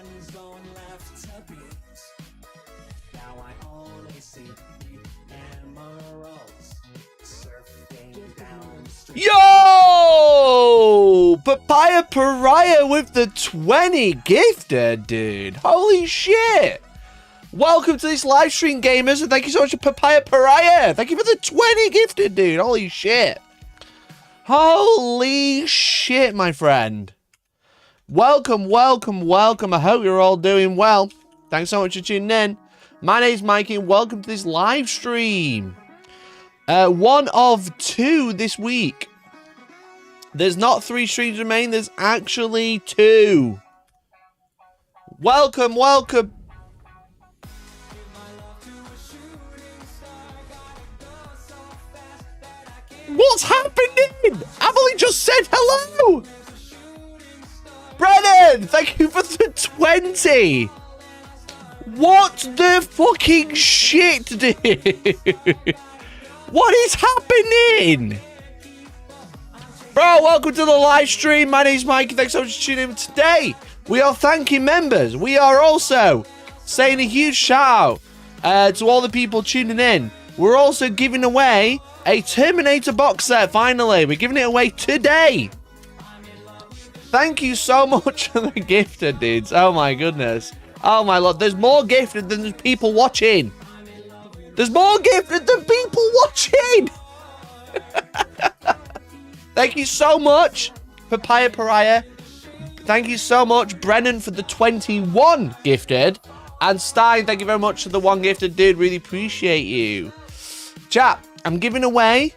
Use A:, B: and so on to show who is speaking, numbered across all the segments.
A: one's going left to beat. Now I only see emeralds surfing down the street.
B: Yo! Papaya Pariah with the 20 gifted, dude. Holy shit. Welcome to this live stream, gamers, and thank you so much to Papaya Pariah. Thank you for the 20 gifted, dude. Holy shit. Holy shit, my friend. Welcome, welcome, welcome. I hope you're all doing well. Thanks so much for tuning in. My name's Mikey, and welcome to this live stream. One of two this week. There's not 3 streams remain, there's actually 2. Welcome, welcome. What's happening? I've only just said hello. Brennan, thank you for the 20. What the fucking shit, dude? What is happening? Bro, welcome to the live stream. My name's Mikey. Thanks so much for tuning in today. We are thanking members. We are also saying a huge shout out to all the people tuning in. We're also giving away a Terminator box set, finally. We're giving it away today. Thank you so much for the gifted, dudes. Oh, my goodness. Oh, my Lord. There's more gifted than there's people watching. There's more gifted than people watching. Thank you so much, Papaya Pariah. Thank you so much, Brennan, for the 21 gifted. And Stein, thank you very much for the 1 gifted, dude. Really appreciate you. Chat, I'm giving away...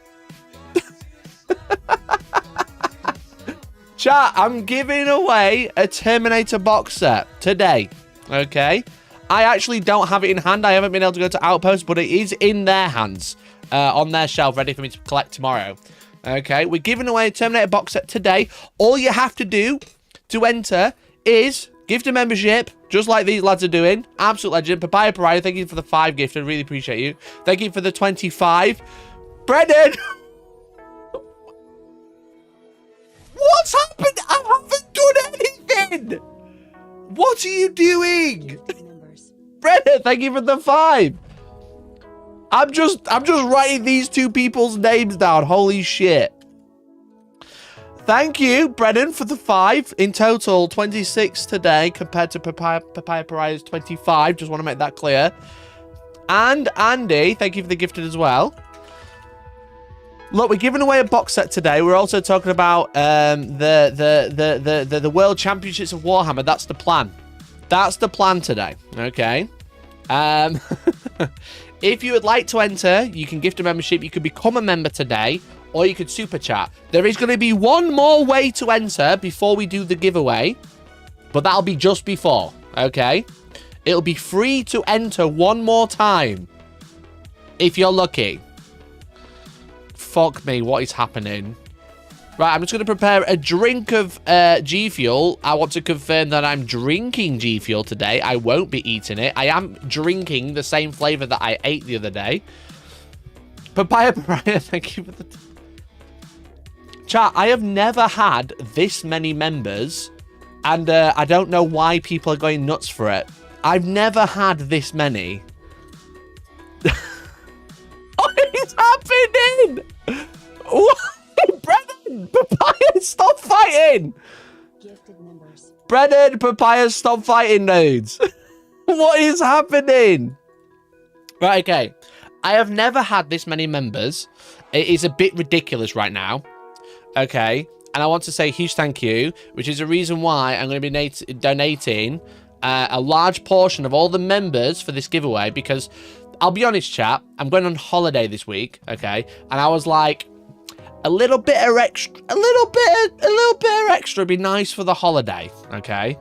B: Chat, I'm giving away a Terminator box set today, okay? I actually don't have it in hand. I haven't been able to go to Outpost, but it is in their hands, on their shelf, ready for me to collect tomorrow. Okay, we're giving away a Terminator box set today. All you have to do to enter is gift a membership, just like these lads are doing. Absolute legend. Papaya Pariah, thank you for the 5 gift. I really appreciate you. Thank you for the 25. Brendan! What's happened? I haven't done anything! What are you doing? Brendan, thank you for the 5. I'm just writing these 2 people's names down. Holy shit. Thank you, Brennan, for the 5. In total, 26 today compared to Papaya Pariah's 25. Just want to make that clear. And Andy, thank you for the gifted as well. Look, we're giving away a box set today. We're also talking about the World Championships of Warhammer. That's the plan. That's the plan today. Okay. If you would like to enter, you can gift a membership. You could become a member today, or you could super chat. There is going to be one more way to enter before we do the giveaway, but that'll be just before, okay? It'll be free to enter one more time, if you're lucky. Fuck me, what is happening? Right, I'm just going to prepare a drink of G Fuel. I want to confirm that I'm drinking G Fuel today. I won't be eating it. I am drinking the same flavor that I ate the other day. Papaya Pariah, thank you for the... Chat, I have never had this many members, and I don't know why people are going nuts for it. I've never had this many. What is happening? What? Brennan, Papaya, stop fighting! Brennan, Papaya, stop fighting, dudes. What is happening? Right, okay. I have never had this many members. It is a bit ridiculous right now. Okay. And I want to say a huge thank you, which is a reason why I'm going to be donating a large portion of all the members for this giveaway, because I'll be honest, chat, I'm going on holiday this week, okay? And I was like, a little bit of extra would be nice for the holiday, okay?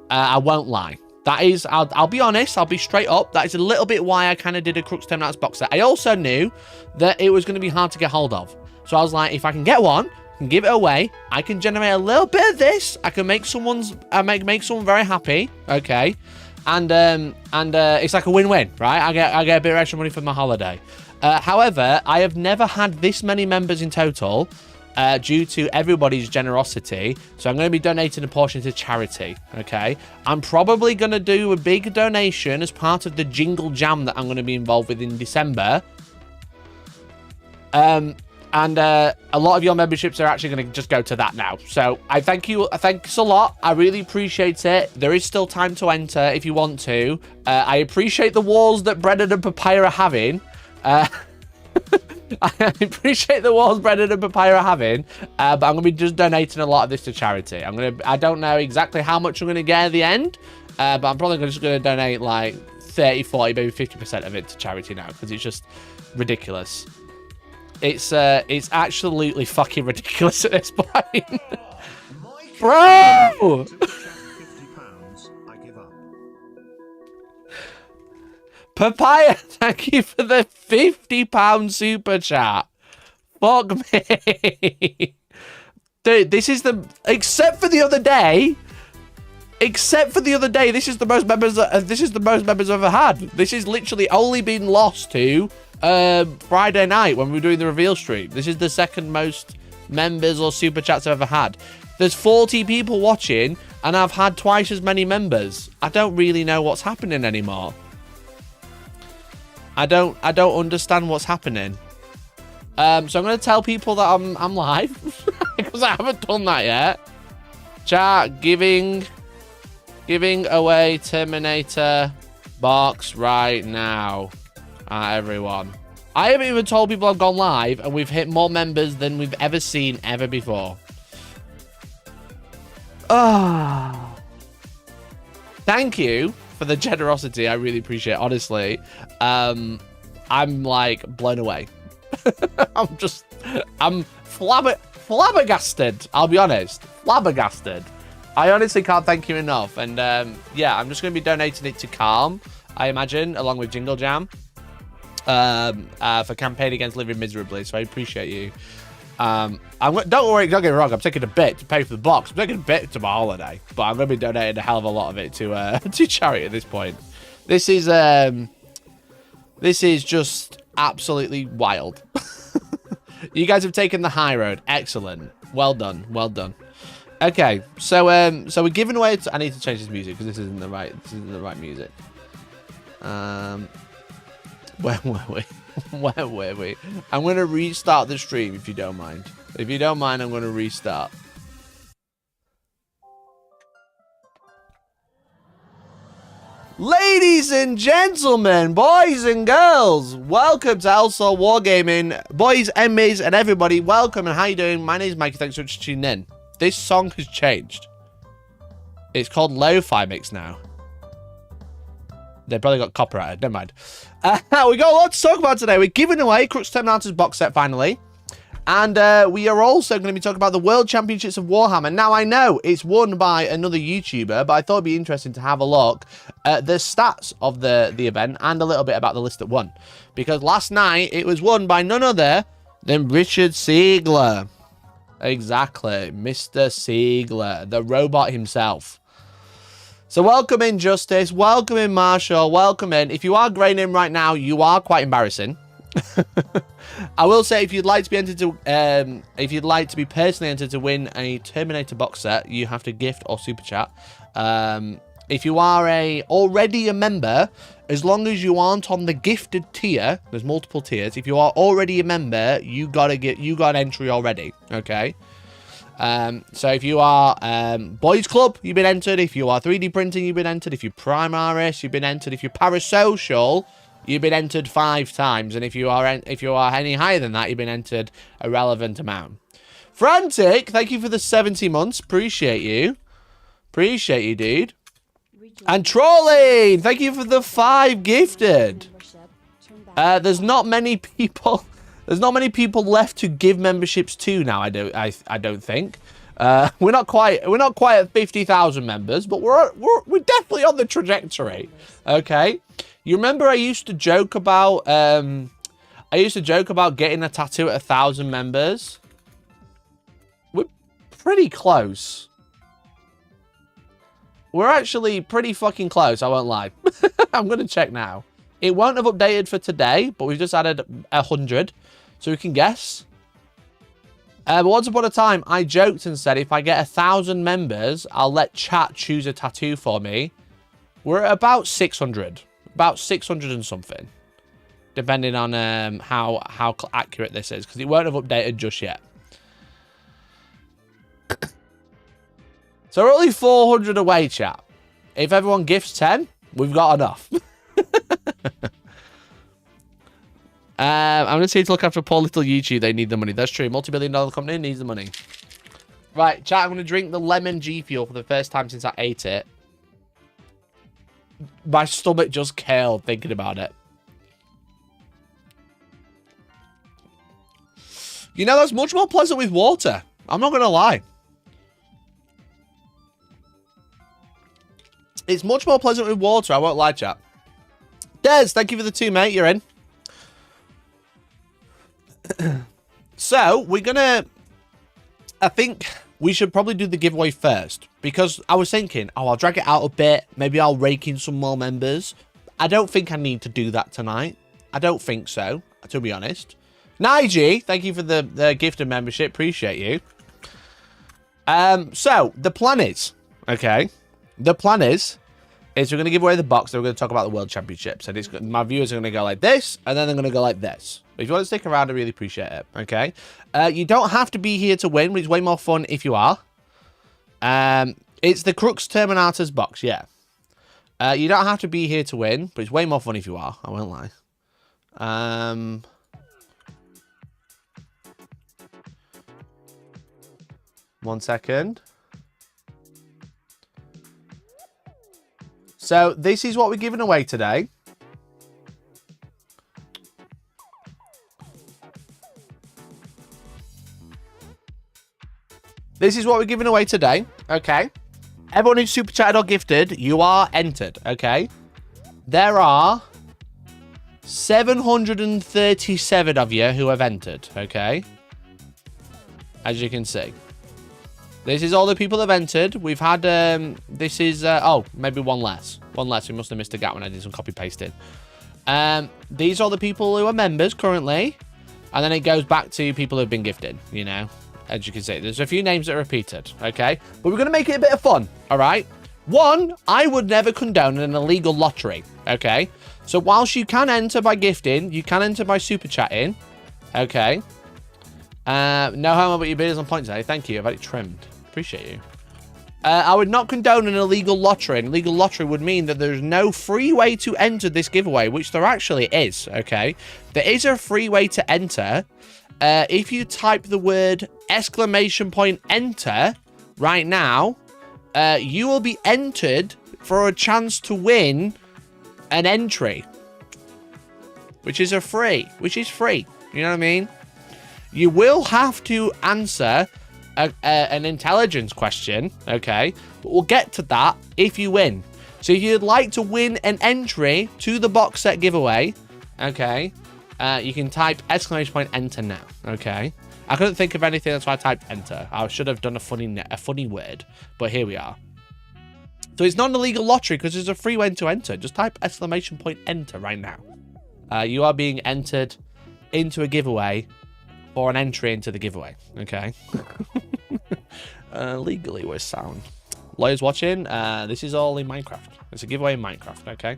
B: I won't lie. That is, I'll be honest, I'll be straight up. That is a little bit why I kind of did a Crux Terminators box set. I also knew that it was going to be hard to get hold of. So I was like, if I can get one, I can give it away, I can generate a little bit of this, I can make make someone very happy, okay? And it's like a win-win, right? I get a bit of extra money for my holiday. However, I have never had this many members in total due to everybody's generosity. So I'm going to be donating a portion to charity, okay? I'm probably going to do a big donation as part of the Jingle Jam that I'm going to be involved with in December. And a lot of your memberships are actually going to just go to that now. So I thank you. Thanks a lot. I really appreciate it. There is still time to enter if you want to. I appreciate the wars that Brennan and Papaya are having. I appreciate the wars Brennan and Papaya are having. But I'm going to be just donating a lot of this to charity. I don't know exactly how much I'm going to get at the end. But I'm probably just going to donate like 30, 40, maybe 50% of it to charity now. Because it's just ridiculous. It's absolutely fucking ridiculous at this point. Bro! Papaya, thank you for the £50 super chat. Fuck me. Dude, this is the... Except for the other day, this is the most members I've ever had. This has literally only been lost to... Friday night when we were doing the reveal stream. This is the second most members or super chats I've ever had. There's 40 people watching and I've had twice as many members. I don't really know what's happening anymore. I don't understand what's happening. So I'm going to tell people that I'm live because I haven't done that yet. Chat, giving away Terminator box right now. Everyone. I haven't even told people I've gone live and we've hit more members than we've ever seen ever before. Ah. Thank you for the generosity. I really appreciate it. Honestly, I'm like blown away. I'm flabbergasted. I'll be honest. Flabbergasted. I honestly can't thank you enough. And yeah, I'm just going to be donating it to Calm, I imagine, along with Jingle Jam. For campaign against living miserably, so I appreciate you. Don't worry, don't get me wrong, I'm taking a bit to pay for the box. I'm taking a bit to my holiday, but I'm going to be donating a hell of a lot of it to to charity at this point. This is just absolutely wild. You guys have taken the high road. Excellent. Well done. Well done. Okay, so we're giving away. I need to change this music because this isn't the right music. Where were we? Where were we? I'm going to restart the stream if you don't mind. If you don't mind, I'm going to restart. Ladies and gentlemen, boys and girls, welcome to Hellstorm Wargaming. Boys, Emmys, and everybody, welcome and how you doing? My name is Mikey, thanks so much for tuning in. This song has changed. It's called Lo-Fi Mix now. They probably got copyrighted. Never mind. We got a lot to talk about today. We're giving away Crux Terminators box set finally. And we are also going to be talking about the World Championships of Warhammer. Now, I know it's won by another YouTuber, but I thought it'd be interesting to have a look at the stats of the event and a little bit about the list that won. Because last night, it was won by none other than Richard Siegler. Exactly. Mr. Siegler, the robot himself. So welcome in, Justice. Welcome in, Marshall. Welcome in. If you are graying in right now, you are quite embarrassing. I will say, if you'd like to be entered to, if you'd like to be personally entered to win a Terminator box set, you have to gift or super chat. If you are already a member, as long as you aren't on the gifted tier, there's multiple tiers. If you are already a member, you got an entry already. Okay. So if you are Boys Club, you've been entered. If you are 3D printing, you've been entered. If you're Primaris, you've been entered. If you're Parasocial, you've been entered 5 times. And if you are any higher than that, you've been entered a relevant amount. Frantic, thank you for the 70 months. Appreciate you. Appreciate you, dude. And Trolling, thank you for the 5 gifted. There's not many people. There's not many people left to give memberships to now. I don't think. We're not quite at 50,000 members, but we're definitely on the trajectory. Okay. You remember I used to joke about getting a tattoo at 1,000 members. We're pretty close. We're actually pretty fucking close. I won't lie. I'm gonna check now. It won't have updated for today, but we've just added 100. So we can guess. But once upon a time, I joked and said, if I get 1,000 members, I'll let chat choose a tattoo for me. We're at about 600. About 600 and something. Depending on how accurate this is. Because it won't have updated just yet. So we're only 400 away, chat. If everyone gifts 10, we've got enough. I'm going to say to look after poor little YouTube. They need the money. That's true. Multi-billion-dollar company needs the money. Right, chat. I'm going to drink the lemon G Fuel for the first time since I ate it. My stomach just curled thinking about it. You know, that's much more pleasant with water. I'm not going to lie. It's much more pleasant with water. I won't lie, chat. Des, thank you for the 2, mate. You're in. So, we're going to... I think we should probably do the giveaway first. Because I was thinking, oh, I'll drag it out a bit. Maybe I'll rake in some more members. I don't think I need to do that tonight. I don't think so, to be honest. Nige, thank you for the gift of membership. Appreciate you. So, the plan is... Okay. The plan is we're going to give away the box. Then we're going to talk about the World Championships. And my viewers are going to go like this, and then they're going to go like this. But if you want to stick around, I really appreciate it. Okay? You don't have to be here to win, but it's way more fun if you are. It's the Crux Terminatus box, yeah. You don't have to be here to win, but it's way more fun if you are. I won't lie. 1 second. So, this is what we're giving away today. This is what we're giving away today, okay? Everyone who's super chatted or gifted, you are entered, okay? There are 737 of you who have entered, okay? As you can see. This is all the people that have entered. We've had, this is, oh, maybe one less. One less. We must have missed a gap when I did some copy pasting. These are the people who are members currently. And then it goes back to people who have been gifted, you know. As you can see, there's a few names that are repeated, okay? But we're going to make it a bit of fun, all right? One, I would never condone an illegal lottery, okay? So whilst you can enter by gifting, you can enter by super chatting, okay? No homo, but your beard is on point today. Thank you. I've had it trimmed. Appreciate you. I would not condone an illegal lottery. An illegal lottery would mean that there's no free way to enter this giveaway, which there actually is, okay? There is a free way to enter. If you type the word !enter right now, you will be entered for a chance to win an entry. Which is free. You know what I mean? You will have to answer an intelligence question, okay? But we'll get to that if you win. So if you'd like to win an entry to the box set giveaway, okay, you can type !enter now, okay? I couldn't think of anything, that's why I typed enter. I should have done a funny word, but here we are. So it's not an illegal lottery because there's a free way to enter. Just type !enter right now. You are being entered into a giveaway or an entry into the giveaway, okay? Legally, we're sound. Lawyers watching, this is all in Minecraft. It's a giveaway in Minecraft, okay?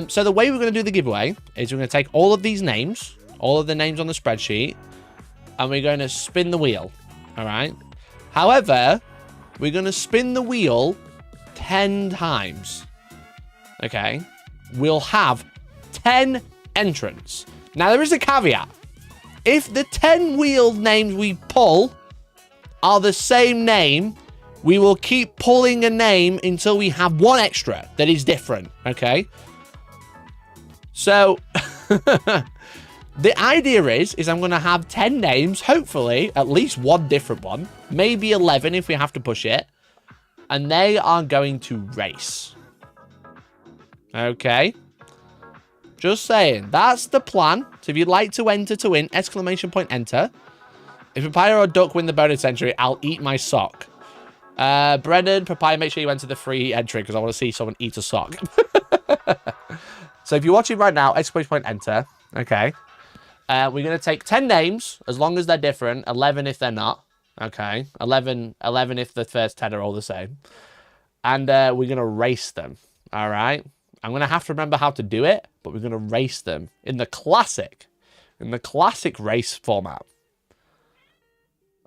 B: So the way we're going to do the giveaway is we're going to take all of these names, all of the names on the spreadsheet, and we're going to spin the wheel, all right? However, we're going to spin the wheel 10 times, okay? We'll have 10 entrants. Now, there is a caveat. If the 10 wheeled names we pull are the same name, we will keep pulling a name until we have one extra that is different, okay? So, the idea is I'm going to have 10 names, hopefully, at least one different one, maybe 11 if we have to push it, and they are going to race. Okay? Just saying, that's the plan. So if you'd like to enter to win, !enter. If Papaya or Duck win the bonus entry, I'll eat my sock. Brennan, Papaya, make sure you enter the free entry because I want to see someone eat a sock. So if you're watching right now, !enter. Okay. We're going to take 10 names, as long as they're different. 11 if they're not. Okay. 11 if the first 10 are all the same. And we're going to race them. All right. I'm going to have to remember how to do it, but we're going to race them in the classic race format.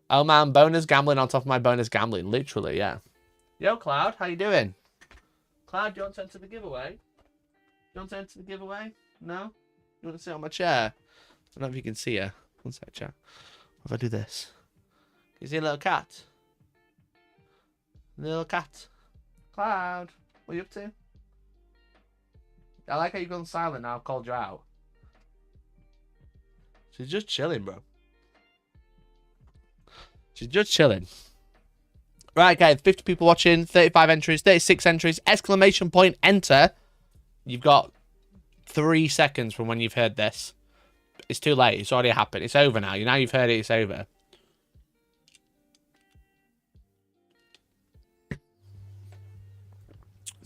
B: Oh man, bonus gambling on top of my bonus gambling. Literally, yeah. Yo, Cloud, how you doing? Cloud, do you want to enter the giveaway? Do you want to enter the giveaway? No? You want to sit on my chair? I don't know if you can see her. One sec, chat. What if I do this? Can you see a little cat? Little cat. Cloud, what are you up to? I like how you've gone silent now. I've called you out. She's just chilling, bro. She's just chilling. Right, okay. 50 people watching. 35 entries. 36 entries. Exclamation point. Enter. You've got 3 seconds from when you've heard this. It's too late. It's already happened. It's over now. Now you've heard it. It's over.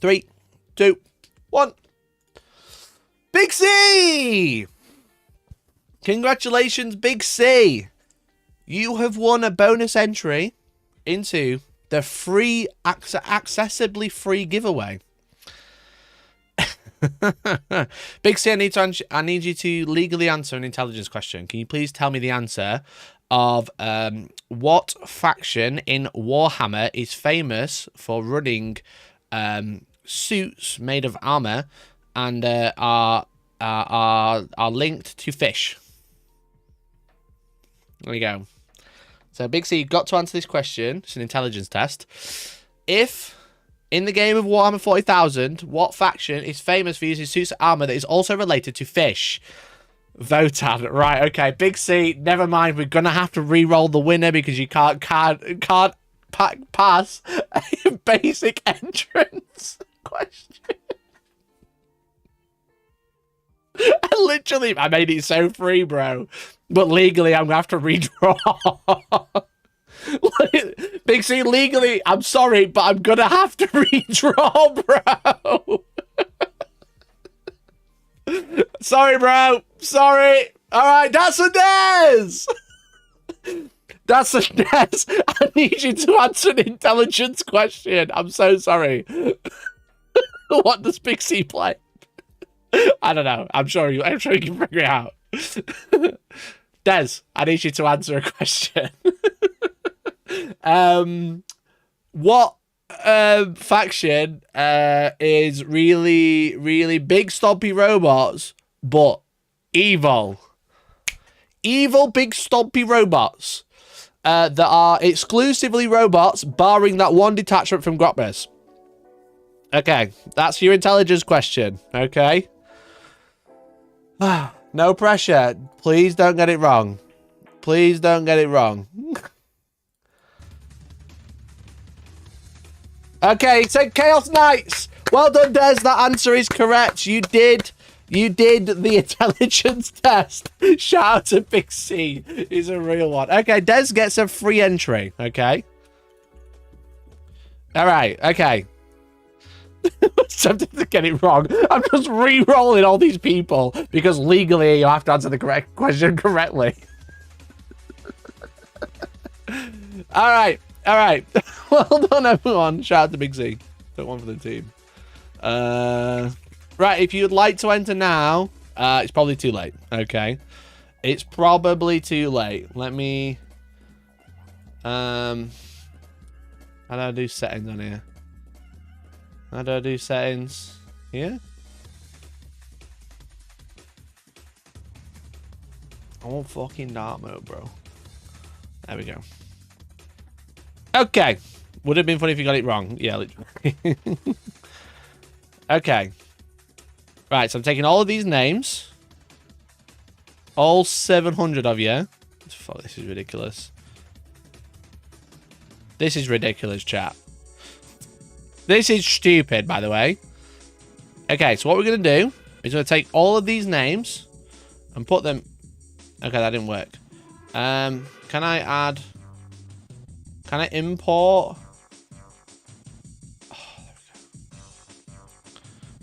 B: Three, two, one. Big C! Congratulations, Big C. You have won a bonus entry into the free, accessibly free giveaway. Big C, I need you to legally answer an intelligence question. Can you please tell me the answer of what faction in Warhammer is famous for running suits made of armor and are linked to fish? There you go. So, Big C, you've got to answer this question. It's an intelligence test. If, in the game of Warhammer 40,000, what faction is famous for using suits of armor that is also related to fish? Votan. Right, okay. Big C, never mind. We're going to have to re-roll the winner because you can't pass a basic entrance question. I made it so free, bro. But legally, I'm going to have to redraw. Big C, legally, I'm sorry, but I'm going to have to redraw, bro. Sorry, bro. Sorry. All right, that's a Des. That's a Des. I need you to answer an intelligence question. I'm so sorry. What does Big C play? I don't know. I'm sure you can figure it out. Des, I need you to answer a question. What faction is really, really big stompy robots, but evil? Evil big stompy robots that are exclusively robots, barring that one detachment from Grotbus. Okay, that's your intelligence question, okay? No pressure. Please don't get it wrong. Please don't get it wrong. Okay, so Chaos Knights. Well done, Des. That answer is correct. You did the intelligence test. Shout out to Big C. He's a real one. Okay, Des gets a free entry. Okay. All right. Okay. Something to get it wrong. I'm just re-rolling all these people because legally you have to answer the correct question correctly. All right. Well done, everyone. Shout out to Big Z. Took one for the team. Right, if you'd like to enter now, it's probably too late. Okay. It's probably too late. Let me... How do I do settings on here? How do I do settings? Here? I want fucking dark mode, bro. There we go. Okay. Would have been funny if you got it wrong. Yeah, literally. Okay. Right, so I'm taking all of these names. All 700 of you. Fuck, this is ridiculous. This is ridiculous, chat. This is stupid, by the way. Okay, so what we're going to do is we're going to take all of these names and put them... Okay, that didn't work. Can I add... Can I import? Oh,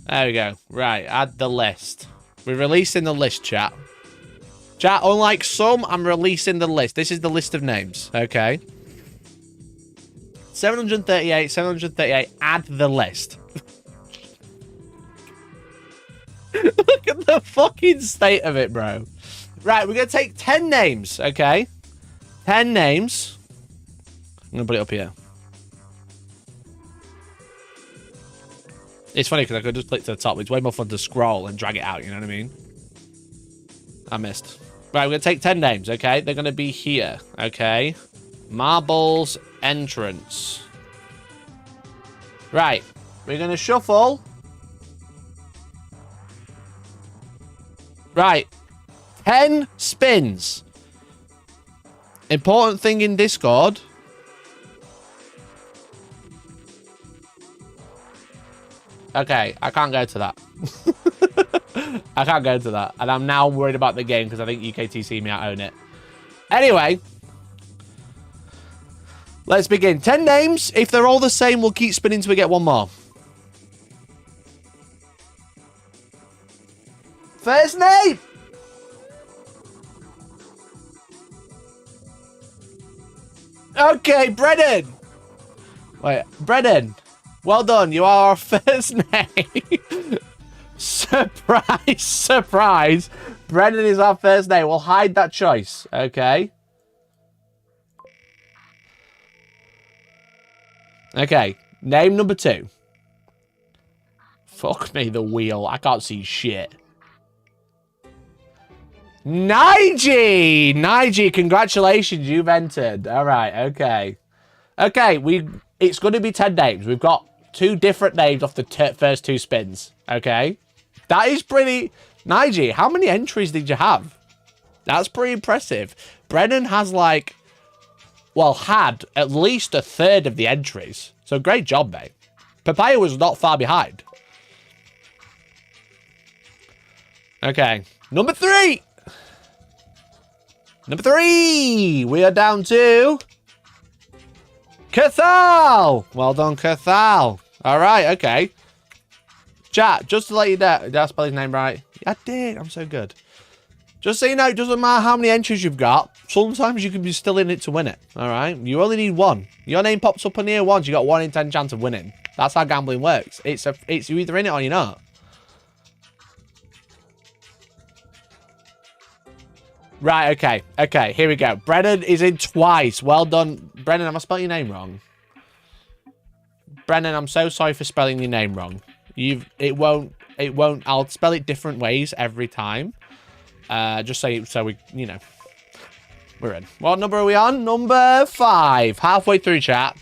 B: there we go. Right, add the list. We're releasing the list, chat. Chat, unlike some, I'm releasing the list. This is the list of names, okay? 738, add the list. Look at the fucking state of it, bro. Right, we're going to take 10 names, okay? 10 names. I'm going to put it up here. It's funny because I could just click to the top. It's way more fun to scroll and drag it out, you know what I mean? I missed. Right, we're going to take 10 names, okay? They're going to be here, okay? Marbles entrance. Right, we're going to shuffle. Right, 10 spins. Important thing in Discord. Okay, I can't go to that. I can't go to that. And I'm now worried about the game because I think UKTC may own it. Anyway. Let's begin. 10 names. If they're all the same, we'll keep spinning till we get one more. First name. Okay, Brennan. Wait, Brennan. Well done. You are our first name. Surprise, surprise. Brennan is our first name. We'll hide that choice. Okay. Okay. Name number 2. Fuck me, the wheel. I can't see shit. Nige, congratulations. You've entered. All right. Okay. Okay. It's going to be 10 names. We've got 2 different names off the first 2 spins. Okay. That is pretty... Nige, how many entries did you have? That's pretty impressive. Brennan has like... Well, had at least a third of the entries. So great job, mate. Papaya was not far behind. Okay. Number 3. Number 3. We are down to... Cathal. Well done, Cathal. All right, okay. Chat, just to let you know, did I spell his name right? I did. I'm so good. Just so you know, it doesn't matter how many entries you've got. Sometimes you can be still in it to win it. All right? You only need 1. Your name pops up on here once. You got 1 in 10 chance of winning. That's how gambling works. It's you're either in it or you're not. Right, okay. Okay, here we go. Brennan is in twice. Well done. Brennan, am I spelling your name wrong? Brennan, I'm so sorry for spelling your name wrong. It won't, I'll spell it different ways every time. Just so we, you know, we're in. What number are we on? Number 5. Halfway through, chat.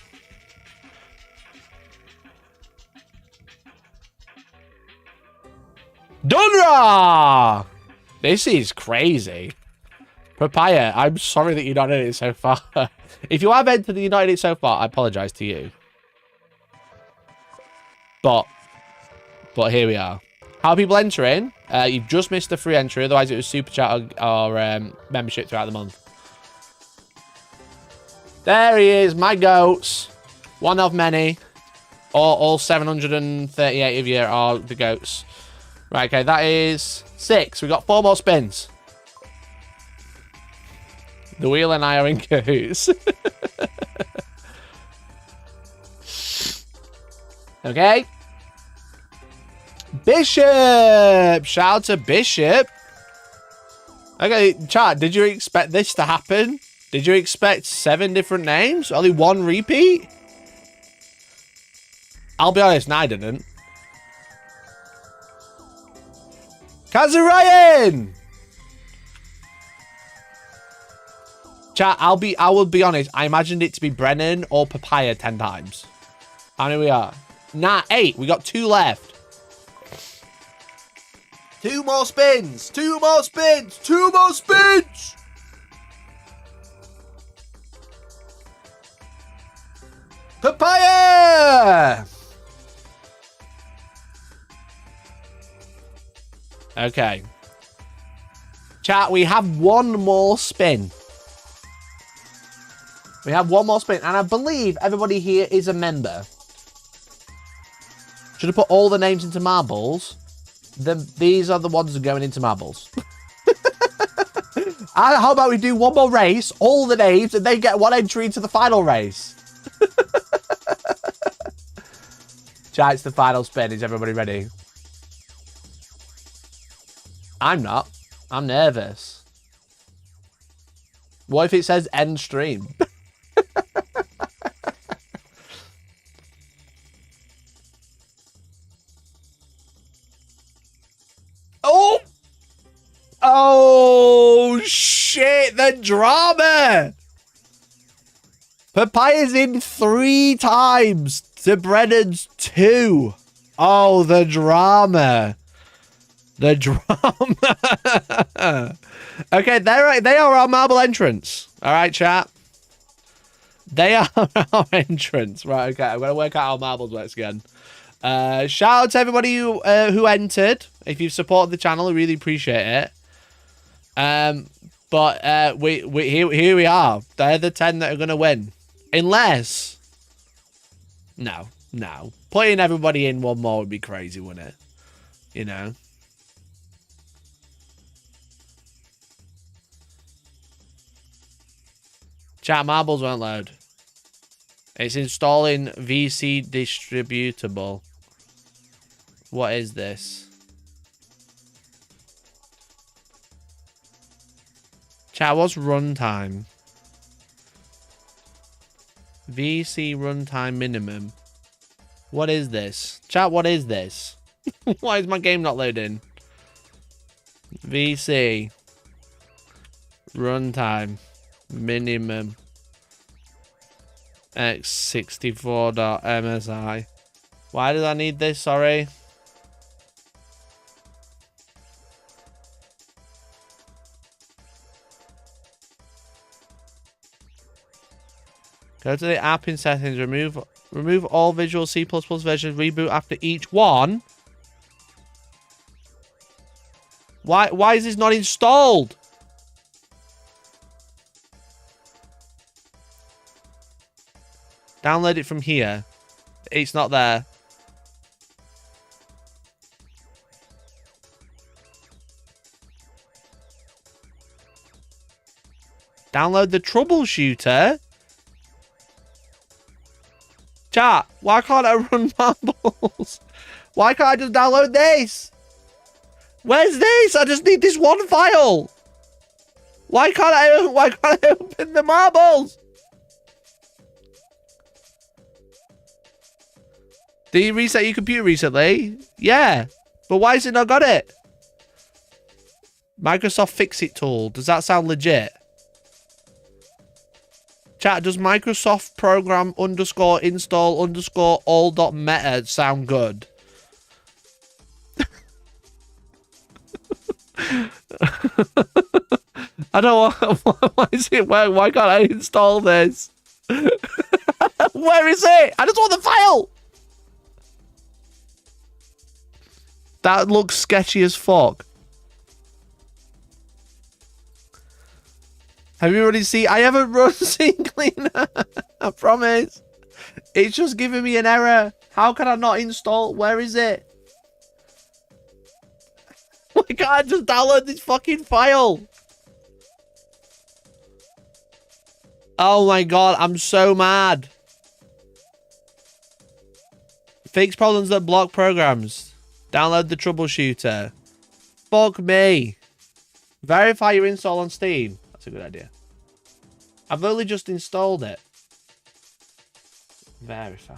B: Dunra! This is crazy. Papaya, I'm sorry that you're not in it so far. If you have entered and you're not in it so far, I apologize to you. But here we are. How are people entering? You've just missed the free entry. Otherwise, it was super chat or membership throughout the month. There he is, my goats. One of many. All 738 of you are the goats. Right, okay, that is 6. We've got 4 more spins. The wheel and I are in cahoots. Okay. Bishop! Shout out to Bishop. Okay, chat, did you expect this to happen? Did you expect 7 different names? Only 1 repeat? I'll be honest, no, I didn't. Kazurayan! Chat, I will be honest, I imagined it to be Brennan or Papaya 10 times. How many we are? Nah, 8. We got 2 left. 2 more spins. 2 more spins. 2 more spins. Papaya. Okay. Chat, we have 1 more spin. We have 1 more spin. And I believe everybody here is a member. Should I put all the names into marbles? These are the ones that are going into marbles. How about we do one more race, all the names, and they get one entry into the final race? Chat, it's the final spin. Is everybody ready? I'm not. I'm nervous. What if it says end stream? Oh! Oh, shit, the drama! Papayas in 3 times to Brennan's 2. Oh, the drama. The drama. Okay, they are our marble entrance. All right, chat. They are our entrance. Right, okay, I'm going to work out how marbles works again. Shout out to everybody who entered. If you've supported the channel, I really appreciate it. But here we are. They're the 10 that are going to win. Unless... No. Putting everybody in one more would be crazy, wouldn't it? You know? Chat, marbles won't load. It's installing VC distributable. What is this? Chat, what's runtime? VC runtime minimum. What is this? Chat, what is this? Why is my game not loading? VC runtime minimum x64.msi. Why did I need this? Sorry. Go to the app in settings. Remove all Visual C++ versions. Reboot after each one. Why is this not installed? Download it from here. It's not there. Download the troubleshooter. Chat, why can't I run marbles? Why can't I just download this? Where's this? I just need this one file. Why can't I open the marbles? Did you reset your computer recently? Yeah. But why has it not got it? Microsoft Fix-It tool. Does that sound legit? Chat, does Microsoft program _install _all.meta sound good? I don't want... Why is it... Why can't I install this? Where is it? I just want the file! That looks sketchy as fuck. Have you already seen? I haven't run scene cleaner. I promise. It's just giving me an error. How can I not install? Where is it? Why can't I just download this fucking file? Oh my god, I'm so mad. Fix problems that block programs. Download the troubleshooter. Fuck me. Verify your install on Steam. That's a good idea. I've only just installed it. Verify.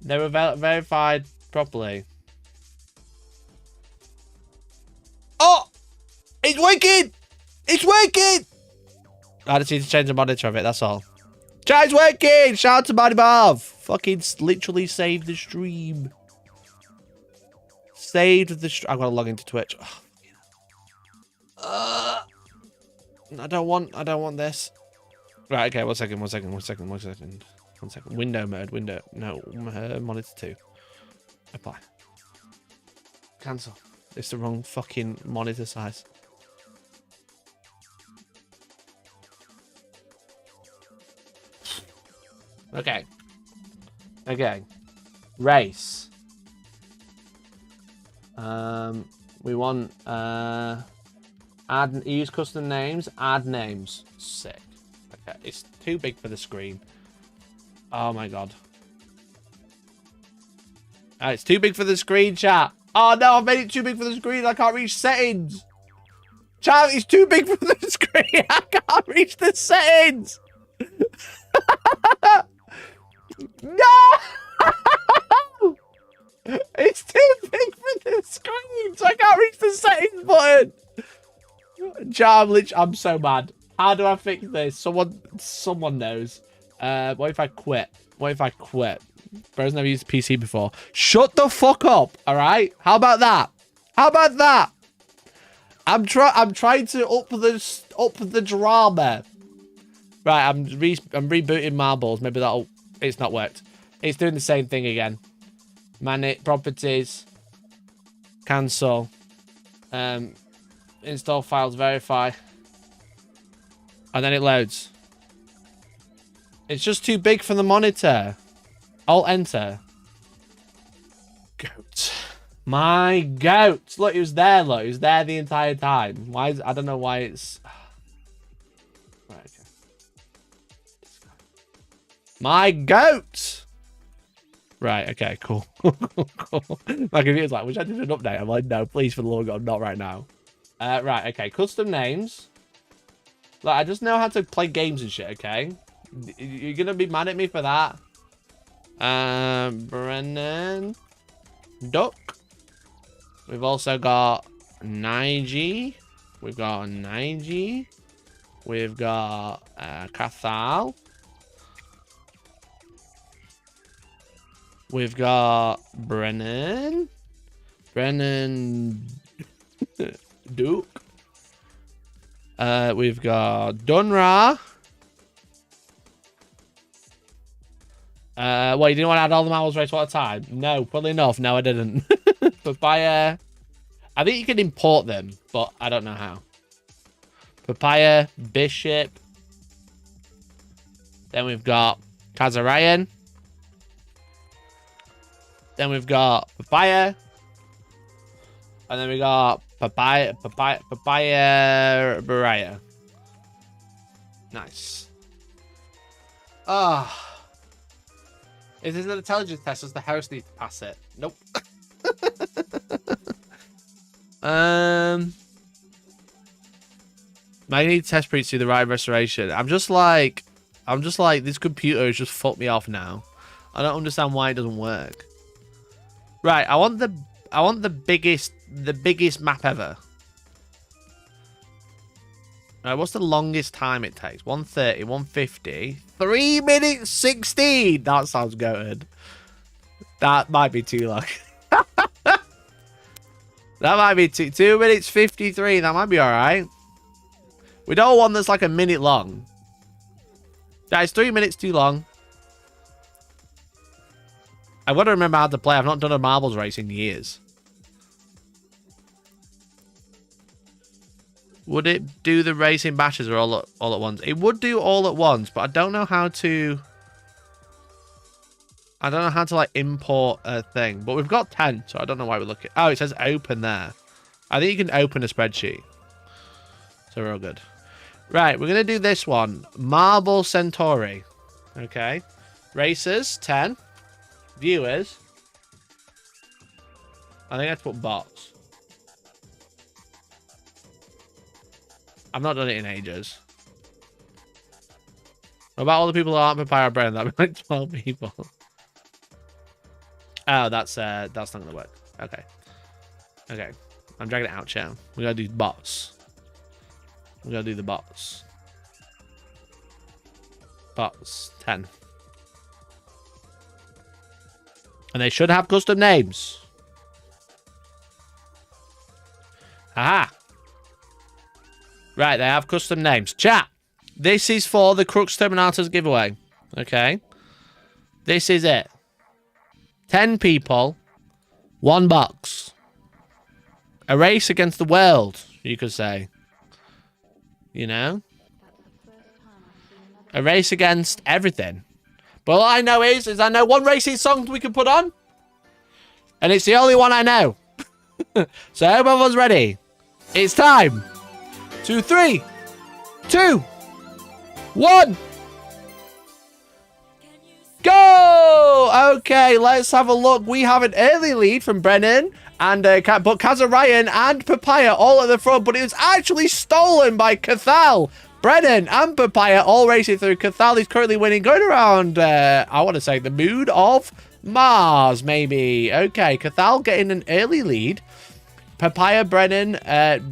B: They were verified properly. Oh! It's working! It's working! I just need to change the monitor of it, that's all. Chat, it's working! Shout out to Buddy Bob! Fucking literally saved the stream. Saved the stream. I've got to log into Twitch. I don't want this. Right, okay, one second. Window mode, no, monitor 2. Apply. Cancel. It's the wrong fucking monitor size. Okay. Race. We want Add, use custom names. Add names. Sick. Okay, it's too big for the screen. Oh my god. It's too big for the screen, chat. Oh no, I've made it too big for the screen. I can't reach settings. Chat, it's too big for the screen. I can't reach the settings. No! It's too big for the screen, so I can't reach the settings button. Chat, I'm so mad. How do I fix this? Someone knows. What if I quit? What if I quit? Bro's never used a PC before. Shut the fuck up, all right? How about that? How about that? I'm trying to up the drama. Right, I'm rebooting marbles. Maybe that'll. It's not worked. It's doing the same thing again. Manage properties. Cancel. Install files. Verify. And then it loads. It's just too big for the monitor. Alt enter. Goat. My goat. Look, it was there, look. It was there the entire time. Why is, I don't know why it's... Right, okay. My goat! Right, okay, cool. Cool. My computer's like, wish I did an update. I'm like, no, please, for the love of God, not right now. Right, okay. Custom names. Look, I just know how to play games and shit, okay? You're gonna be mad at me for that. Brennan. Duck. We've also got Nige. We've got Nige. We've got Cathal. We've got Brennan. Brennan Duke. We've got Dunra. Well, you didn't want to add all the marbles race at a time? No, probably enough. No, I didn't. Papaya. I think you can import them, but I don't know how. Papaya, Bishop. Then we've got Kazarian. Then we've got Papaya. And then we got Papaya Baraya. Nice. Ah. If there's an intelligence test, does the host need to pass it? Nope. I need test breach to do the right restoration. I'm just like, this computer has just fucked me off now. I don't understand why it doesn't work. Right, I want the biggest map ever. Right, what's the longest time it takes? 130, 150, 3 minutes 16. That sounds good. That might be too long. That might be 2 minutes 53. That might be all right. We don't want one that's like a minute long. That is 3 minutes too long. I've got to remember how to play. I've not done a marbles race in years. Would it do the racing bashes or all at once? It would do all at once, but I don't know how to... I don't know how to, like, import a thing. But we've got 10, so I don't know why we're looking... Oh, it says open there. I think you can open a spreadsheet. So we're all good. Right, we're going to do this one. Marble Centauri. Okay. Racers, 10. Viewers. I think I have to put bots. I've not done it in ages. What about all the people who aren't Papaya Brand? That'd be like 12 people. Oh, that's not gonna work. Okay. Okay. I'm dragging it out, chat. We gotta do bots. We gotta do the bots. Bots 10. And they should have custom names. Haha. Right, they have custom names. Chat, this is for the Crux Terminators giveaway. Okay. This is it. 10 people. 1 box. A race against the world, you could say. You know? A race against everything. But all I know is I know one racing song we can put on. And it's the only one I know. So I hope everyone's ready. It's time 2, 3, 2, 1. Go! Okay, let's have a look. We have an early lead from Brennan, and but Kazarian and Papaya all at the front, but it was actually stolen by Cathal. Brennan and Papaya all racing through. Cathal is currently winning, going around, I want to say, the moon of Mars, maybe. Okay, Cathal getting an early lead. Papaya, Brennan,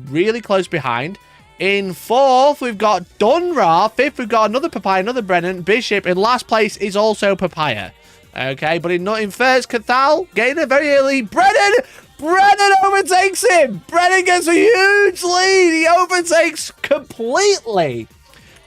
B: really close behind. In fourth, we've got Dunra. Fifth, we've got another Papaya, another Brennan. Bishop in last place is also Papaya. Okay, but in first, Cathal getting a very early. Brennan overtakes him. Brennan gets a huge lead. He overtakes completely.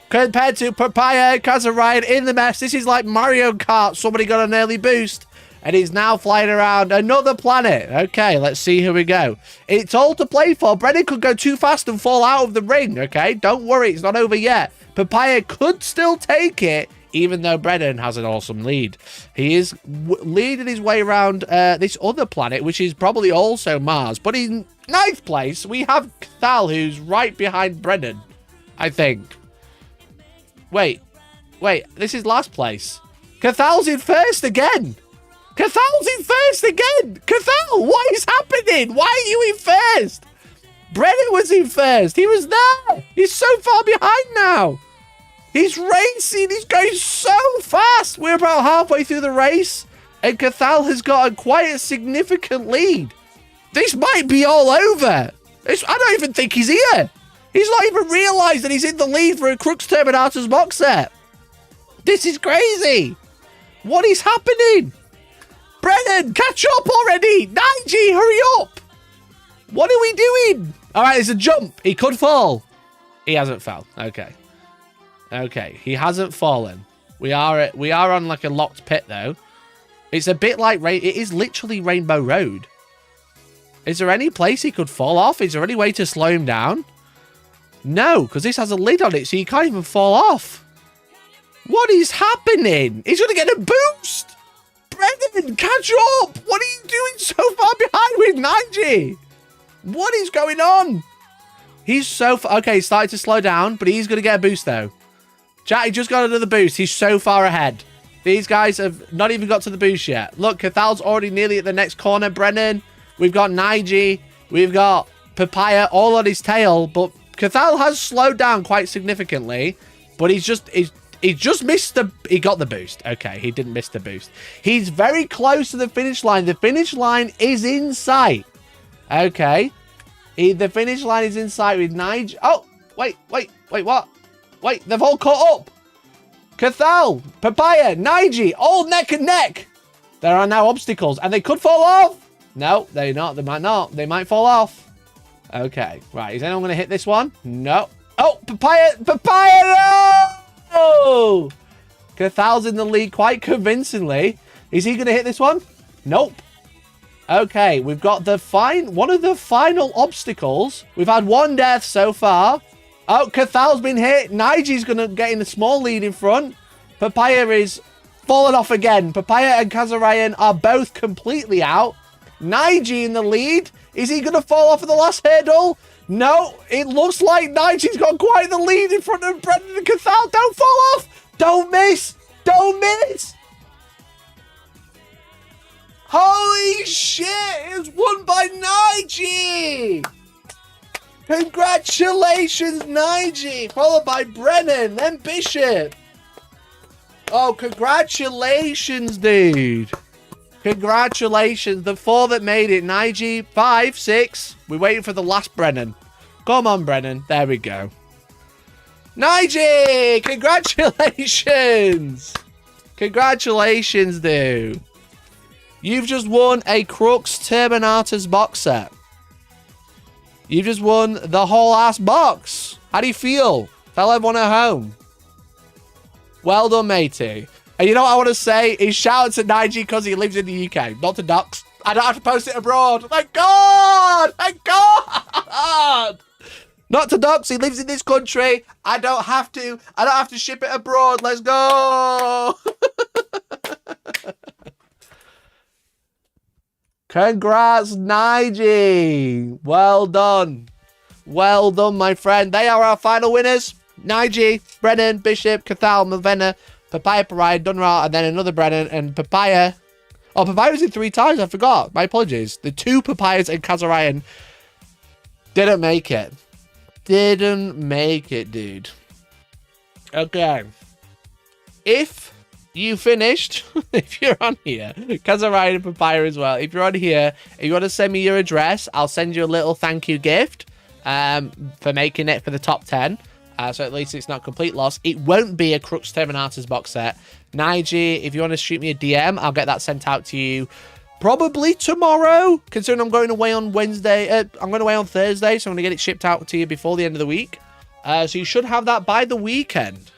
B: Compared to Papaya, Kazarian in the mess. This is like Mario Kart. Somebody got an early boost. And he's now flying around another planet. Okay, let's see. Here we go. It's all to play for. Brennan could go too fast and fall out of the ring, okay? Don't worry, it's not over yet. Papaya could still take it, even though Brennan has an awesome lead. He is leading his way around this other planet, which is probably also Mars. But in ninth place, we have Cathal, who's right behind Brennan, I think. Wait, this is last place. Cathal's in first again. Cathal's in first again! Cathal, what is happening? Why are you in first? Brennan was in first. He was there. He's so far behind now. He's racing. He's going so fast. We're about halfway through the race, and Cathal has got quite a significant lead. This might be all over. I don't even think he's here. He's not even realised that he's in the lead for a Crux Terminatus box set. This is crazy. What is happening? Brennan, catch up already! Nige, hurry up! What are we doing? All right, it's a jump. He could fall. He hasn't fell. Okay. Okay, he hasn't fallen. We are on like a locked pit though. It's a bit like it is literally Rainbow Road. Is there any place he could fall off? Is there any way to slow him down? No, because this has a lid on it, so you can't even fall off. What is happening? He's gonna get a boost. Brennan, catch up! What are you doing so far behind with Nige? What is going on? He's so far. Okay, he's starting to slow down, but he's going to get a boost, though. Chat, he just got another boost. He's so far ahead. These guys have not even got to the boost yet. Look, Cathal's already nearly at the next corner. Brennan, we've got Nige, we've got Papaya all on his tail, but Cathal has slowed down quite significantly, but he just missed he got the boost. Okay, he didn't miss the boost. He's very close to the finish line. The finish line is in sight. Okay. The finish line is in sight with Nige. Oh, wait, what? Wait, they've all caught up. Cathal, Papaya, Nige, all neck and neck. There are now obstacles, and they could fall off. No, they're not. They might not. They might fall off. Okay, right. Is anyone going to hit this one? No. Oh, Papaya, no! Oh! Cathal's in the lead quite convincingly. Is he going to hit this one? Nope. Okay, we've got one of the final obstacles. We've had one death so far. Oh, Cathal's been hit. Nige's going to get in a small lead in front. Papaya is falling off again. Papaya and Kazarian are both completely out. Nige in the lead. Is he going to fall off at the last hurdle? No, it looks like Nige's got quite the lead in front of Brendan and Cathal. Don't fall off. Don't miss. Don't miss. Holy shit. It's won by Nige. Congratulations, Nige. Followed by Brennan, then Bishop. Oh, congratulations, dude. Congratulations. The four that made it. Nige, 5, 6. We're waiting for the last Brennan. Come on, Brennan. There we go. Nige! Congratulations! Congratulations, dude. You've just won a Crux Terminatus box set. You've just won the whole ass box. How do you feel? Tell everyone at home. Well done, matey. And you know what I want to say is shout out to Nige because he lives in the UK, not to Ducks. I don't have to post it abroad. Thank God! Thank God! Not to Ducks. He lives in this country. I don't have to ship it abroad. Let's go! Congrats, Nige. Well done. Well done, my friend. They are our final winners. Nige, Brennan, Bishop, Cathal, Mavenna, Papaya, Pariah, Dunra, and then another Brennan, and Papaya. Oh, Papaya was in 3 times. I forgot. My apologies. The 2 Papayas and Kazarian didn't make it. Didn't make it, dude. Okay. If you finished, if you're on here, Kazarian and Papaya as well, if you're on here, if you want to send me your address, I'll send you a little thank you gift for making it for the top 10. So at least it's not complete loss. It won't be a Crux Terminatus box set. Nige, if you want to shoot me a DM, I'll get that sent out to you probably tomorrow, considering I'm going away on Wednesday. I'm going away on Thursday, so I'm going to get it shipped out to you before the end of the week. So you should have that by the weekend.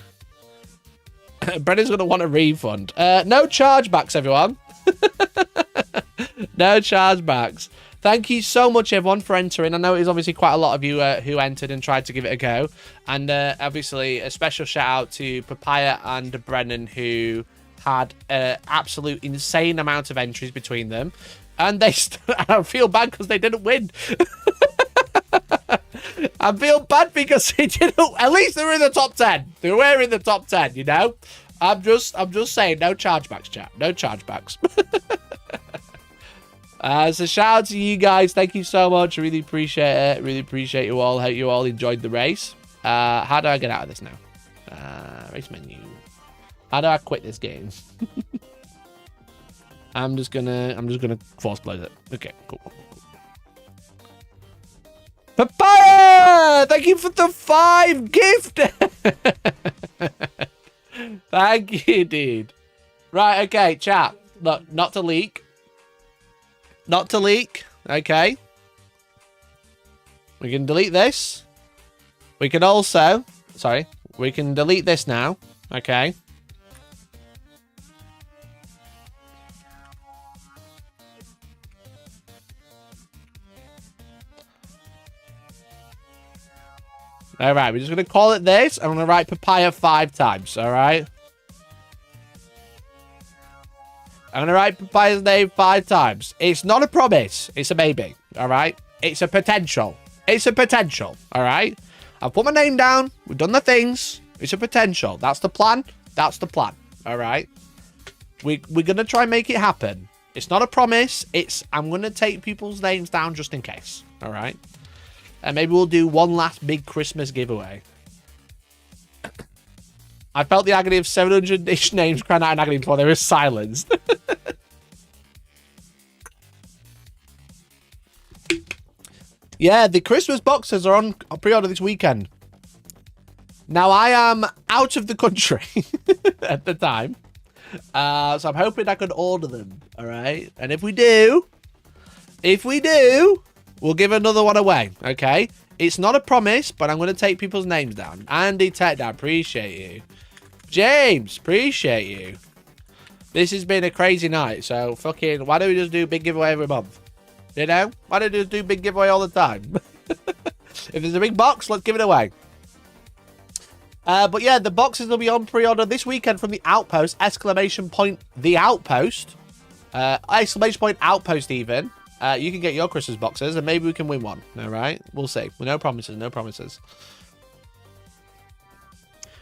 B: Brennan's going to want a refund. No chargebacks, everyone. No chargebacks. Thank you so much, everyone, for entering. I know it was obviously quite a lot of you who entered and tried to give it a go. And obviously, a special shout out to Papaya and Brennan, who had an absolute insane amount of entries between them. And they I feel bad because they didn't win. I feel bad because they didn't. At least they were in the top 10. They were in the top 10, you know? I'm just saying, no chargebacks, chat. No chargebacks. So shout out to you guys. Thank you so much. I really appreciate it. Really appreciate you all. Hope you all enjoyed the race. How do I get out of this now? Race menu. How do I quit this game? I'm just gonna force close it. Okay, cool. Papaya! Thank you for the 5 gift. Thank you, dude. Right, okay, chat. Look, not to leak. Not to leak. Okay. We can delete this. We can also... Sorry. We can delete this now. Okay. Alright, we're just going to call it this. I'm going to write Papaya 5 times. Alright. I'm going to write Papaya's name 5 times. It's not a promise. It's a maybe. Alright. It's a potential. It's a potential. Alright. I've put my name down. We've done the things. It's a potential. That's the plan. That's the plan. Alright. We're going to try and make it happen. It's not a promise. It's I'm going to take people's names down just in case. Alright. And maybe we'll do one last big Christmas giveaway. I felt the agony of 700-ish names crying out in agony before they were silenced. Yeah, the Christmas boxes are on pre-order this weekend. Now, I am out of the country at the time. So I'm hoping I can order them, all right? And if we do, we'll give another one away, okay? It's not a promise, but I'm going to take people's names down. Andy Tech Down, appreciate you. James, appreciate you. This has been a crazy night, so fucking, why don't we just do a big giveaway every month? You know? Why don't we just do a big giveaway all the time? If there's a big box, let's give it away. But yeah, the boxes will be on pre-order this weekend from the Outpost, exclamation point, the Outpost. Exclamation point, Outpost even. You can get your Christmas boxes, and maybe we can win one. All right? We'll see. No promises, no promises.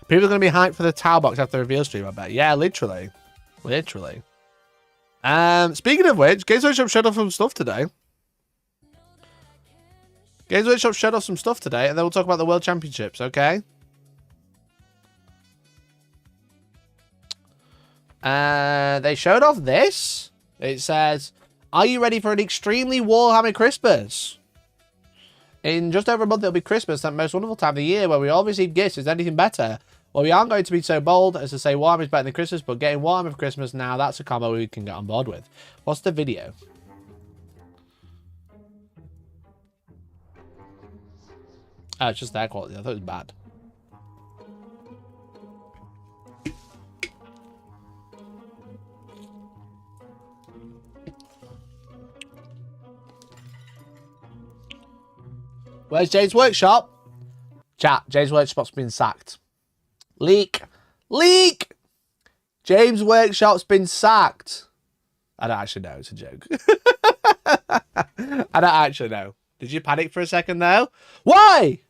B: People are going to be hyped for the towel box after the reveal stream, I bet. Yeah, literally. Literally. Speaking of which, Games Workshop showed off some stuff today. Games Workshop showed off some stuff today, and then we'll talk about the World Championships, okay? They showed off this. It says, are you ready for an extremely Warhammer Christmas? In just over a month, it'll be Christmas, that most wonderful time of the year where we all receive gifts. Is anything better? Well, we aren't going to be so bold as to say Warhammer is better than Christmas, but getting Warhammer for Christmas now, that's a combo we can get on board with. What's the video? Oh, it's just their quality. I thought it was bad. Where's James Workshop? Chat, James Workshop's been sacked. Leak. Leak! James Workshop's been sacked. I don't actually know. It's a joke. I don't actually know. Did you panic for a second though? Why?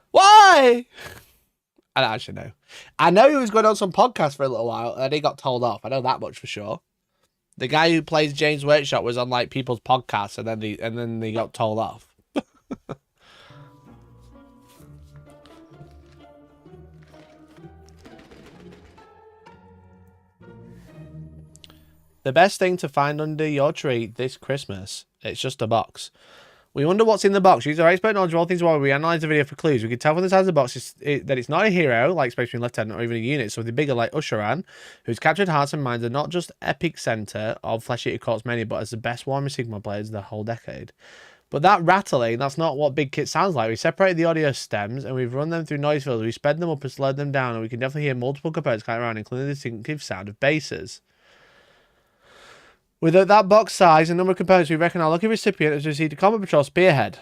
B: Why? I don't actually know. I know he was going on some podcast for a little while and he got told off. I know that much for sure. The guy who plays James Workshop was on like people's podcasts and then he got told off. The best thing to find under your tree this Christmas. It's just a box. We wonder what's in the box. Use our expert knowledge of all things while we analyze the video for clues. We can tell from the size of the box that it's not a hero like Space Marine Lieutenant or even a unit. Something bigger like Usharan, who's captured hearts and minds are not just epic center of Flesh Eater Corpse many, but as the best Warhammer Sigma players the whole decade. But that rattling, that's not what Big Kit sounds like. We separated the audio stems and we've run them through noise filters. We sped them up and slowed them down, and we can definitely hear multiple components going around, including the distinctive sound of basses. With that box size and number of components, we reckon our lucky recipient has received a Combat Patrol Spearhead.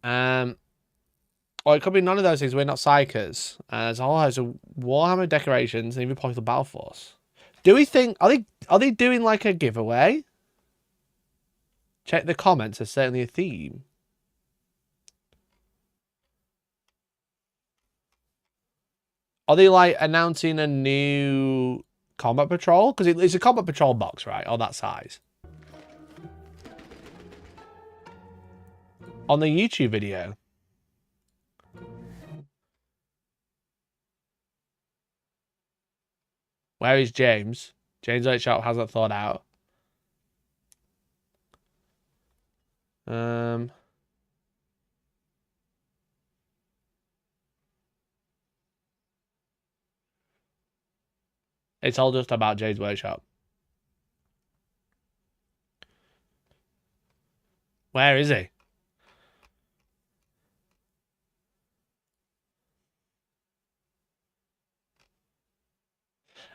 B: Or it could be none of those things. We're not psychers. There's a whole host of Warhammer decorations and even possible Battle Force. Do we think... Are they doing like a giveaway? Check the comments. There's certainly a theme. Are they like announcing a new... Combat Patrol? Because it's a Combat Patrol box, right? Or that size. On the YouTube video. Where is James? James Workshop hasn't thought out. It's all just about James Workshop. Where is he?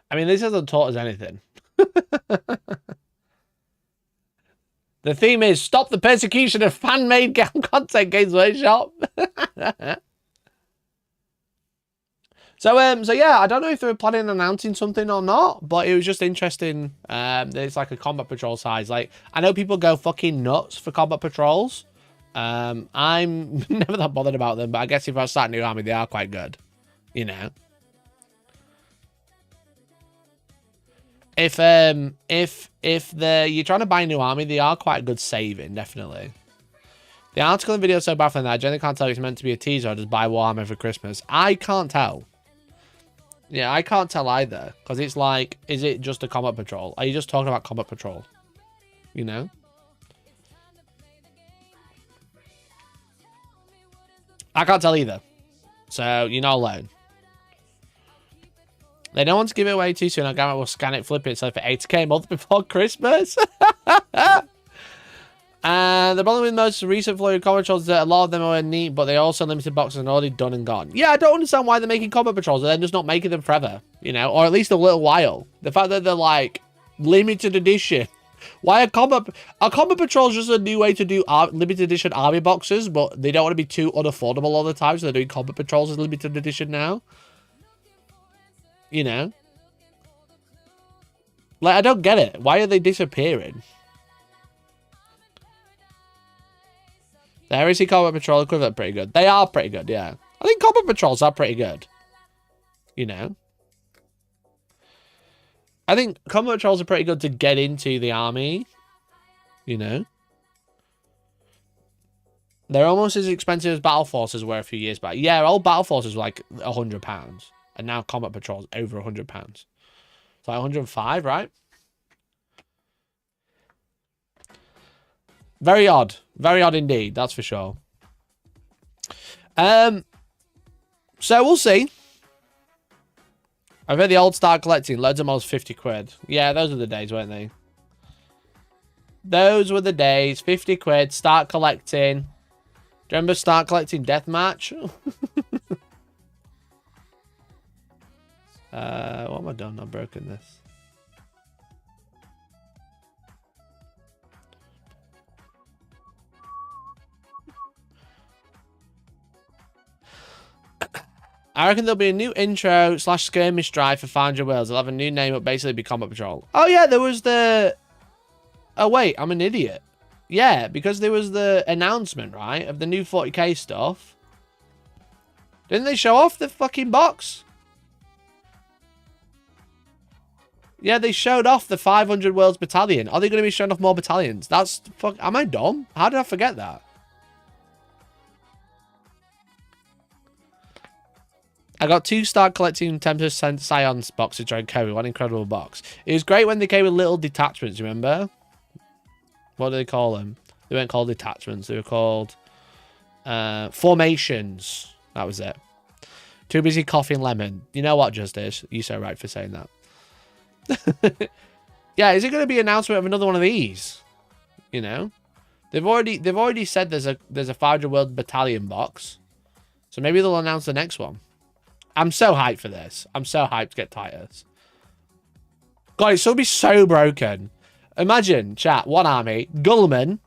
B: I mean, this hasn't taught us anything. The theme is stop the persecution of fan-made content, Games Workshop. So yeah, I don't know if they were planning on announcing something or not, but it was just interesting. It's like a Combat Patrol size. Like, I know people go fucking nuts for Combat Patrols. I'm never that bothered about them, but I guess if I start a new army, they are quite good. You know. If you're trying to buy a new army, they are quite good saving, definitely. The article and video are so baffling that I generally can't tell if it's meant to be a teaser or just buy Warhammer for Christmas. I can't tell. Yeah, I can't tell either. Because it's like, is it just a Combat Patrol? Are you just talking about Combat Patrol? You know? I can't tell either. So, you're not alone. They don't want to give it away too soon. Our gamma will scan it, flip it, so for 80k a month before Christmas. The problem with most recent Flayed Combat Patrols is that a lot of them are neat, but they also limited boxes and already done and gone. Yeah, I don't understand why they're making Combat Patrols and then just not making them forever, you know, or at least a little while. The fact that they're like limited edition. Why are Combat Patrols just a new way to do limited edition army boxes, but they don't want to be too unaffordable all the time, so they're doing Combat Patrols as limited edition now? You know? Like, I don't get it. Why are they disappearing? The Heresy Combat Patrol equivalent pretty good. They are pretty good, yeah. I think Combat Patrols are pretty good. You know? I think Combat Patrols are pretty good to get into the army. You know? They're almost as expensive as Battle Forces were a few years back. Yeah, old Battle Forces were like £100. And now Combat Patrol's over £100. It's like 105, right? Very odd. Very odd indeed, that's for sure. So we'll see. I've heard the old start collecting. Loads of models 50 quid. Yeah, those were the days, weren't they? Those were the days. 50 quid, start collecting. Do you remember start collecting Deathmatch? What have I done? I've broken this. I reckon there'll be a new intro / skirmish drive for 500 Wales. They'll have a new name, but basically be Combat Patrol. Oh yeah, there was the... Oh wait, I'm an idiot. Yeah, because there was the announcement, right, of the new 40k stuff. Didn't they show off the fucking box? Yeah, they showed off the 500 Worlds Battalion. Are they going to be showing off more battalions? That's... fuck. Am I dumb? How did I forget that? I got 2 start collecting Tempest Scions boxes during COVID. What an incredible box. It was great when they came with little detachments, remember? What do they call them? They weren't called detachments. They were called formations. That was it. Too busy coffee and lemon. You know what, Justice? You're so right for saying that. Yeah, is it going to be an announcement of another one of these? You know? They've already said there's a 500 World Battalion box. So maybe they'll announce the next one. I'm so hyped for this. I'm so hyped to get Titus. God, it's going to be so broken. Imagine, chat, one army, Gullman,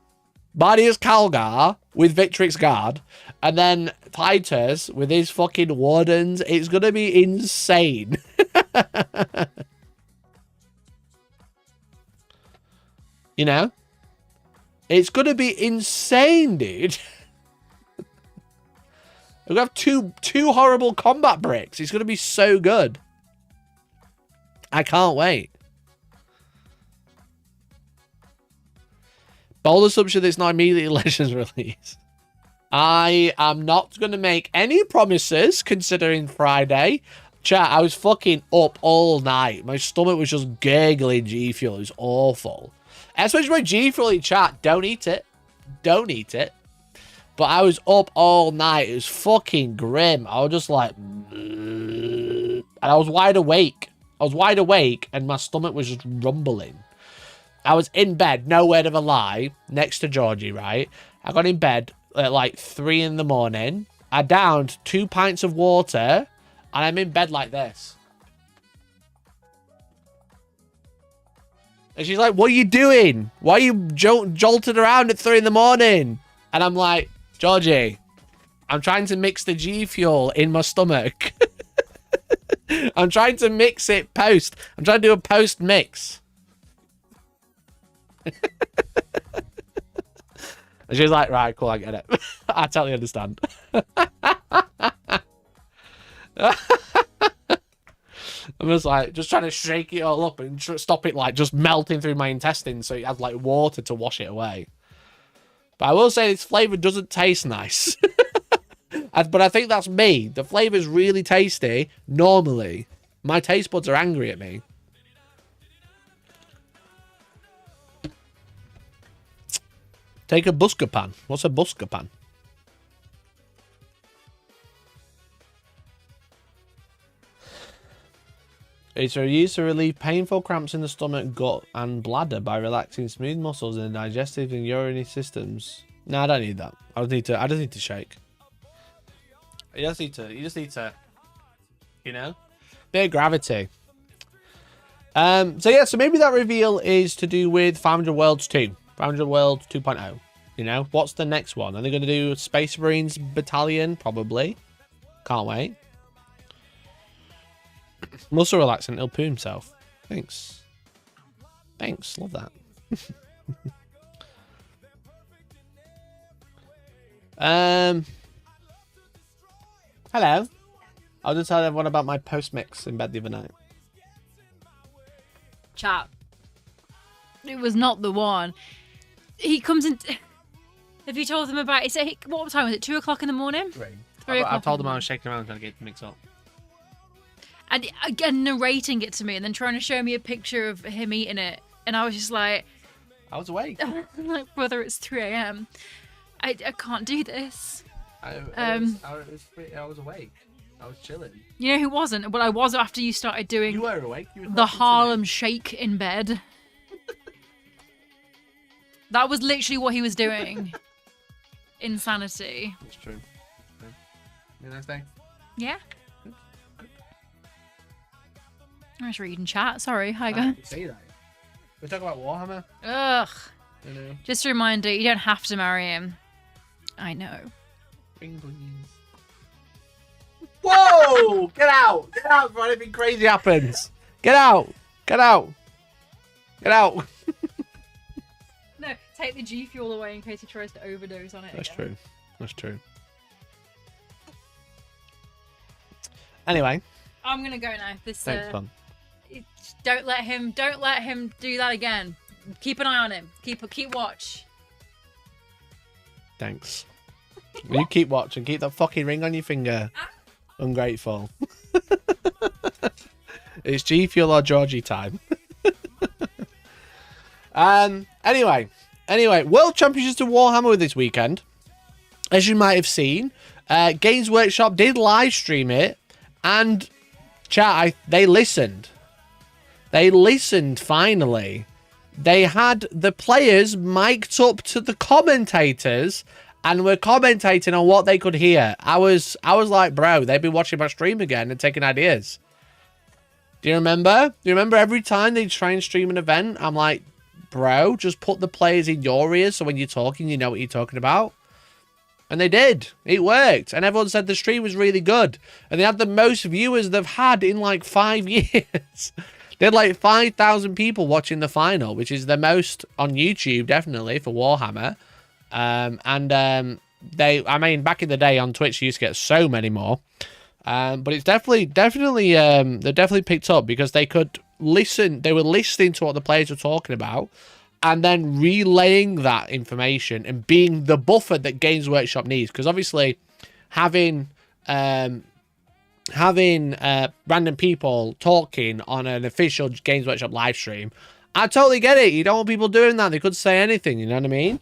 B: Bardius Calgar with Victrix Guard, and then Titus with his fucking wardens. It's going to be insane. You know? It's going to be insane, dude. We're going to have two horrible combat bricks. It's going to be so good. I can't wait. Bold assumption that it's not immediately Legends release. I am not going to make any promises considering Friday. Chat, I was fucking up all night. My stomach was just gurgling G Fuel. It was awful. Especially my G Fuel in chat. Don't eat it. Don't eat it. But I was up all night. It was fucking grim. I was just like... And I was wide awake. I was wide awake and my stomach was just rumbling. I was in bed, no word of a lie, next to Georgie, right? I got in bed at like 3 in the morning. I downed 2 pints of water and I'm in bed like this. And she's like, what are you doing? Why are you jolted around at 3 in the morning? And I'm like, Georgie, I'm trying to mix the G Fuel in my stomach. I'm trying to mix it post. I'm trying to do a post mix. And she was like, right, cool, I get it. I totally understand. I'm just like, just trying to shake it all up and stop it like just melting through my intestines so it has like water to wash it away. But I will say this flavour doesn't taste nice. But I think that's me. The flavour is really tasty normally. My taste buds are angry at me. Take a buscapan. What's a buscapan? It's used to relieve painful cramps in the stomach, gut, and bladder by relaxing smooth muscles in the digestive and urinary systems. No, I don't need that. I just need to shake. You just need to, you know, bit of gravity. So yeah, so maybe that reveal is to do with 500 Worlds 2. 500 Worlds 2.0. You know, what's the next one? Are they going to do Space Marines Battalion? Probably. Can't wait. Muscle relaxant, he'll poo himself. Thanks. Thanks, love that. Hello. I'll just tell everyone about my post mix in bed the other night.
C: Chat. It was not the one. He comes in. Have you told them about it? What time was it? 2 o'clock in the morning? 3 o'clock.
B: I told them I was shaking around trying to get the mix up.
C: And again, narrating it to me and then trying to show me a picture of him eating it. And I was just like...
B: I was awake.
C: Like, brother, it's 3 a.m. I can't do this.
B: I was awake. I was chilling.
C: You know who wasn't? Well, I was after you started doing...
B: You were awake. You were
C: the Harlem Shake in bed. That was literally what he was doing. Insanity.
B: It's true. Have a nice day.
C: Yeah. I was reading chat. Sorry. Hi, guys.
B: See that. We're talking about Warhammer.
C: Ugh.
B: You know.
C: Just a reminder, you don't have to marry him. I know.
B: Ring please. Whoa! Get out! Get out before anything crazy happens. Get out! Get out! Get out!
C: No, take the G fuel away in case he tries to overdose on it.
B: That's
C: again.
B: true. That's true. Anyway.
C: I'm gonna go now.
B: Thanks, fun.
C: Don't let him do that again. Keep an eye on him. Keep watch.
B: Thanks. You keep watching. Keep that fucking ring on your finger. Ungrateful. It's G Fuel or Georgie time. Anyway, World Championships of Warhammer this weekend. As you might have seen, Games Workshop did live stream it, and chat, they listened. They listened finally. They had the players mic'd up to the commentators and were commentating on what they could hear. I was like, bro, they've been watching my stream again and taking ideas. Do you remember? Do you remember every time they try and stream an event, I'm like, bro, just put the players in your ears so when you're talking, you know what you're talking about. And they did. It worked. And everyone said the stream was really good. And they had the most viewers they've had in like 5 years. They had like 5,000 people watching the final, which is the most on YouTube, definitely, for Warhammer. I mean, back in the day on Twitch, you used to get so many more. But it's definitely, they definitely picked up because they could listen. They were listening to what the players were talking about and then relaying that information and being the buffer that Games Workshop needs. Because obviously having random people talking on an official Games Workshop live stream, I totally get it. You don't want people doing that. They could say anything, you know what I mean?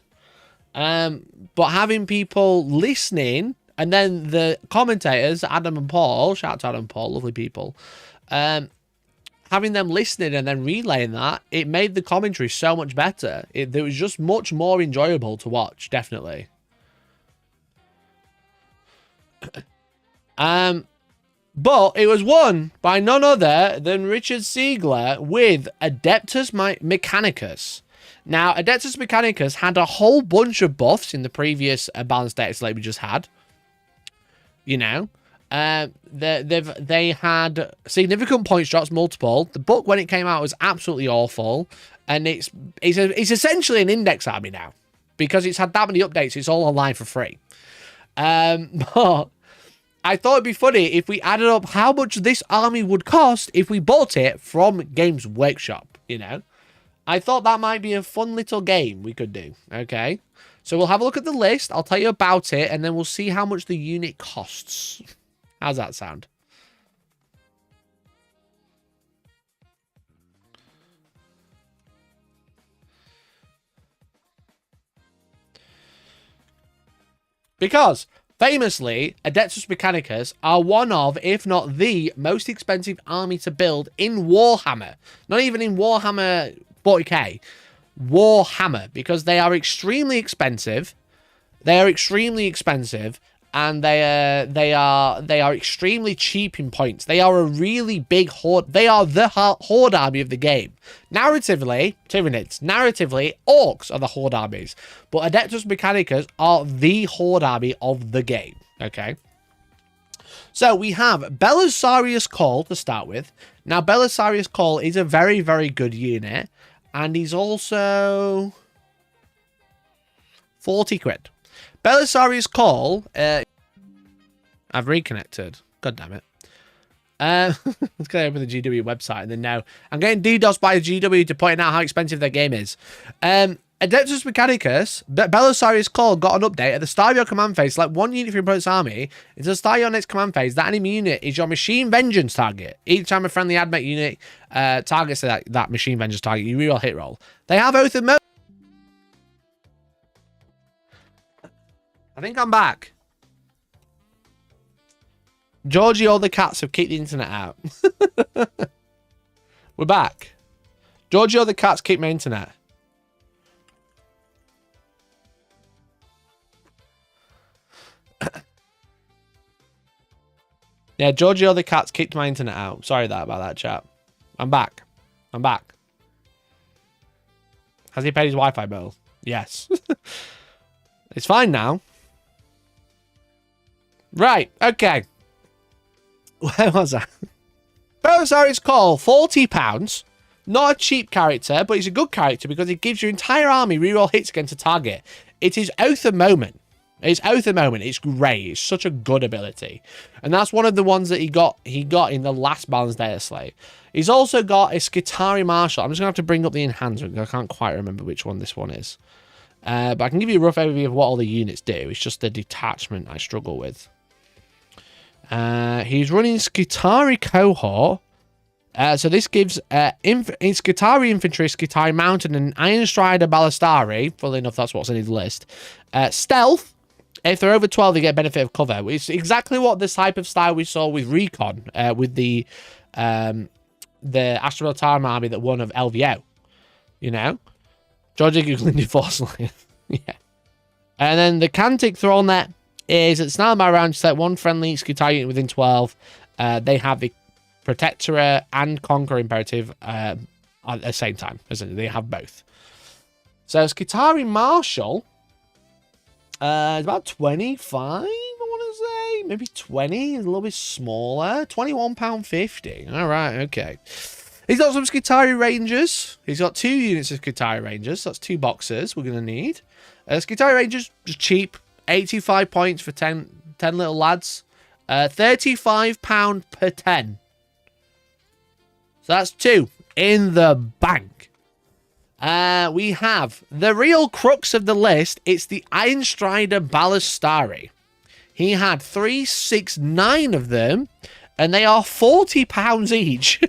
B: But having people listening, and then the commentators, Adam and Paul, shout out to Adam and Paul, lovely people, having them listening and then relaying that, it made the commentary so much better. It was just much more enjoyable to watch, definitely. But it was won by none other than Richard Siegler with Adeptus Mechanicus. Now, Adeptus Mechanicus had a whole bunch of buffs in the previous balanced data slate we just had. You know, they had significant points drops, multiple. The book, when it came out, was absolutely awful. And it's essentially an index army now. Because it's had that many updates, it's all online for free. But I thought it'd be funny if we added up how much this army would cost if we bought it from Games Workshop, you know. I thought that might be a fun little game we could do, okay? So we'll have a look at the list, I'll tell you about it, and then we'll see how much the unit costs. How's that sound? Because, famously, Adeptus Mechanicus are one of, if not the, most expensive army to build in Warhammer. Not even in Warhammer 40k. Warhammer, because they are extremely expensive. They are extremely expensive, and they are extremely cheap in points. They are a really big horde. They are the horde army of the game. Narratively, tyranids. Narratively, orks are the horde armies, but Adeptus Mechanicus are the horde army of the game. Okay. So we have Belisarius Call to start with. Now, Belisarius Call is a very, very good unit. And he's also 40 quid. Belisarius Call. I've reconnected. God damn it. Let's go open the GW website and then now I'm getting DDoS by the GW to point out how expensive their game is. Adeptus Mechanicus, Belisarius Call got an update. At the start of your command phase, select one unit from your opponent's army. Until the start of your next command phase, that enemy unit is your machine vengeance target. Each time a friendly admech unit targets that machine vengeance target, you reroll hit roll. They have Oath of Mercy. I think I'm back. Georgie, all the cats have kicked the internet out. We're back. Georgie, all the cats kicked my internet. Yeah, Giorgio the cat's kicked my internet out. Sorry about that, chat. I'm back. I'm back. Has he paid his Wi-Fi bill? Yes. It's fine now. Right, okay. Where was I? Belisarius Call, £40. Not a cheap character, but he's a good character because it gives your entire army reroll hits against a target. It is Oath of Moment. It's Oath of Moment. It's great. It's such a good ability. And that's one of the ones that he got in the last Balanced Data Slate. He's also got a Skitarii Marshal. I'm just going to have to bring up the enhancement because I can't quite remember which one this one is. But I can give you a rough overview of what all the units do. It's just the detachment I struggle with. He's running Skitarii Cohort. So this gives Skitarii Infantry, Skitarii Mountain, and Iron Strider Ballistari. Funnily enough, that's what's in his list. Stealth. If they're over 12, they get benefit of cover. It's exactly what this type of style we saw with Recon, with the Astartes army that won of LVO. You know? Georgia Googling Force Line. Yeah. And then the Cantic Thronet is at the start of my round, select one friendly Skitarii unit within 12. They have the Protectorate and Conquer Imperative at the same time. They have both. So Skitarii Marshal is about 25, I want to say. Maybe 20. It's a little bit smaller. £21.50. All right, okay. He's got some Skitarii Rangers. He's got 2 units of Skitarii Rangers. So that's 2 boxes we're going to need. Skitarii Rangers, just cheap. 85 points for 10 little lads. £35 per 10. So that's 2 in the bank. We have the real crux of the list. It's the Iron Strider Ballistari. He had 369 of them, and they are £40 each.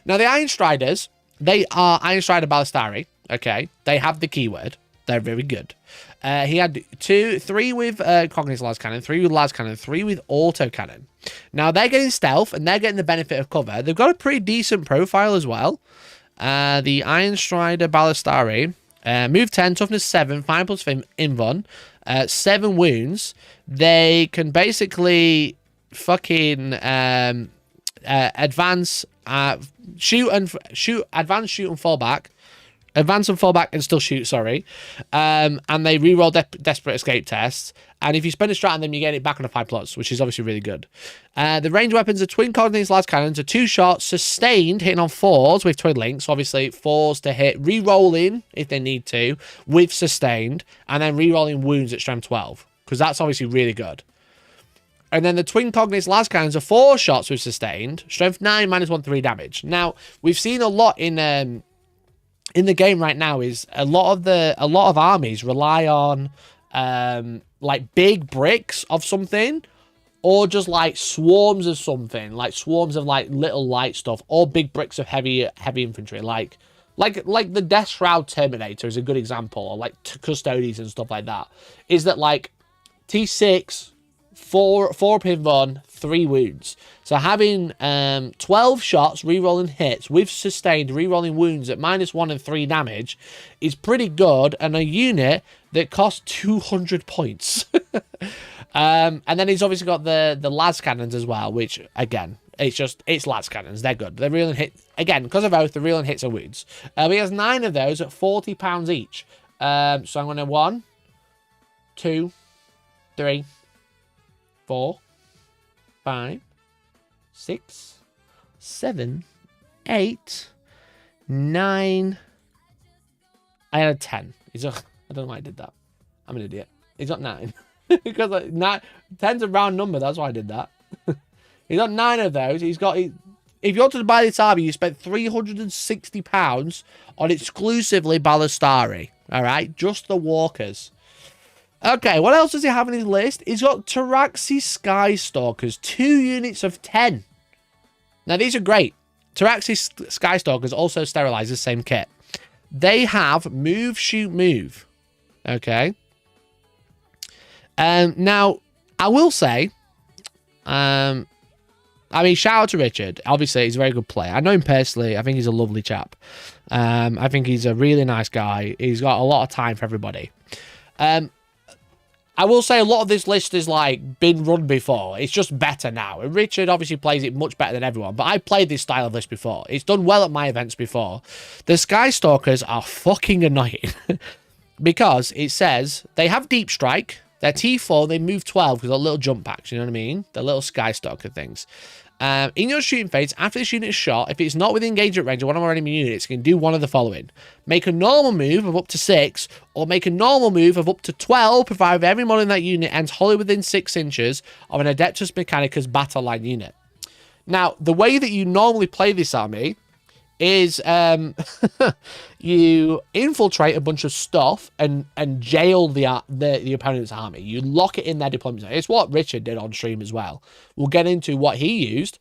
B: Now, the Iron Striders, they are Iron Strider Ballistari. Okay, they have the keyword. They're very good. He had 3 with Cognitive Las Cannon, 3 with Las Cannon, 3 with Auto Cannon. Now, they're getting stealth, and they're getting the benefit of cover. They've got a pretty decent profile as well. The Iron Strider Ballistari, move 10, toughness 7, 5 plus invuln, 7 wounds. They can basically fucking advance, advance, shoot, and fall back. Advance and fall back and still shoot, sorry. And they reroll Desperate Escape tests. And if you spend a strat on them, you get it back on a 5+, which is obviously really good. The range weapons are twin coordinates las cannons, are 2 shots, sustained, hitting on 4s with twin links. Obviously, 4s to hit, re-rolling if they need to, with sustained, and then re-rolling wounds at strength 12, because that's obviously really good. And then the twin cognates las cannons are 4 shots with sustained, strength 9, -1, 3 damage. Now, we've seen a lot in the game right now is a lot of armies rely on like big bricks of something, or just like swarms of something, like swarms of like little light stuff, or big bricks of heavy infantry, like the Death Shroud Terminator is a good example, or like Custodes and stuff like that. Is that like T6, 4 pinbon, 3 wounds. So having 12 shots, re-rolling hits with sustained, re-rolling wounds at -1 and 3 damage is pretty good, and a unit that costs 200 points. And then he's obviously got the las cannons as well, which again, it's las cannons. They're good. They're reeling hit again because of oath. The reeling hits are wounds. He has 9 of those at £40 each. So I'm going to 1, 2, 3, 4, 5, 6, 7, 8, 9. I had a 10. I don't know why I did that. I'm an idiot. He's got 9. Because like 10's a round number, that's why I did that. He's got 9 of those. If you wanted to buy this army, you spent £360 on exclusively Ballistari. Alright? Just the walkers. Okay, what else does he have on his list? He's got Taraxis Skystalkers, 2 units of 10. Now, these are great. Taraxis Skystalkers also sterilize the same kit. They have move, shoot, move. Okay. Now, I will say, I mean, shout out to Richard. Obviously, he's a very good player. I know him personally. I think he's a lovely chap. I think he's a really nice guy. He's got a lot of time for everybody. I will say a lot of this list is like been run before. It's just better now. And Richard obviously plays it much better than everyone. But I played this style of list before. It's done well at my events before. The Skystalkers are fucking annoying. Because it says they have deep strike. They're T4, they move 12 because they're little jump packs, you know what I mean? They're little Skystalker things. In your shooting phase, after this unit is shot, if it's not within engagement range of one of our enemy units, you can do one of the following. Make a normal move of up to 6, or make a normal move of up to 12, provided every model in that unit ends wholly within 6 inches of an Adeptus Mechanicus battle line unit. Now, the way that you normally play this army is you infiltrate a bunch of stuff and jail the opponent's army. You lock it in their deployment zone. It's what Richard did on stream as well. We'll get into what he used,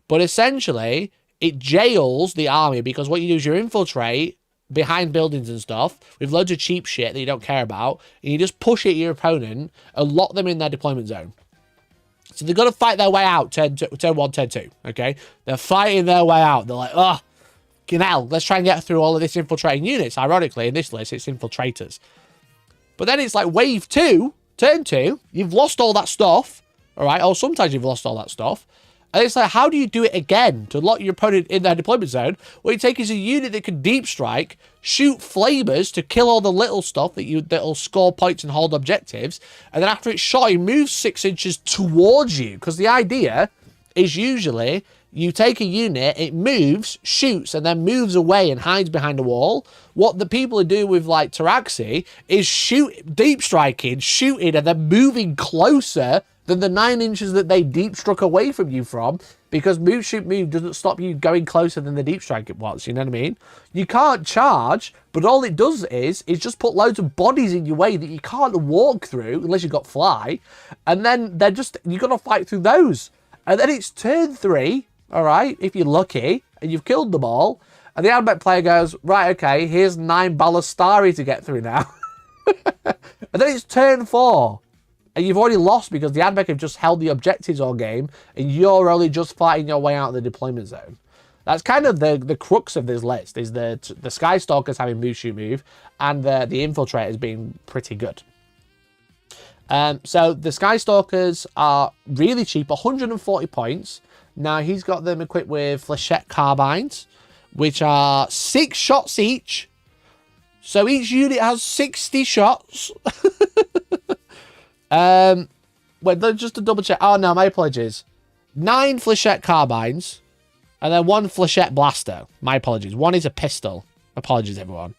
B: but essentially it jails the army, because what you do is you infiltrate behind buildings and stuff with loads of cheap shit that you don't care about, and you just push it at your opponent and lock them in their deployment zone. So they've got to fight their way out, turn 1, turn 2, okay? They're fighting their way out. They're like, oh, hell, let's try and get through all of this infiltrating units. Ironically, in this list, it's infiltrators. But then it's like wave 2, turn 2, you've lost all that stuff, all right? Or sometimes you've lost all that stuff. And it's like, how do you do it again to lock your opponent in their deployment zone? What you take is a unit that can deep strike, shoot flamers to kill all the little stuff that'll score points and hold objectives, and then after it's shot, it moves 6 inches towards you. Because the idea is usually you take a unit, it moves, shoots, and then moves away and hides behind a wall. What the people are doing with, like, Taraxi is deep striking, shooting, and then moving closer than the 9 inches that they deep struck away from you from, because move, shoot, move doesn't stop you going closer than the deep strike it was, you know what I mean? You can't charge, but all it does is just put loads of bodies in your way that you can't walk through unless you've got fly, and then you've got to fight through those. And then it's turn 3, all right, if you're lucky, and you've killed them all, and the Admech player goes, right, okay, here's 9 Ballistari to get through now. And then it's turn 4. And you've already lost because the Admech have just held the objectives all game, and you're only just fighting your way out of the deployment zone. That's kind of the crux of this list, is the Skystalkers having move, shoot, move, and the Infiltrators being pretty good. So the Skystalkers are really cheap, 140 points. Now he's got them equipped with flechette carbines, which are 6 shots each. So each unit has 60 shots. Wait, just to double check. Oh no, my apologies. 9 flechette carbines, and then 1 flechette blaster. My apologies. 1 is a pistol. Apologies, everyone.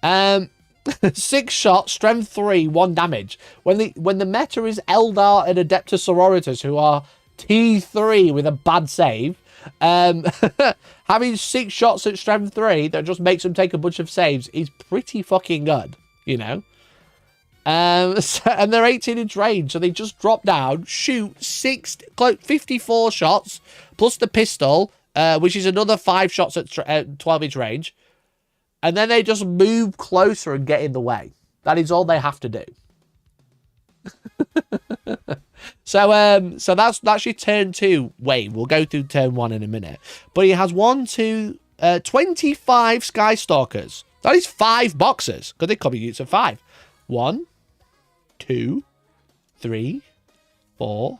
B: 6 shots, strength 3, 1 damage. When the meta is Eldar and Adeptus Sororitas, who are T3 with a bad save, having 6 shots at strength 3 that just makes them take a bunch of saves is pretty fucking good, you know. And they're 18-inch range, so they just drop down, shoot 54 shots plus the pistol, which is another 5 shots at 12-inch range, and then they just move closer and get in the way. That is all they have to do. So that's your turn 2 wave. We'll go through turn 1 in a minute. But he has 25 Skystalkers. That is 5 boxes, because they cover units of 5. 1, 2, 3, 4,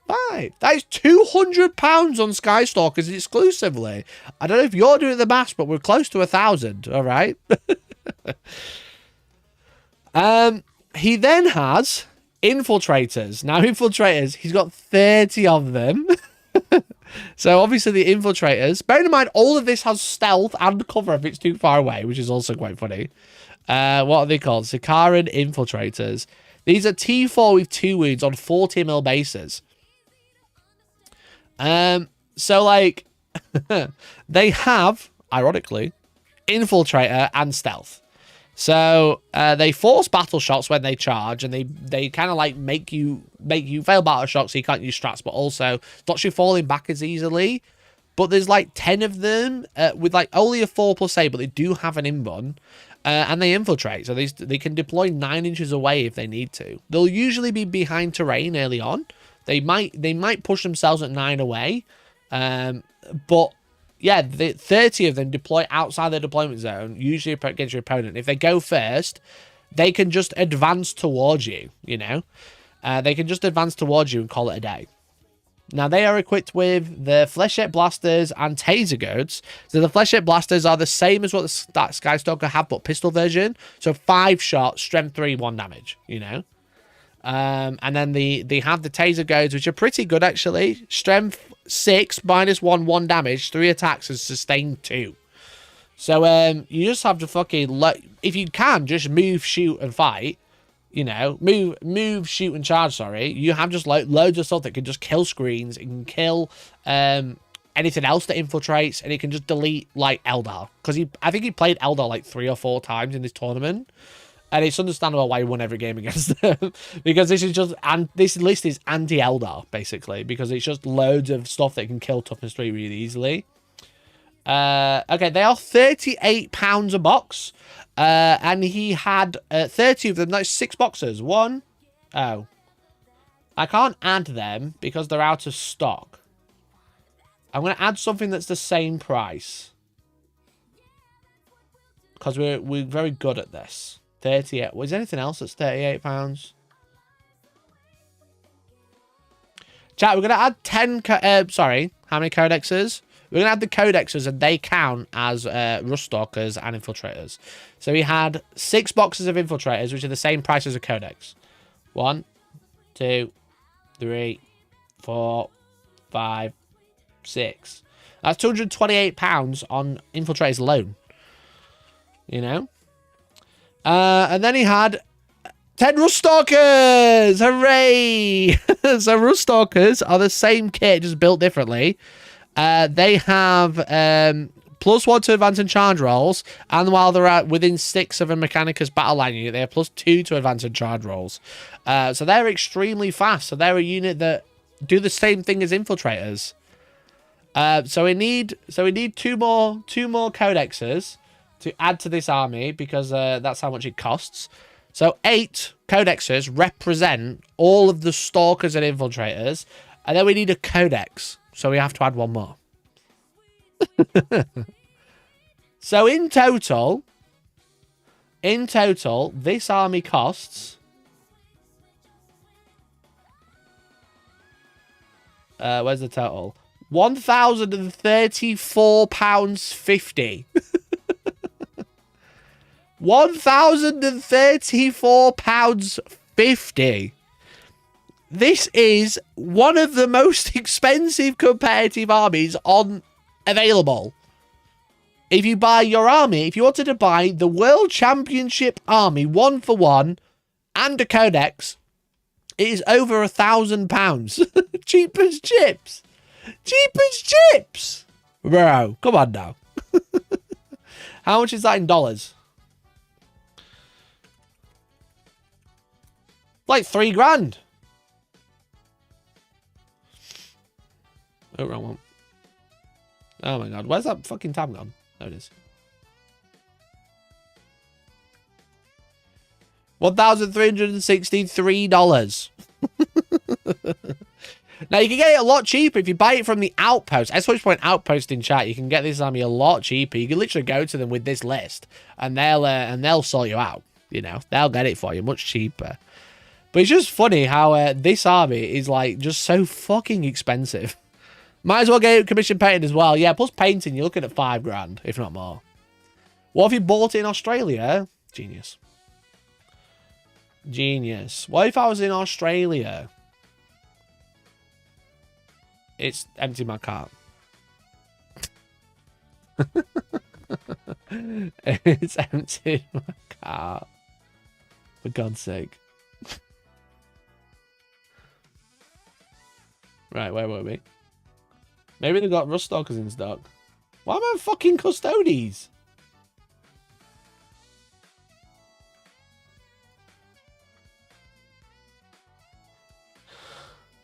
B: 5. That is £200 on Skystalkers exclusively. I don't know if you're doing the maths, but we're close to 1,000. All right. He then has Infiltrators. Now, Infiltrators, he's got 30 of them. So, obviously, the Infiltrators. Bearing in mind, all of this has stealth and cover if it's too far away, which is also quite funny. What are they called? Sicaran Infiltrators. These are T4 with 2 wounds on 40mm bases. So, like, they have, ironically, Infiltrator and Stealth. So, they force battle shots when they charge, and they kind of, like, make you fail battle shots so you can't use strats, but also stops you falling back as easily. But there's, like, 10 of them with, like, only a 4+8, but they do have an in-bun. And they infiltrate, so they can deploy 9 inches away if they need to. They'll usually be behind terrain early on. They might push themselves at 9 away, but yeah, the 30 of them deploy outside their deployment zone, usually against your opponent. If they go first, they can just advance towards you. You know, they can just advance towards you and call it a day. Now, they are equipped with the flechette blasters and taser guns. So the flechette blasters are the same as what the Skystalker have, but pistol version. So 5 shots, strength 3, 1 damage, you know. And then they have the taser guns, which are pretty good, actually. Strength 6, -1, 1 damage, 3 attacks, and sustain 2. So you just have to fucking, if you can, just move, shoot, and fight. You know, move, shoot, and charge, sorry. You have just loads of stuff that can just kill screens. It can kill anything else that infiltrates, and it can just delete, like, Eldar. Because I think he played Eldar, like, 3 or 4 times in this tournament. And it's understandable why he won every game against them. Because this is just, and this list is anti-Eldar, basically. Because it's just loads of stuff that can kill toughness 3 really easily. Okay, they are £38 a box. And he had 30 of them. That's 6 boxes. Oh. I can't add them because they're out of stock. I'm going to add something that's the same price. Because we're very good at this. 38. Was there anything else that's £38? Chat, we're going to add 10... sorry, how many codexes? We're going to add the codexes, and they count as ruststalkers and infiltrators. So we had 6 boxes of infiltrators, which are the same price as a codex. 1, 2, 3, 4, 5, 6. That's £228 on infiltrators alone. You know? And then he had 10 ruststalkers! Hooray! So ruststalkers are the same kit, just built differently. They have +1 to advance and charge rolls, and while they're within 6 of a Mechanicus battle line unit, they have +2 to advance and charge rolls. So they're extremely fast. So they're a unit that do the same thing as infiltrators. So we need 2 more codexes to add to this army, because that's how much it costs. So 8 codexes represent all of the stalkers and infiltrators, and then we need a codex. So we have to add 1 more. So in total, this army costs... where's the total? £1,034.50. £1,034.50. This is one of the most expensive competitive armies available. If you buy your army, if you wanted to buy the World Championship army 1-for-1 and a codex, it is over £1,000. Cheap as chips. Cheap as chips. Bro, come on now. How much is that in dollars? Like $3 grand. Oh, wrong one. Oh my god, where's that fucking tab gone? There it is. $1,363. Now, you can get it a lot cheaper if you buy it from the Outpost. /point Outpost in chat. You can get this army a lot cheaper. You can literally go to them with this list, and they'll sort you out. You know, they'll get it for you much cheaper. But it's just funny how this army is, like, just so fucking expensive. Might as well get commission painting as well. Yeah, plus painting, you're looking at $5 grand, if not more. What if you bought it in Australia? Genius. Genius. What if I was in Australia? It's empty my cart. It's empty my cart. For God's sake. Right, where were we? Maybe they've got ruststalkers in stock. Why am I fucking custodies?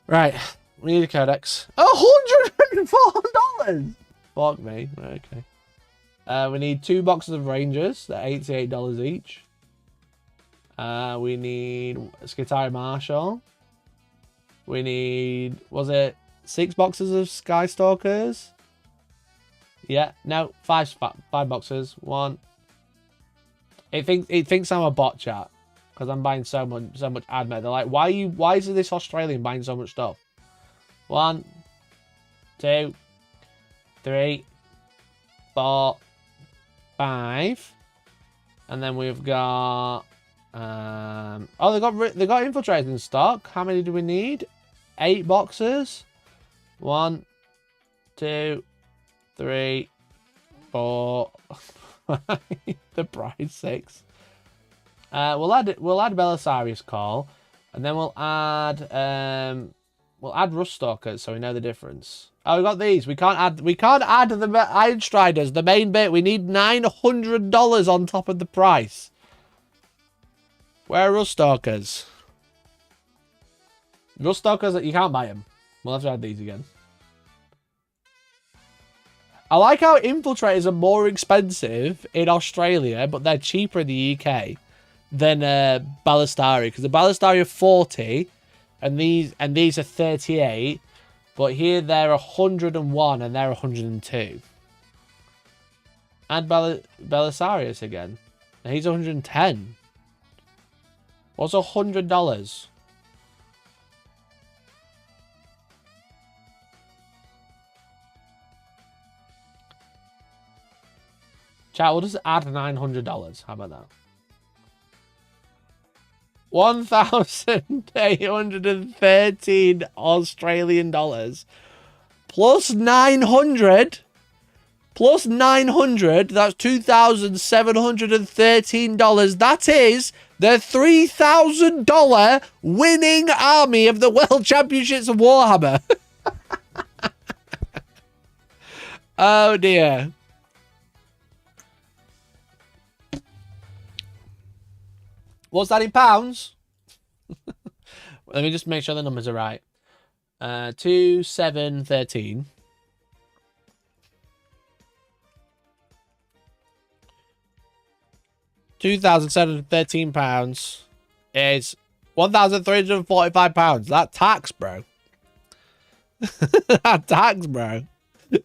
B: Right, we need a codex. $104! Fuck me. Right, okay. We need 2 boxes of Rangers. They're $88 each. We need a Skitari Marshal. We need, was it 6 boxes of Skystalkers? Yeah, no, 5 boxes. 1. It thinks I'm a bot, chat, because I'm buying so much admit. They're like, why is this Australian buying so much stuff? 1, 2, 3, 4, 5. And then we've got... oh, they got infiltrators in stock. How many do we need? 8 boxes. 1, 2, 3, 4, 5. The price 6. We'll add Belisarius Call, and then we'll add Rust Stalkers so we know the difference. Oh, we got these. We can't add the Iron Striders, the main bit. We need $900 on top of the price. Where are Rust Stalkers? Rust Stalkers, you can't buy them. We'll have to add these again. I like how Infiltrators are more expensive in Australia, but they're cheaper in the UK than Ballistari, because the Ballistari are 40, and these are 38, but here they're 101 and they're 102. Add Belisarius again. And he's 110. What's $100? Chat, we'll just add $900. How about that? 1,813 Australian dollars. Plus 900. Plus 900. That's $2,713. That is the $3,000 winning army of the World Championships of Warhammer. Oh dear. What's that in pounds? Let me just make sure the numbers are right. 2,713. £2,713 is £1,345. That tax, bro. That tax, bro. The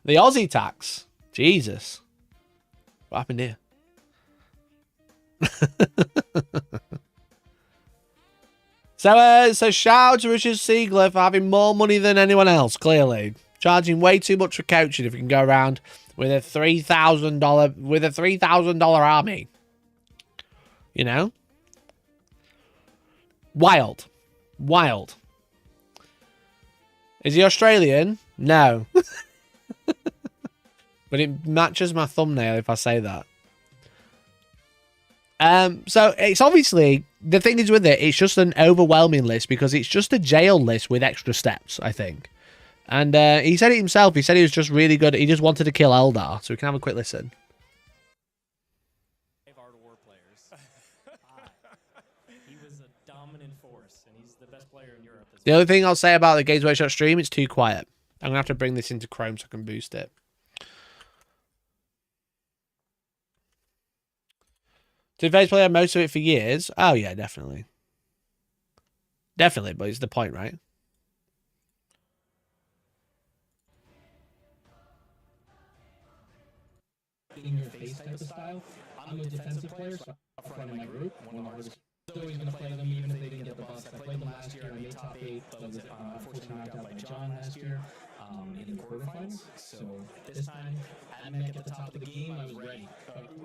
B: Aussie tax. Jesus. What happened here? So shout out to Richard Siegler for having more money than anyone else, clearly. Charging way too much for coaching if you can go around with a $3,000 army. You know? Wild. Wild. Is he Australian? No. But it matches my thumbnail if I say that. So it's obviously, the thing is with it, it's just an overwhelming list because it's just a jail list with extra steps, I think. And he said it himself. He said he was just really good. He just wanted to kill Eldar. So we can have a quick listen.
D: War players. He was a dominant force, and he's the best player in Europe.
B: The other thing I'll say about the Games Workshop stream, it's too quiet. I'm going to have to bring this into Chrome so I can boost it. Did Vase play most of it for years? Oh, yeah, definitely. Definitely, but it's the point, right?
E: In your face type of style. I'm a defensive player, so up front in my group, one of ours is always going to play them even if they didn't get the bust. I played them last year, I made top 8, but was unfortunately knocked out by John last year in the quarterfinals. So this time, I had Mac at the top of the game, I was ready.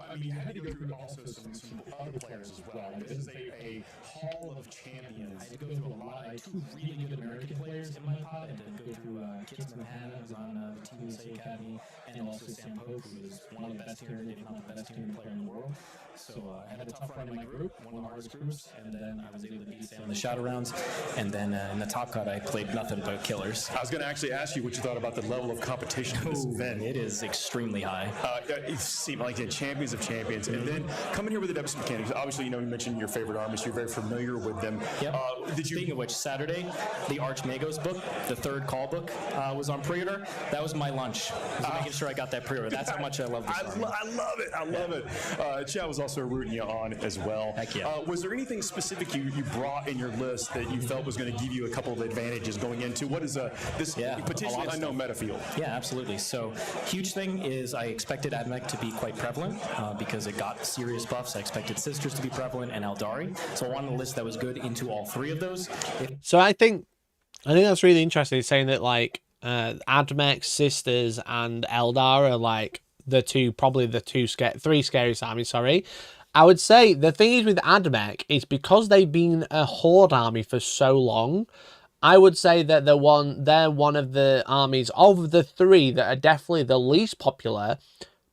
F: I mean, you had to go through also some other players as well. This is a hall of champions.
E: I had to go through a lot. I had 2 really good American players in my pod. I had to go through Kids Mahana, who's on the Team USA Academy, and also Sam Pope, who is one of the best here, if not the best here player in the world. So I had a tough run in my group, one of the hardest groups, and then I was able to beat Sam in the shadow rounds. And then in the top cut, I played nothing but killers.
F: I was going to actually ask you what you thought about the level of competition in this event.
E: It is extremely high.
F: It seemed like the champions of champions. And then coming here with the depths mechanics, obviously, you know, you mentioned your favorite armies, so you're very familiar with them.
E: Yep. Speaking of which, Saturday, the Archmagos book, the 3rd call book, was on pre-order. That was my lunch. I was making sure I got that pre-order. That's how much I love this army.
F: I love it. I love it. Chad was also rooting you on as well.
E: Heck yeah.
F: Was there anything specific you brought in your list that you felt was going to give you a couple of advantages going into what is this potentially unknown meta field?
E: Yeah, absolutely. So, huge thing is I expected Admech to be quite prevalent because it got serious buffs. I expected Sisters to be prevalent and Eldari. So I wanted a list that was good into all 3 of those.
B: So I think I think that's really interesting, saying that like Admech, Sisters, and Eldar are like probably the three scariest armies, sorry. I would say the thing is with Admech is because they've been a horde army for so long, I would say that they're one of the armies of the three that are definitely the least popular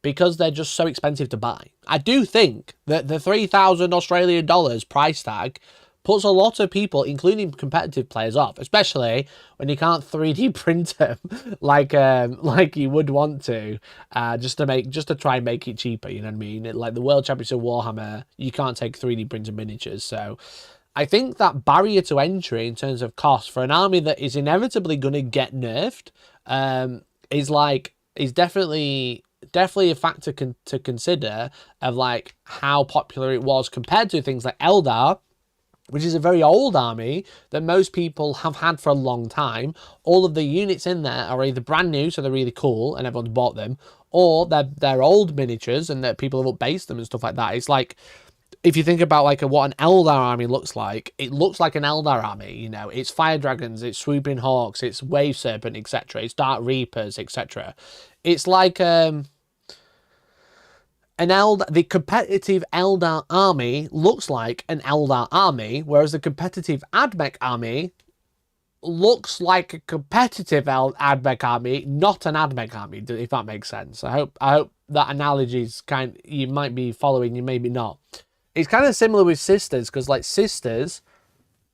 B: because they're just so expensive to buy. I do think that the 3,000 Australian dollars price tag puts a lot of people, including competitive players, off, especially when you can't 3D print them like you would want to, just to try and make it cheaper. You know what I mean? Like the World Championship of Warhammer, you can't take 3D printed miniatures. So I think that barrier to entry in terms of cost for an army that is inevitably going to get nerfed is definitely a factor to consider of like how popular it was compared to things like Eldar, which is a very old army that most people have had for a long time. All of the units in there are either brand new, so they're really cool and everyone's bought them, or they're old miniatures and that people have upbased them and stuff like that. It's like, if you think about like what an Eldar army looks like, it looks like an Eldar army, you know. It's fire dragons, it's swooping hawks, it's wave serpent, etc. It's dark reapers, etc. It's like the competitive Eldar army looks like an Eldar army, whereas the competitive Admech army looks like a competitive Admech army, not an Admech army, if that makes sense. I hope that analogy's you might be following, you maybe not. It's kind of similar with Sisters, because like Sisters,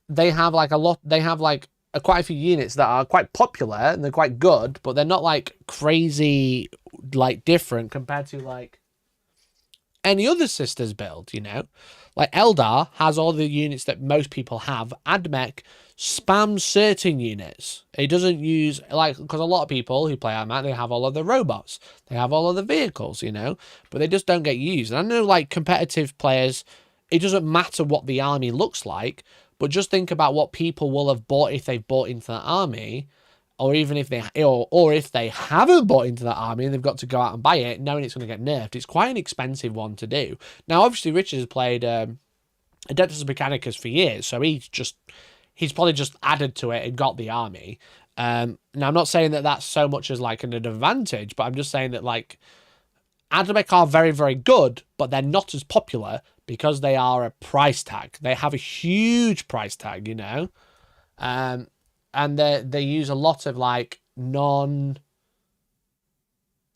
B: they have like quite a few units that are quite popular and they're quite good, but they're not like crazy like different compared to like any other Sisters build, you know. Like Eldar has all the units that most people have. Admech spams certain units. It doesn't use, like, because a lot of people who play Admech, they have all of the robots, they have all of the vehicles, you know, but they just don't get used. And I know like competitive players, it doesn't matter what the army looks like, but just think about what people will have bought if they've bought into that army. Or even if they, or if they haven't bought into that army and they've got to go out and buy it, knowing it's going to get nerfed, it's quite an expensive one to do. Now, obviously, Richard has played Adeptus Mechanicus for years, so he's probably just added to it and got the army. Now, I'm not saying that that's so much as like an advantage, but I'm just saying that like Admech are very, very good, but they're not as popular because they are a price tag. They have a huge price tag, you know. And they use a lot of like units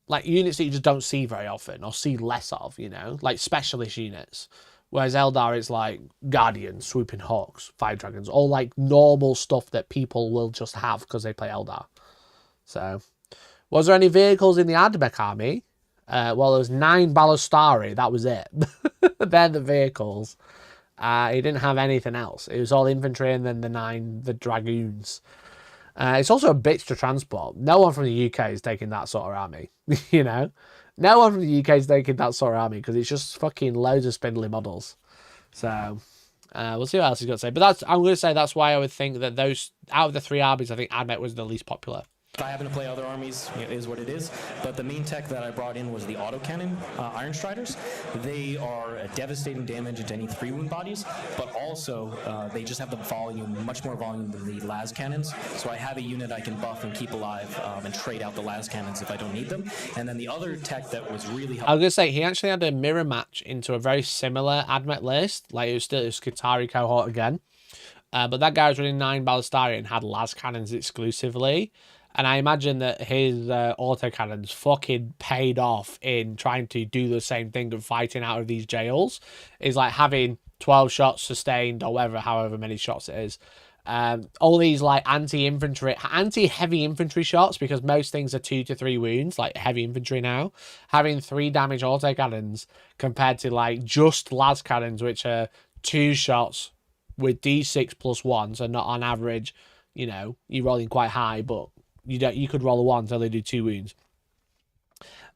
B: that you just don't see very often or see less of, you know, like specialist units. Whereas Eldar is like Guardians, Swooping Hawks, Fire Dragons, all like normal stuff that people will just have because they play Eldar. So, was there any vehicles in the Admech army? Well, there was 9 Ballistari, that was it. They're the vehicles. He didn't have anything else. It was all infantry and then the dragoons. It's also a bitch to transport. No one from the UK is taking that sort of army, you know? No one from the UK is taking that sort of army because it's just fucking loads of spindly models. So, we'll see what else he's got to say. But I'm going to say that's why I would think that those, out of the 3 armies, I think Admech was the least popular.
E: If I happen to play other armies, it is what it is. But the main tech that I brought in was the autocannon Iron Striders. They are devastating damage into any 3-wound bodies, but also they just have the volume, much more volume than the las cannons. So I have a unit I can buff and keep alive and trade out the las cannons if I don't need them. And then the other tech that was really helpful.
B: I was going to say, he actually had a mirror match into a very similar Admech list. Like, it was still a Skitarii cohort again. But that guy was running 9 Ballistari and had las cannons exclusively. And I imagine that his autocannons fucking paid off in trying to do the same thing and fighting out of these jails. Is like having 12 shots sustained or whatever, however many shots it is. All these like anti-heavy infantry shots, because most things are 2 to 3 wounds, like heavy infantry now. Having 3 damage autocannons compared to like just las cannons, which are 2 shots with D6 plus 1, so not on average, you know, you're rolling quite high, but you could roll a 1 until they do 2 wounds.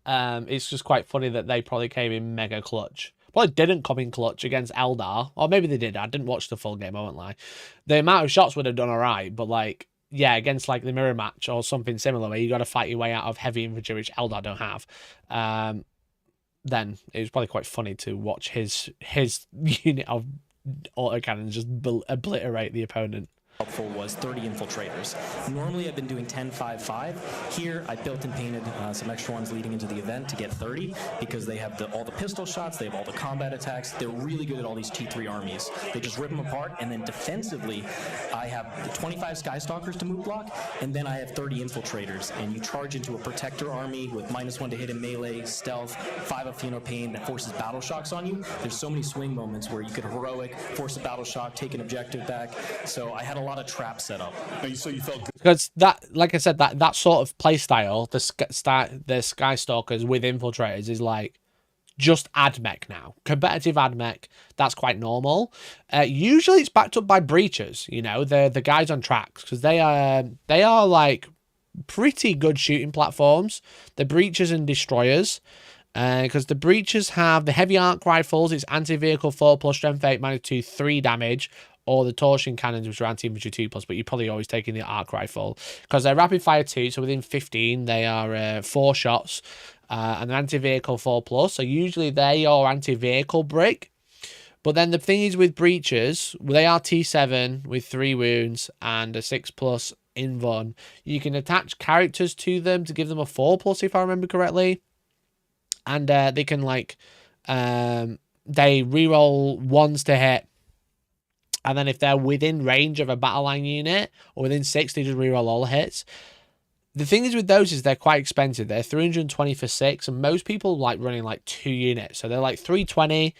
B: It's just quite funny that they probably came in mega clutch. Probably didn't come in clutch against Eldar, or maybe they did. I didn't watch the full game, I won't lie. The amount of shots would have done alright, but like, yeah, against like the mirror match or something similar where you got to fight your way out of heavy infantry, which Eldar don't have. Then it was probably quite funny to watch his unit of autocannons just obliterate the opponent.
E: helpful was 30 infiltrators. Normally I've been doing 10, 5, 5. Here I built and painted some extra ones leading into the event to get 30 because they have all the pistol shots, they have all the combat attacks. They're really good at all these T3 armies. They just rip them apart, and then defensively I have the 25 Skystalkers to move block, and then I have 30 infiltrators, and you charge into a protector army with -1 to hit in melee, stealth, 5 of pain that forces battle shocks on you. There's so many swing moments where you could heroic, force a battle shock, take an objective back. So I had a lot of traps set up.
F: So you felt good.
B: Because that, like I said, that sort of play style, the Skystalkers with infiltrators is like just AdMech now. Competitive AdMech, that's quite normal. Usually it's backed up by breachers, you know, the guys on tracks, because they are like pretty good shooting platforms. The breachers and destroyers. Because the breachers have the heavy arc rifles, it's anti-vehicle 4+, strength 8, -2, 3 damage, or the torsion cannons, which are anti-infantry 2+, but you're probably always taking the arc rifle. Because they're rapid fire 2, so within 15, they are 4 shots, and they're anti-vehicle 4+, so usually they're your anti-vehicle brick. But then the thing is with breachers, they are T7 with 3 wounds and a 6+ invuln. You can attach characters to them to give them a 4+, if I remember correctly. And they can, like, they reroll 1s to hit. And then if they're within range of a battle line unit, or within 6, they just reroll all hits. The thing is with those is they're quite expensive. They're 320 for 6, and most people like running like 2 units. So they're like 320,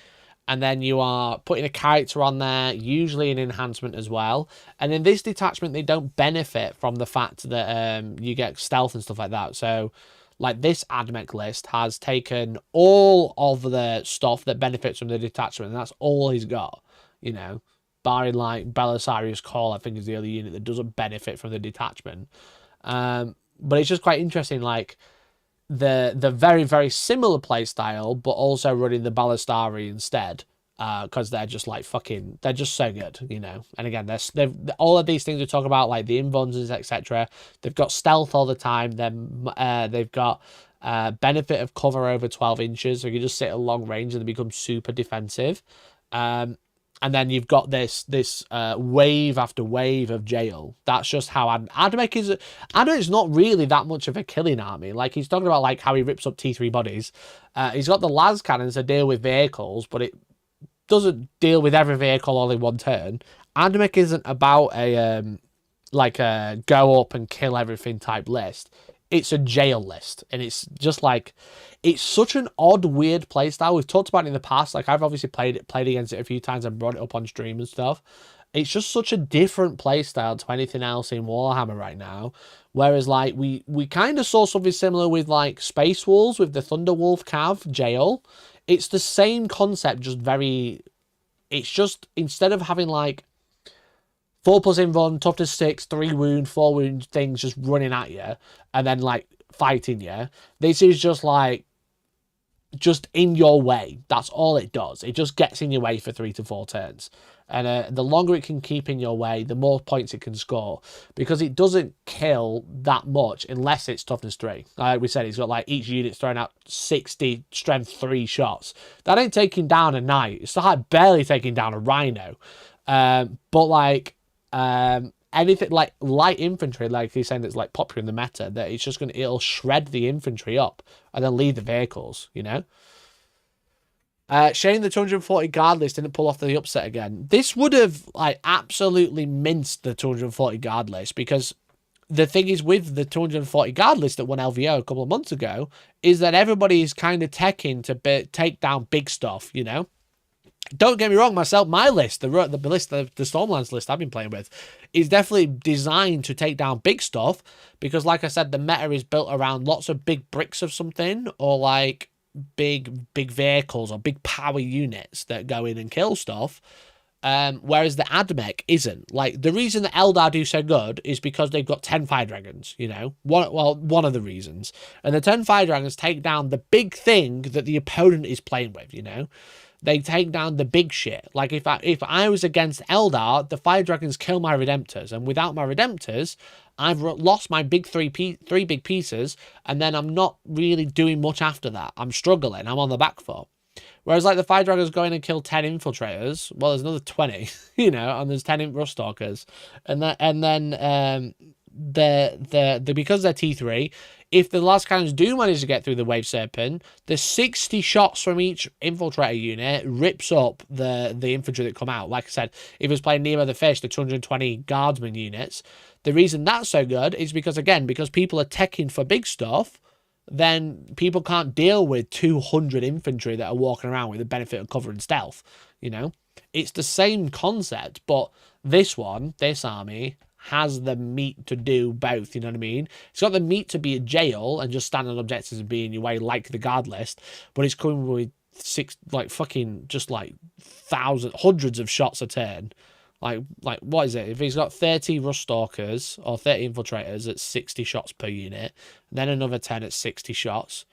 B: and then you are putting a character on there, usually an enhancement as well. And in this detachment, they don't benefit from the fact that you get stealth and stuff like that. So like this AdMech list has taken all of the stuff that benefits from the detachment, and that's all he's got, you know. Barring like Belisarius Call, I think is the other unit that doesn't benefit from the detachment. But it's just quite interesting, like the very, very similar play style, but also running the Ballistari instead. Because they're just like fucking, they're just so good, you know. And again, they've all of these things we talk about, like the invuns, etc. They've got stealth all the time. Then they've got benefit of cover over 12 inches, so you can just sit at long range and they become super defensive. And then you've got this wave after wave of jail. That's just how AdMech is. AdMech is not really that much of a killing army. Like he's talking about like how he rips up T3 bodies. He's got the las cannons to deal with vehicles, but it doesn't deal with every vehicle all in one turn. AdMech isn't about a like a go up and kill everything type list. It's a jail list, and it's just like, it's such an odd, weird playstyle. We've talked about it in the past. Like I've obviously played against it a few times and brought it up on stream and stuff. It's just such a different playstyle to anything else in Warhammer right now. Whereas like we kind of saw something similar with like Space Wolves with the Thunderwolf Cav jail. It's the same concept, just very. It's just instead of having like 4+ invuln, toughness 6, 3 wound, 4 wound things just running at you and then like fighting you. This is just like, just in your way. That's all it does. It just gets in your way for 3 to 4 turns. And the longer it can keep in your way, the more points it can score. Because it doesn't kill that much unless it's toughness 3. Like we said, it's got like each unit throwing out 60 strength 3 shots. That ain't taking down a knight. It's like barely taking down a rhino. But like, anything like light infantry, like he's saying, that's like popular in the meta, that it's just it'll shred the infantry up and then lead the vehicles, you know. Shame the 240 guard list didn't pull off the upset again. This would have like absolutely minced the 240 guard list, because the thing is with the 240 guard list that won LVO a couple of months ago is that everybody is kind of teching to take down big stuff, you know. Don't get me wrong, my list, the list, the Stormlands list I've been playing with, is definitely designed to take down big stuff, because like I said, the meta is built around lots of big bricks of something, or like big vehicles or big power units that go in and kill stuff. Whereas the AdMech isn't. Like, the reason that Eldar do so good is because they've got 10 fire dragons, you know? One of the reasons. And the 10 fire dragons take down the big thing that the opponent is playing with, you know? They take down the big shit. Like, if I was against Eldar, the fire dragons kill my Redemptors. And without my Redemptors, I've lost my big three big pieces, and then I'm not really doing much after that. I'm struggling. I'm on the back foot. Whereas like the Fire Dragons go in and kill 10 infiltrators, well, there's another 20, you know, and there's 10 Rust Stalkers, and then because they're T3, if the last cannons do manage to get through the Wave Serpent, the 60 shots from each infiltrator unit rips up the infantry that come out. Like I said, if it's playing Nemo the Fish, the 220 guardsman units, the reason that's so good is because, again, because people are teching for big stuff, then people can't deal with 200 infantry that are walking around with the benefit of cover and stealth, you know? It's the same concept, but this army has the meat to do both, you know what I mean? It's got the meat to be a jail and just stand on objectives and be in your way like the guard list, but it's coming with hundreds of shots a turn. Like what is it? If he's got 30 Rust Stalkers or 30 infiltrators at 60 shots per unit, then another 10 at 60 shots,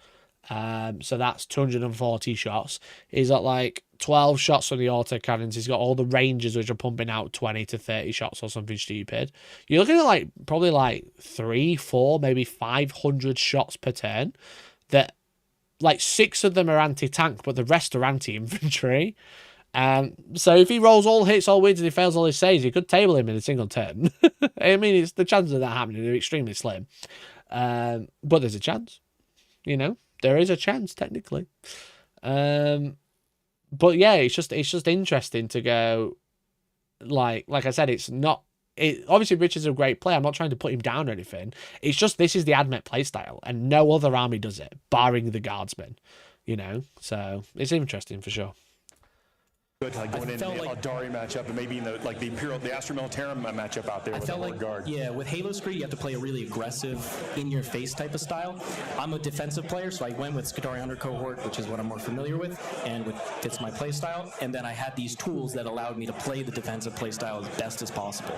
B: so that's 240 shots. He's got like 12 shots from the autocannons. He's got all the rangers which are pumping out 20 to 30 shots or something stupid. You're looking at probably 3, 4, maybe 500 shots per turn. That 6 of them are anti-tank, but the rest are anti-infantry. So if he rolls all hits, all wins, and he fails all his saves, you could table him in a single turn. I mean, it's the chances of that happening are extremely slim. But there's a chance, you know. There is a chance, technically. But yeah, it's just interesting to go. Like I said, it's not. Obviously, Richard's a great player. I'm not trying to put him down or anything. It's just this is the Admech playstyle, and no other army does it, barring the Guardsmen. You know, so it's interesting for sure.
F: Good, going in the Eldari matchup, and maybe in the Astra Militarum matchup out there with the Horde Guard.
E: Yeah, with Halo Scree, you have to play a really aggressive, in-your-face type of style. I'm a defensive player, so I went with Skadari Under Cohort, which is what I'm more familiar with, and fits my play style. And then I had these tools that allowed me to play the defensive play style as best as possible.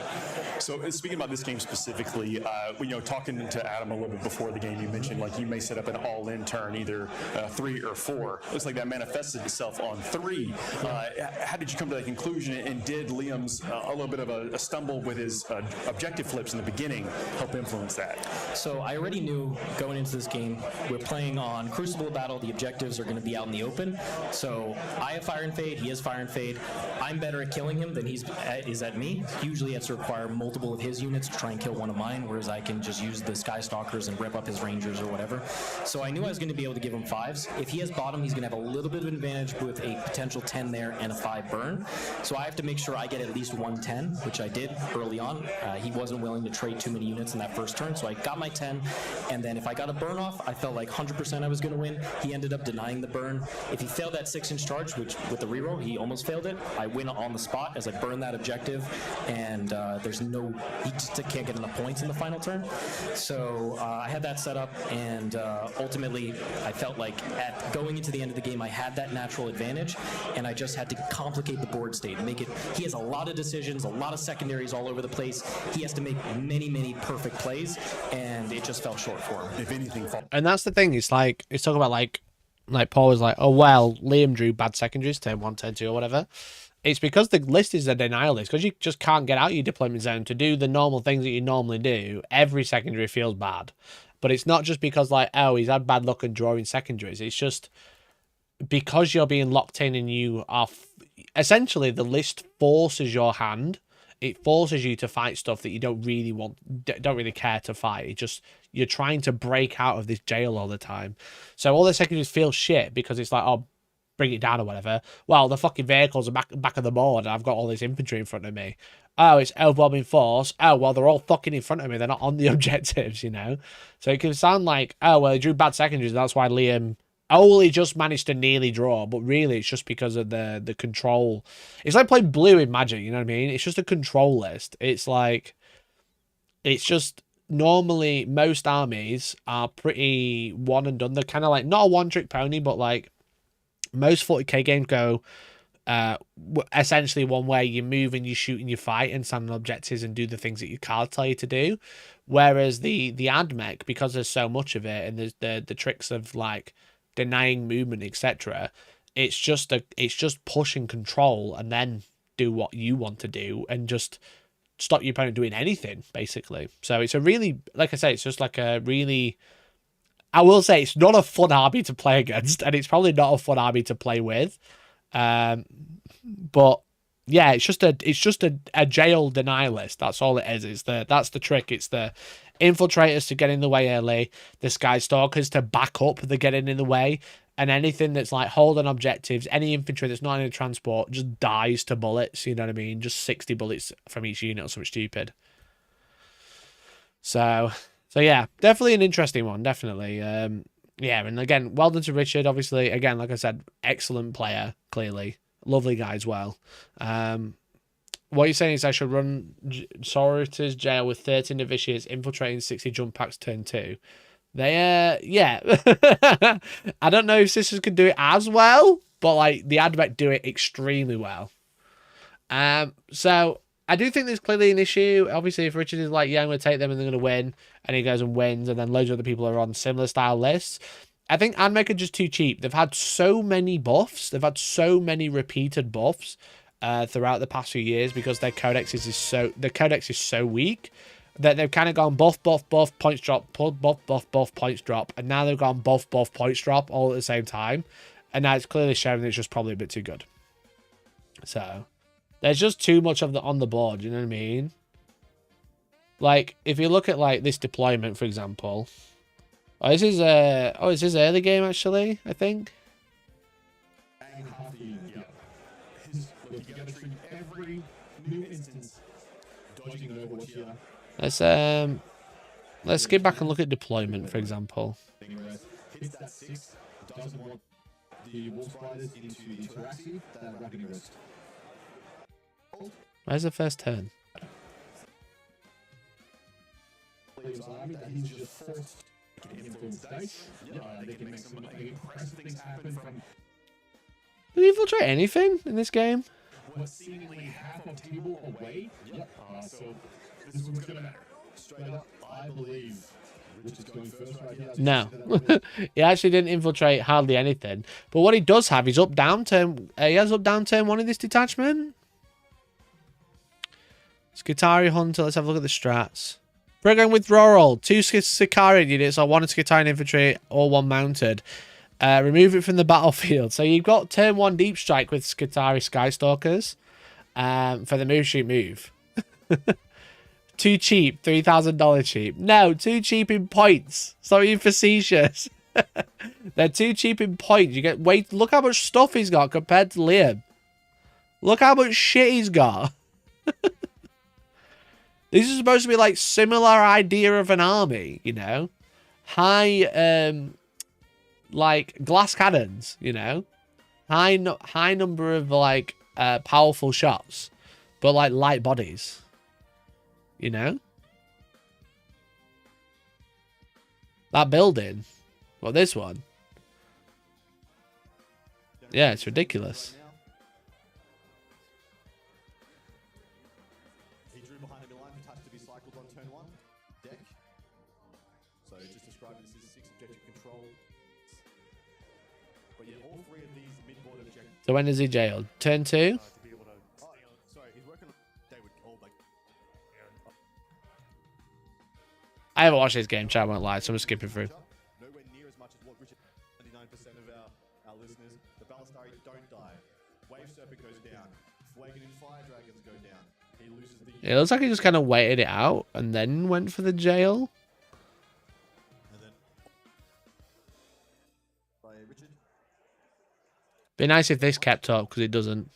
F: So speaking about this game specifically, talking to Adam a little bit before the game, you mentioned you may set up an all-in turn, either 3 or 4. Looks like that manifested itself on 3. How did you come to that conclusion, and did Liam's a little bit of a stumble with his objective flips in the beginning help influence that?
E: So I already knew going into this game, we're playing on Crucible Battle, the objectives are going to be out in the open. So I have Fire and Fade, he has Fire and Fade. I'm better at killing him than he is at me. Usually it has to require multiple of his units to try and kill one of mine, whereas I can just use the Sky Stalkers and rip up his Rangers or whatever. So I knew I was going to be able to give him 5s. If he has bottom, he's going to have a little bit of advantage with a potential 10 there and a 5 burn. So I have to make sure I get at least 110, which I did early on. He wasn't willing to trade too many units in that first turn, so I got my 10, and then if I got a burn off, I felt like 100% I was going to win. He ended up denying the burn. If he failed that 6-inch charge, which with the reroll, he almost failed it, I win on the spot as I burn that objective, and he just can't get enough points in the final turn. So I had that set up, and ultimately I felt like going into the end of the game, I had that natural advantage, and I just had to complicate the board state, he has a lot of decisions, a lot of secondaries all over the place. He has to make many perfect plays, and it just fell short for him.
F: If anything,
B: and that's the thing. It's talking about like Paul was like, oh well, Liam drew bad secondaries, turn 1, turn 2, or whatever. It's because the list is a denial list, because you just can't get out your deployment zone to do the normal things that you normally do. Every secondary feels bad, but it's not just because he's had bad luck and drawing secondaries. It's just because you're being locked in and you are essentially the list forces your hand. It forces you to fight stuff that you don't really care to fight. You're trying to break out of this jail all the time. So all the secondaries feel shit because it's bring it down or whatever. Well, the fucking vehicles are back of the board and I've got all this infantry in front of me. Oh, it's overwhelming force. Oh, well, they're all fucking in front of me. They're not on the objectives, you know? So it can sound like, oh, well, he drew bad secondaries. That's why Liam only just managed to nearly draw, but really it's just because of the control. It's like playing blue in Magic, you know what I mean? It's just a control list. It's just normally most armies are pretty one and done. They're kind of not a one-trick pony, but most 40k games go essentially one way. You move and you shoot and you fight and stand on objectives and do the things that your cards tell you to do. Whereas the Admech, because there's so much of it and there's the tricks of denying movement, etc. It's just push and control, and then do what you want to do, and just stop your opponent doing anything, basically. So it's a really, like I say, it's just a really I will say it's not a fun army to play against, and it's probably not a fun army to play with. But yeah, it's just a jail denialist. That's all it is. That's the trick. It's the infiltrators to get in the way early, the sky stalkers to back up the getting in the way, and anything that's like holding objectives, any infantry that's not in a transport just dies to bullets. You know what I mean? Just 60 bullets from each unit or something stupid. So yeah, definitely an interesting one. Definitely. Yeah, and again, well done to Richard. Obviously, again, like I said, excellent player. Clearly, lovely guy as well. What you're saying is I should run Servitors jail with 13 novitiates, infiltrating 60 jump packs turn 2. They, yeah. I don't know if sisters could do it as well, but like the Advent do it extremely well. So I do think there's clearly an issue. Obviously, if Richard is like, yeah, I'm going to take them and they're going to win, and he goes and wins, and then loads of other people are on similar style lists, I think Admech are just too cheap. They've had so many buffs. They've had so many repeated buffs throughout the past few years because their codex is so weak that they've kind of gone buff, points drop, buff, points drop, and now they've gone buff, points drop all at the same time, and now it's clearly showing that it's just probably a bit too good. So there's just too much of the on the board. You know what I mean? Like if you look at like this deployment, for example. Oh, this is early game actually, I think. Let's get back and look at deployment, for example. Where's the first turn? Did he infiltrate anything in this game?
F: Seemingly half a table away. Yep. So this is what's gonna matter. Straight up, I believe Richard's going first right here.
B: No. He actually didn't infiltrate hardly anything. But what he does have is up-down turn. He has up-down turn 1 in this detachment. Skitari Hunter. Let's have a look at the strats. Program withdrawal. 2 Skitari units or 1 Skitari infantry or 1 mounted. Remove it from the battlefield. So you've got turn 1 deep strike with Skitari Skystalkers for the move shoot move. Too cheap, $3,000 cheap. No, too cheap in points. Stop being facetious. They're too cheap in points. You get look how much stuff he's got compared to Liam. Look how much shit he's got. This is supposed to be like similar idea of an army, you know, high like glass cannons, you know, high number of like powerful shots, but like light bodies. You know? That building. Well, this one. Yeah, it's ridiculous.
G: He drew behind a line, touch to be cycled on turn 1. Deck. So just describing this is 6 objective control. But yeah, all 3 of these mid-board objectives.
B: So when is he jailed? Turn 2? I haven't watched this game, chat, I won't lie, so I'm skipping through.
G: Nowhere near as much as what Richard. 99% of our listeners. The Balastari don't die. Wave Serpent goes down. Flagon and Fire Dragons go down. He loses the.
B: It looks like he just kind of waited it out and then went for the jail.
G: And then by Richard.
B: Be nice if this kept up, because it doesn't.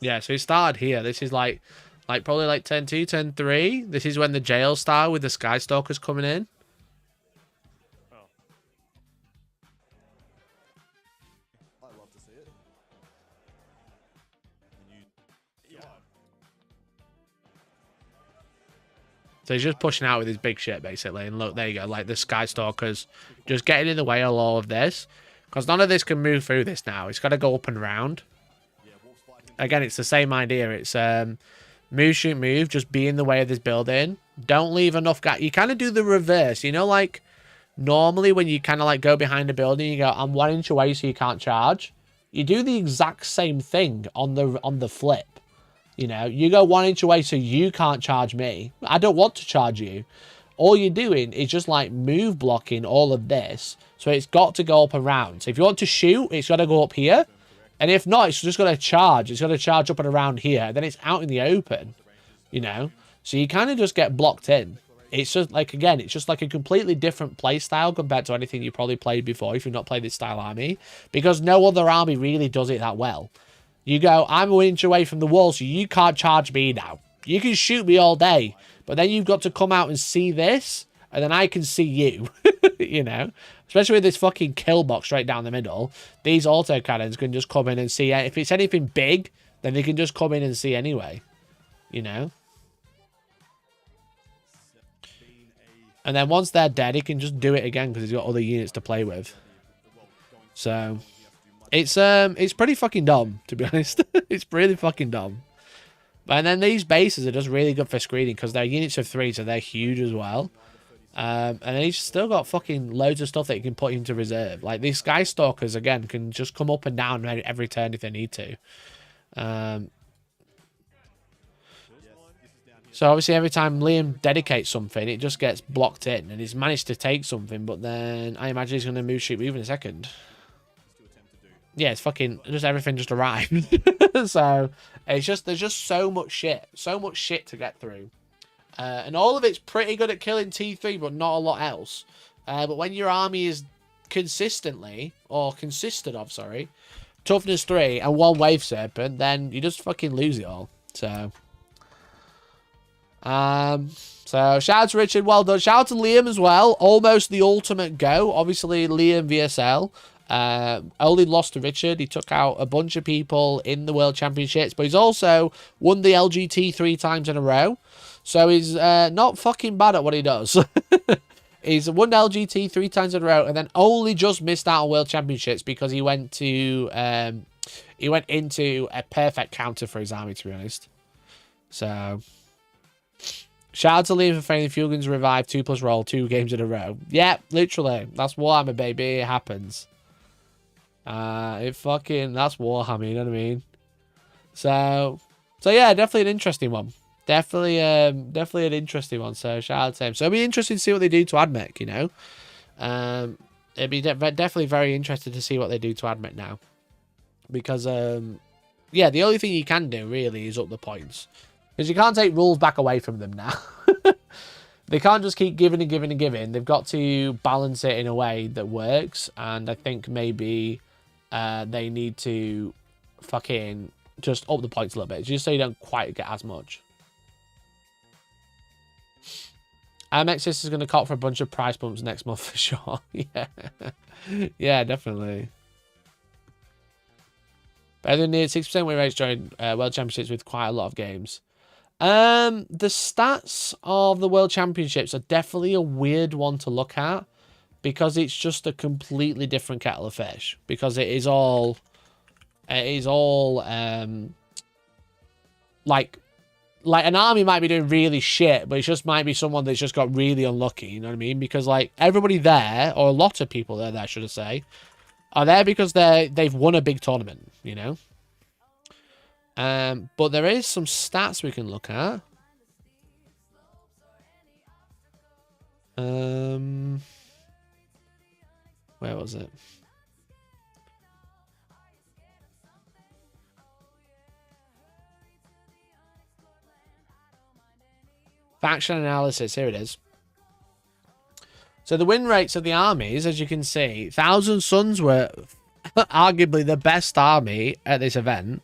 B: Yeah, so he started here. This is like probably like turn 2, turn 3. This is when the jail started with the Skystalkers coming in.
G: Oh. I love to see it. And yeah.
B: So he's just pushing out with his big shit, basically. And look, there you go. Like the Skystalkers just getting in the way of all of this. Because none of this can move through this now. It's got to go up and round. Again, it's the same idea. It's move, shoot, move. Just be in the way of this building. Don't leave enough gap. You kind of do the reverse. You know, like normally when you kind of like go behind a building, you go, I'm 1 inch away so you can't charge. You do the exact same thing on the flip. You know, you go 1 inch away so you can't charge me. I don't want to charge you. all you're doing is just like move blocking all of this. So it's got to go up and around. So if you want to shoot, it's got to go up here. And if not, it's just got to charge. It's got to charge up and around here. Then it's out in the open, you know. So you kind of just get blocked in. It's just like, again, it's just like a completely different play style compared to anything you probably played before if you've not played this style army. Because no other army really does it that well. You go, I'm an inch away from the wall, so you can't charge me now. You can shoot me all day. But then you've got to come out and see this, and then I can see you, you know? Especially with this fucking kill box right down the middle. These autocannons can just come in and see. If it's anything big, then they can just come in and see anyway, you know? And then once they're dead, he can just do it again because he's got other units to play with. So, it's pretty fucking dumb, to be honest. It's really fucking dumb. And then these bases are just really good for screening because they're units of 3, so they're huge as well. And then he's still got fucking loads of stuff that you can put into reserve. Like these Sky Stalkers, again, can just come up and down every turn if they need to. So obviously every time Liam dedicates something, it just gets blocked in. And he's managed to take something, but then I imagine he's going to move shoot move in a second. Yeah, it's fucking, just everything just arrived. So, it's just, there's just so much shit to get through. And all of it's pretty good at killing T3, but not a lot else. But when your army is consistently, or consisted of, sorry, toughness 3 and 1 wave serpent, then you just fucking lose it all. So, shout out to Richard, well done. Shout out to Liam as well, almost the ultimate go. Obviously, Liam VSL. Only lost to Richard. He took out a bunch of people in the World Championships, but he's also won the LGT 3 times in a row. So he's not fucking bad at what he does. He's won LGT 3 times in a row, and then only just missed out on World Championships because he went into a perfect counter for his army, to be honest. So shout out to Liam for failing Fugan's revive 2+ roll 2 games in a row. Yeah, literally. That's Warhammer, baby. It happens. That's Warhammer, you know what I mean? So yeah, definitely an interesting one. Definitely an interesting one. So shout out to him. So it'll be interesting to see what they do to AdMech, you know. It'd be definitely very interested to see what they do to AdMech now. Because, yeah, the only thing you can do, really, is up the points. Because you can't take rules back away from them now. They can't just keep giving and giving and giving. They've got to balance it in a way that works. And I think maybe they need to fucking just up the points a little bit. Just so you don't quite get as much. Amexis is going to cop for a bunch of price bumps next month for sure. Yeah. Yeah, definitely. Better than near 6% win rates during World Championships with quite a lot of games. The stats of the World Championships are definitely a weird one to look at because it's just a completely different kettle of fish. Because it is all like an army might be doing really shit, but it just might be someone that's just got really unlucky, you know what I mean? Because like everybody there, or a lot of people there, should I say, are there because they've won a big tournament, you know? But there is some stats we can look at. Where was it? Faction analysis, here it is. So the win rates of the armies, as you can see, Thousand Suns were arguably the best army at this event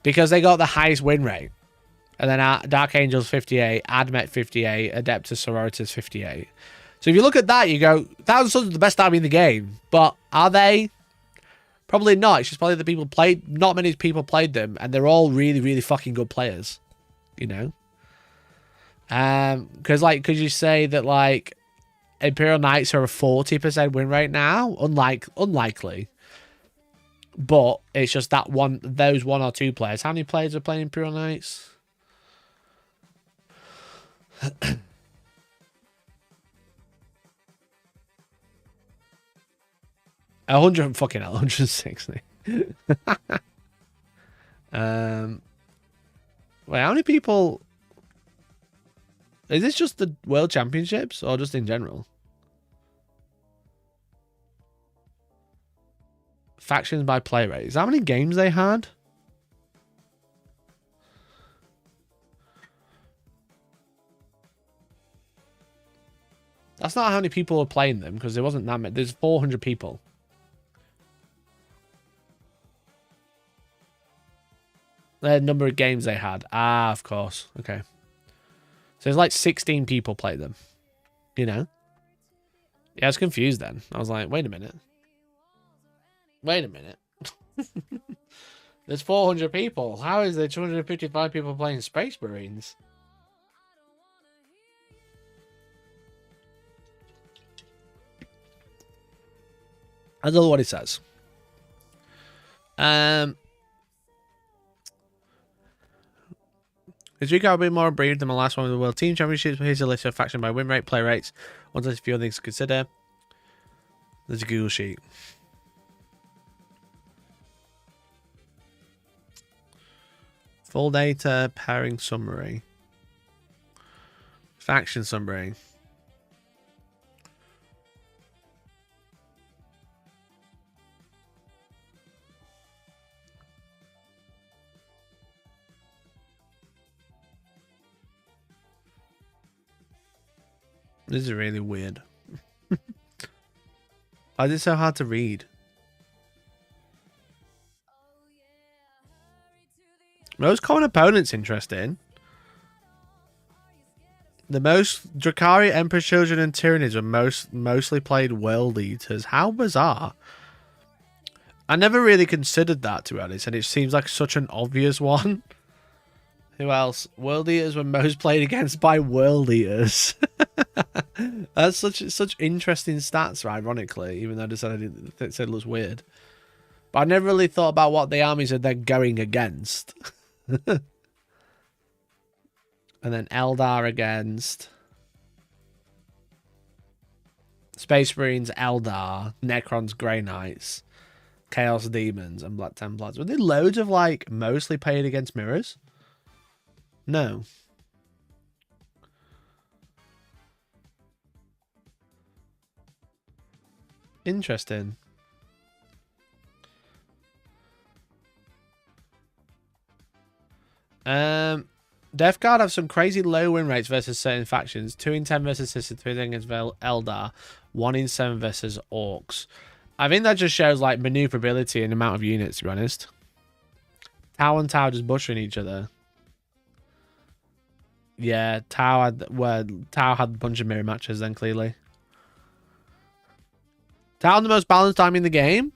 B: because they got the highest win rate. And then Dark Angels 58, Admet 58, Adeptus Sororitas 58. So if you look at that, you go, Thousand Suns are the best army in the game. But are they? Probably not. It's just probably the people played, not many people played them, and they're all really, really fucking good players. You know? Because like, could you say that like Imperial Knights are a 40% win rate now? Unlikely. But it's just that those 1 or 2 players. How many players are playing Imperial Knights? 160. Wait, how many people? Is this just the World Championships or just in general? Factions by play rate. Is that how many games they had? That's not how many people were playing them, because there wasn't that many. There's 400 people. The number of games they had. Ah, of course. Okay. So there's like 16 people play them. You know? Yeah, I was confused then. I was like, wait a minute. Wait a minute. There's 400 people. How is there 255 people playing Space Marines? I don't know what it says. This week I'll be more brief than my last one with the World Team Championships, but here's a list of faction by win rate, play rates. One there's a few things to consider. There's a Google sheet. Full data, pairing summary. Faction summary. This is really weird. Why is it so hard to read? Most common opponents interesting. The most Drukhari, Emperor Children, and Tyranids were mostly played World Eaters. How bizarre. I never really considered that, to be honest, and it seems like such an obvious one. Who else? World Eaters were most played against by World Eaters. That's such interesting stats, ironically, even though I decided it looks weird. But I never really thought about what the armies are they're going against. And then Eldar against Space Marines, Eldar, Necrons, Grey Knights, Chaos Demons, and Black Templars. Were there loads of like mostly played against mirrors? No. Interesting. Death Guard have some crazy low win rates versus certain factions. 2 in 10 versus Sisters, 3 against Eldar, 1 in 7 versus Orks. I think that just shows like maneuverability and amount of units, to be honest. Tau and Tau just butchering each other. Yeah, Tau had a bunch of mirror matches then, clearly. Tau the most balanced army in the game.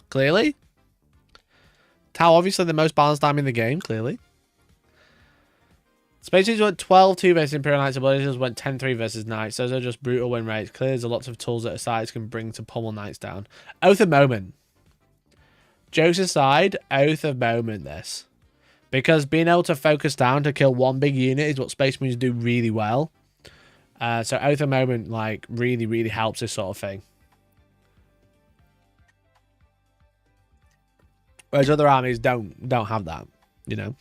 B: Clearly. Tau obviously the most balanced army in the game, clearly. Space Marines went 12-2 versus Imperial Knights, and Blazers went 10-3 versus Knights. Those are just brutal win rates. Clearly there's lots of tools that Astartes can bring to pummel Knights down. Oath of Moment. Jokes aside, Oath of Moment this. Because being able to focus down to kill one big unit is what Space Marines do really well. So Oath of Moment like really, really helps this sort of thing. Whereas other armies don't have that, you know.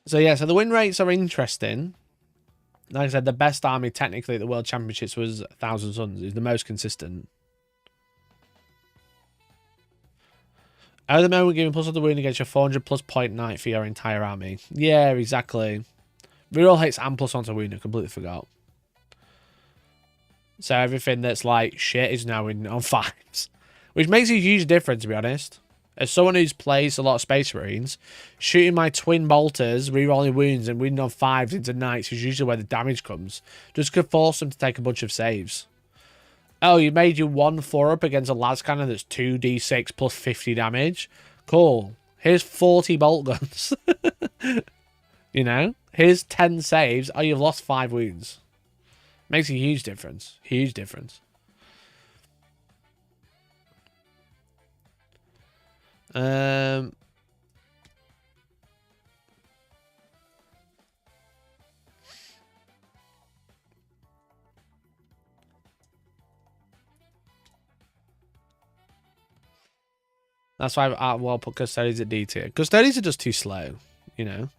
B: So yeah, so the win rates are interesting. Like I said, the best army technically at the World Championships was 1,000 Suns. Is the most consistent. At the moment, giving plus of the win against your 400 plus point knight for your entire army. Yeah, exactly. Reroll hits and plus onto wound. I completely forgot. So everything that's like shit is now in on 5s. Which makes a huge difference, to be honest. As someone who's plays a lot of Space Marines, shooting my twin bolters, rerolling wounds, and winning on 5s into knights is usually where the damage comes. Just could force them to take a bunch of saves. Oh, you made you 1-4 up against a las cannon that's 2d6 plus 50 damage. Cool. Here's 40 bolt guns. You know? Here's 10 saves. Oh, you've lost 5 wounds. Makes a huge difference. Huge difference. That's why I'll put Custodians at D tier. Custodians are just too slow, you know.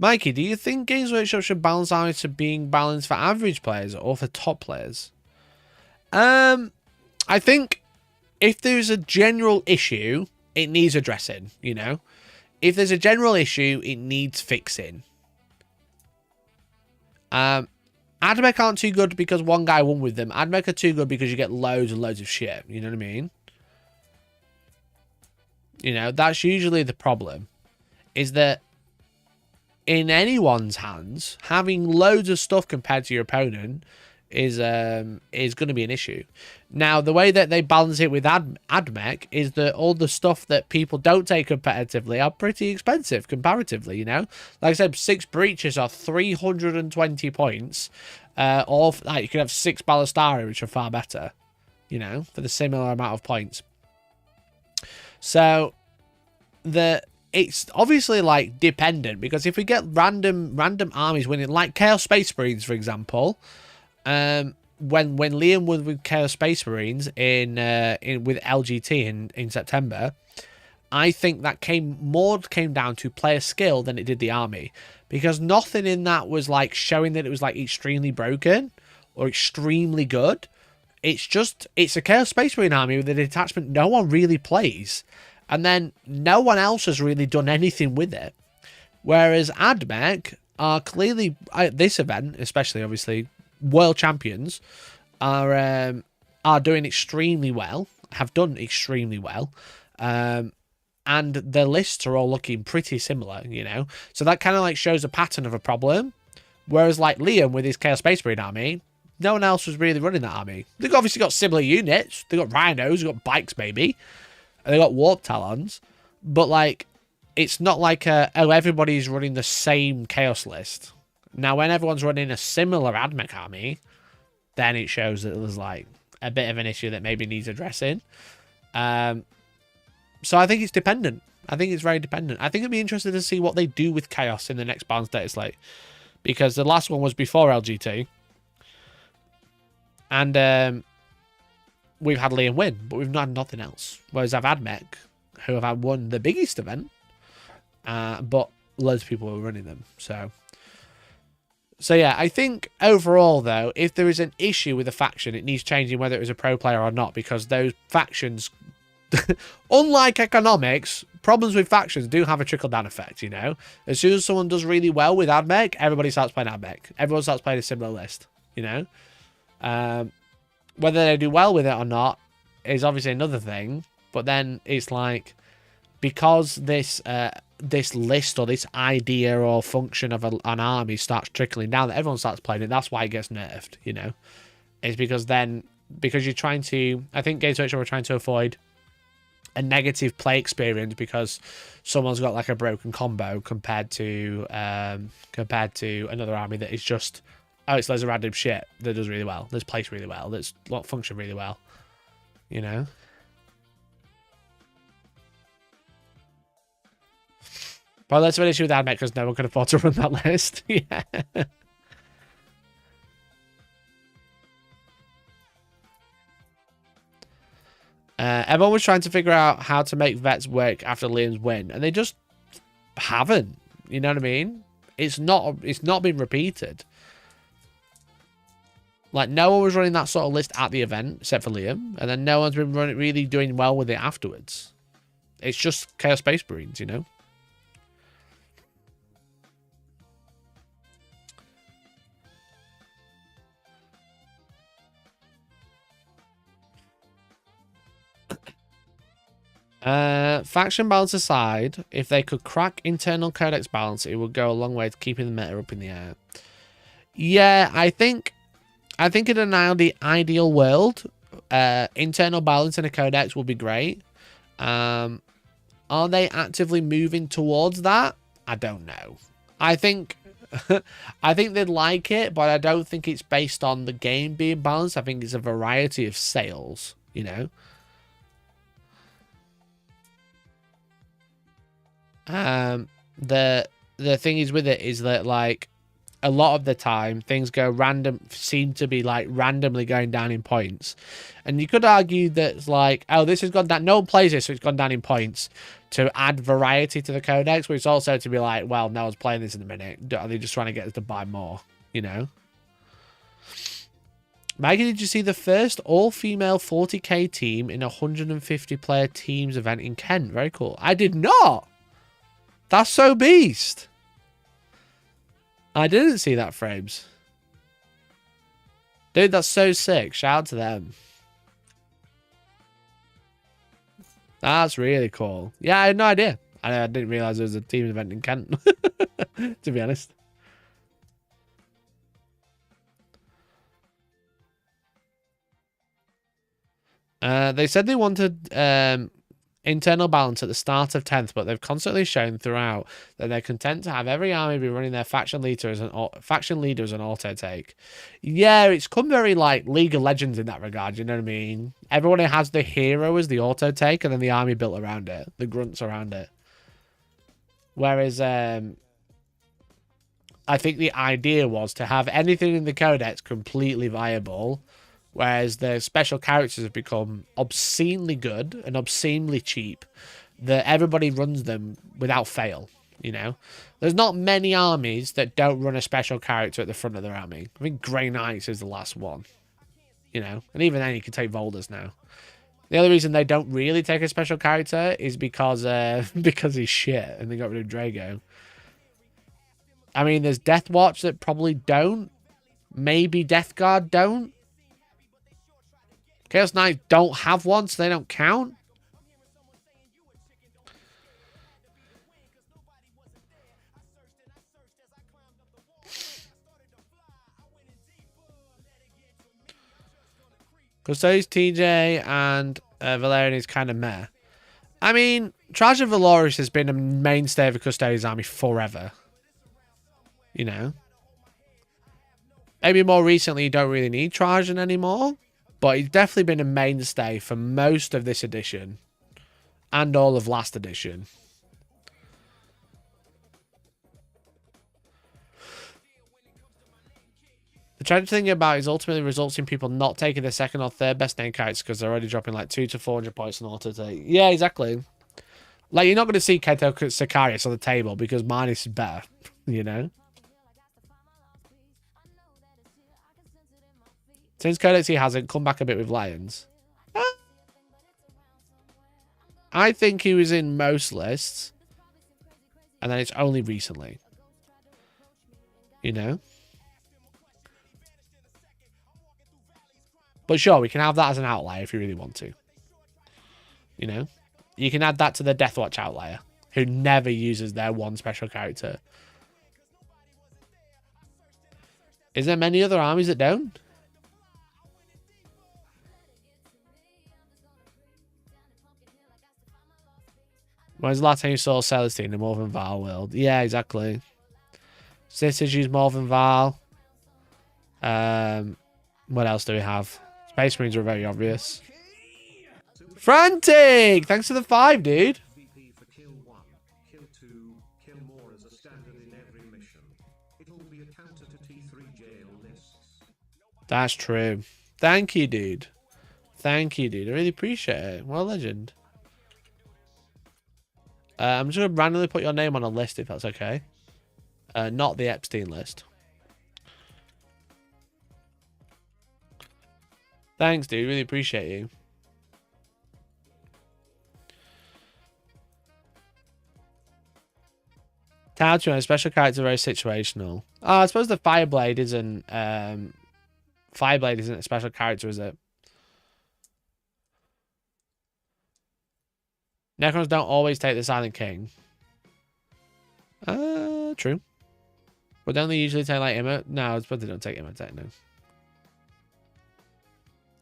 B: Mikey, do you think Games Workshop should balance armies to being balanced for average players or for top players? I think if there's a general issue, it needs addressing, you know. If there's a general issue, it needs fixing. Admech aren't too good because one guy won with them. Admech are too good because you get loads and loads of shit. You know what I mean? You know, that's usually the problem. Is that in anyone's hands, having loads of stuff compared to your opponent is going to be an issue. Now, the way that they balance it with Admech is that all the stuff that people don't take competitively are pretty expensive comparatively, you know? Like I said, 6 breaches are 320 points. Or like, you can have 6 Ballistari, which are far better, you know, for the similar amount of points. So, it's obviously like dependent, because if we get random armies winning, like Chaos Space Marines, for example, when Liam was with Chaos Space Marines in with LGT in September, I think that came down to player skill than it did the army, because nothing in that was like showing that it was like extremely broken or extremely good. It's a Chaos Space Marine army with a detachment no one really plays, and then no one else has really done anything with it. Whereas Admech are clearly, at this event, especially obviously, world champions, are doing extremely well, have done extremely well, and their lists are all looking pretty similar, you know. So that kind of like shows a pattern of a problem. Whereas like Liam with his Chaos Space Marine army, no one else was really running that army. They've obviously got similar units. They've got rhinos, they've got bikes maybe, and they've got warp talons, but like it's not like oh, everybody's running the same chaos list. Now, when everyone's running a similar Admech army, then it shows that there's like a bit of an issue that maybe needs addressing. So I think it's dependent. I think it's very dependent. I think it'd be interesting to see what they do with chaos in the next balance data slate, because the last one was before LGT, and we've had Liam win, but we've not had nothing else. Whereas I've had Admech, who have had won the biggest event, but loads of people were running them. So yeah, I think overall though, if there is an issue with a faction, it needs changing whether it was a pro player or not, because those factions, unlike economics, problems with factions do have a trickle-down effect, you know? As soon as someone does really well with Admech, everybody starts playing Admech. Everyone starts playing a similar list, you know? Whether they do well with it or not is obviously another thing, but then it's like, because this list or this idea or function of an army starts trickling down, that everyone starts playing it, that's why it gets nerfed, you know? It's because you're trying to, I think Games Workshop are trying to avoid a negative play experience because someone's got like a broken combo compared to another army that is just, oh, it's loads of random shit that does really well, that's placed really well, that's function really well, you know? But that's an issue with Admech because no one can afford to run that list. Yeah. Everyone was trying to figure out how to make vets work after Liam's win, and they just haven't. You know what I mean? It's not been repeated. Like, no one was running that sort of list at the event except for Liam, and then no one's been really doing well with it afterwards. It's just Chaos Space Marines, you know? Faction balance aside, if they could crack internal codex balance, it would go a long way to keeping the meta up in the air. Yeah, I think in an ideal world, internal balance in a codex would be great. Are they actively moving towards that? I don't know. I think they'd like it, but I don't think it's based on the game being balanced. I think it's a variety of sales, you know? The thing is with it is that, like, a lot of the time things go random, seem to be like randomly going down in points. And you could argue that it's like, oh, this has gone down, no one plays this, so it's gone down in points to add variety to the codex, but it's also to be like, well, no one's playing this in a minute. Are they just trying to get us to buy more, you know? Maggie, did you see the first all-female 40k team in a 150-player teams event in Kent? Very cool. I did not. That's so beast. I didn't see that, Frames. Dude, that's so sick. Shout out to them. That's really cool. Yeah, I had no idea. I didn't realize there was a team event in Kent, to be honest. They said they wanted internal balance at the start of 10th, but they've constantly shown throughout that they're content to have every army be running their faction leader as an auto take. Yeah, it's come very like League of Legends in that regard, you know what I mean? Everyone has the hero as the auto take, and then the army built around it, the grunts around it. Whereas I think the idea was to have anything in the codex completely viable, whereas the special characters have become obscenely good and obscenely cheap, that everybody runs them without fail, you know? There's not many armies that don't run a special character at the front of their army. I think Grey Knights is the last one, you know? And even then you can take Volders now. The only reason they don't really take a special character is because he's shit and they got rid of Drago. I mean, there's Deathwatch that probably don't. Maybe Death Guard don't. Chaos Knights don't have one, so they don't count. Custodes, TJ, and Valerian is kind of meh. I mean, Trajan Valoris has been a mainstay of the Custodes army forever. You know? Maybe more recently you don't really need Trajan anymore. But he's definitely been a mainstay for most of this edition. And all of last edition. The tragic thing about it is ultimately results in people not taking the second or third best name characters because they're already dropping like 200 to 400 points on auto take. Yeah, exactly. Like, you're not going to see Keto Sicarius on the table because mine is better, you know? Since Codex he hasn't come back a bit with Lions. I think he was in most lists. And then it's only recently. You know? But sure, we can have that as an outlier if you really want to. You know? You can add that to the Deathwatch outlier. Who never uses their one special character. Is there many other armies that don't? When's the last time you saw Celestine in Morven Val world? Yeah, exactly. Sisters use Morven Val. What else do we have? Space Marines are very obvious. Frantic! Thanks for the 5, dude.
H: VP for kill 1, kill 2, kill more as a standard in every mission. It'll be a counter to T3 jail lists.
B: That's true. Thank you, dude. Thank you, dude. I really appreciate it. What a legend. I'm just going to randomly put your name on a list if that's okay. Not the Epstein list. Thanks, dude. Really appreciate you. Tautu and special character very situational. Oh, I suppose the Fireblade isn't a special character, is it? Necrons don't always take the Silent King. True. But don't they usually take like Immo? No, I suppose they don't take Immo Tech, no.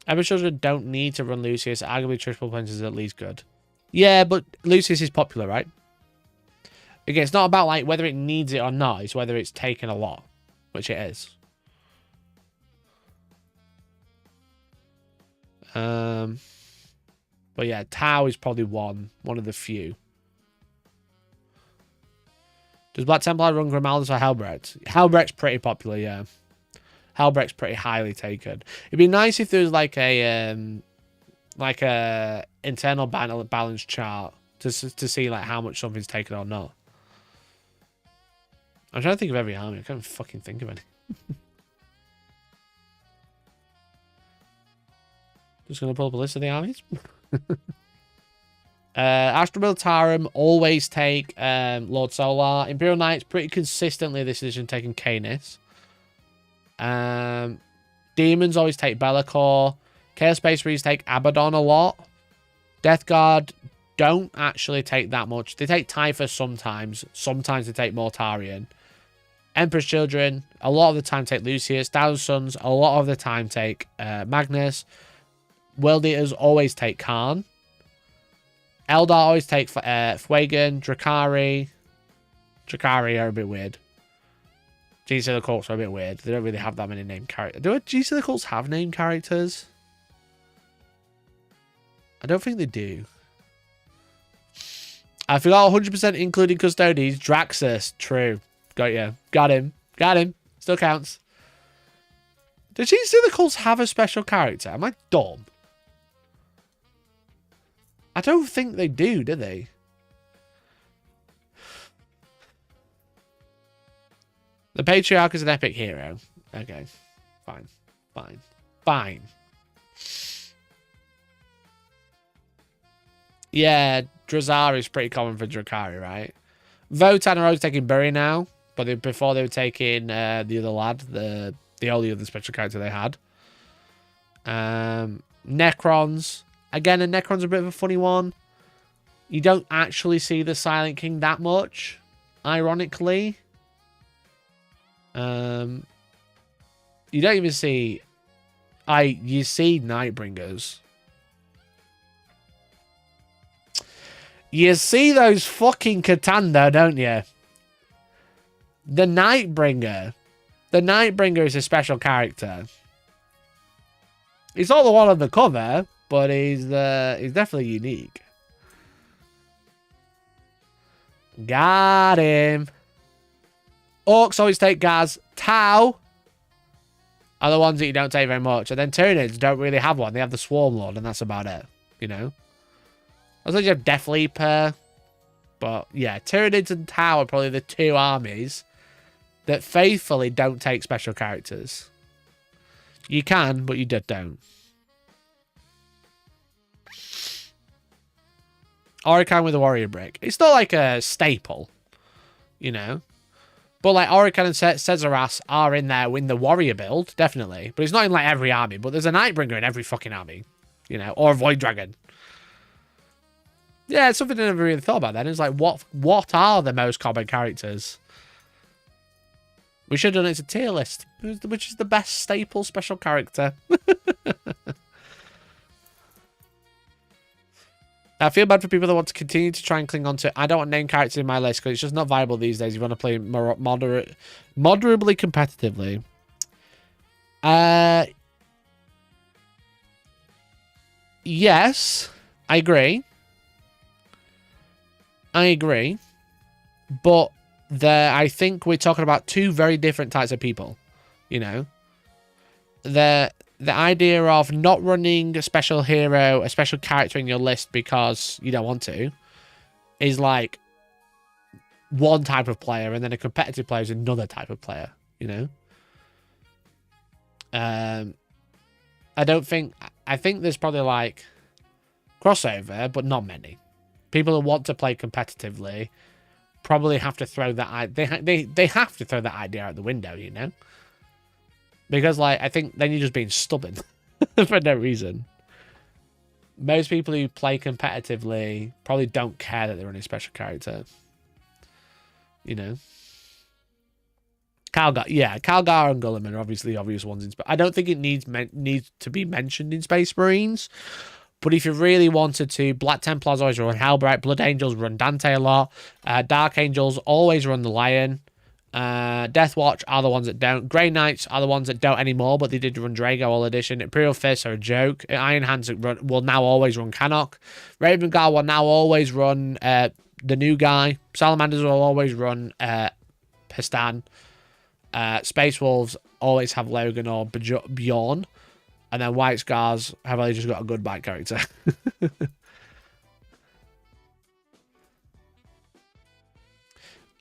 B: Every children don't need to run Lucius. Arguably triple punch is at least good. Yeah, but Lucius is popular, right? Again, it's not about like whether it needs it or not. It's whether it's taken a lot, which it is. But yeah, Tau is probably one of the few. Does Black Templar run Grimaldus or Helbrecht? Helbrecht's pretty popular, yeah. Helbrecht's pretty highly taken. It'd be nice if there was like a internal balance chart to see like how much something's taken or not. I'm trying to think of every army. I can't fucking think of any. Just gonna pull up a list of the armies. Astra Militarum always take Lord Solar. Imperial Knights pretty consistently this edition taking Canis. Demons always take Be'lakor. Chaos Space Marines take Abaddon a lot. Death Guard don't actually take that much. They take Typhus sometimes. Sometimes they take Mortarion. Emperor's Children a lot of the time take Lucius. Thousand Sons a lot of the time take Magnus. World Eaters always take Khan. Eldar always take Fuegan. Drukhari. Drukhari are a bit weird. G's of the Cults are a bit weird. They don't really have that many named characters. Do G's of the Cults have named characters? I don't think they do. I forgot 100% including Custodes. Draxus. True. Got you. Got him. Got him. Still counts. Do G's of the Cults have a special character? Am I dumb? I don't think they do they? The Patriarch is an epic hero. Okay. Fine. Fine. Fine. Yeah, Drazar is pretty common for Drukhari, right? Votan are always taking Bury now, but before they were taking the other lad, the only other special character they had. Necrons. Again, a Necron's a bit of a funny one. You don't actually see the Silent King that much, ironically. You don't even see... You see Nightbringers. You see those fucking Katanda, don't you? The Nightbringer. The Nightbringer is a special character. He's not the one on the cover, but he's definitely unique. Got him. Orks always take Gaz. Tau are the ones that you don't take very much. And then Tyranids don't really have one. They have the Swarm Lord, and that's about it. You know? Also, you have Death Leaper. But, yeah, Tyranids and Tau are probably the two armies that faithfully don't take special characters. You can, but you don't. Orican with a warrior brick. It's not like a staple, you know? But like Orican and Cesaras are in there in the warrior build, definitely. But it's not in like every army. But there's a Nightbringer in every fucking army, you know? Or a Void Dragon. Yeah, it's something I never really thought about then. It's like, what are the most common characters? We should have done it as a tier list. Which is the best staple special character? I feel bad for people that want to continue to try and cling on to... I don't want name characters in my list because it's just not viable these days. You want to play moderately competitively. Yes, I agree. But I think we're talking about two very different types of people. You know? The idea of not running a special hero, a special character in your list because you don't want to, is like one type of player, and then a competitive player is another type of player, you know? I think there's probably like crossover, but not many. People who want to play competitively probably have to throw that... They have to throw that idea out the window, you know? Because, like, I think then you're just being stubborn for no reason. Most people who play competitively probably don't care that they're running a special character. You know? Calgar and Guilliman are obviously obvious ones. I don't think it needs to be mentioned in Space Marines. But if you really wanted to, Black Templars always run Hellbright. Blood Angels run Dante a lot. Dark Angels always run the Lion. Deathwatch are the ones that don't. Grey Knights are the ones that don't anymore, but they did run Drago all edition. Imperial Fists are a joke. Iron Hands will now always run Cannock. Raven Guard will now always run the new guy. Salamanders will always run Pistan. Space Wolves always have Logan or Bjorn. And then White Scars have only just got a good bite character.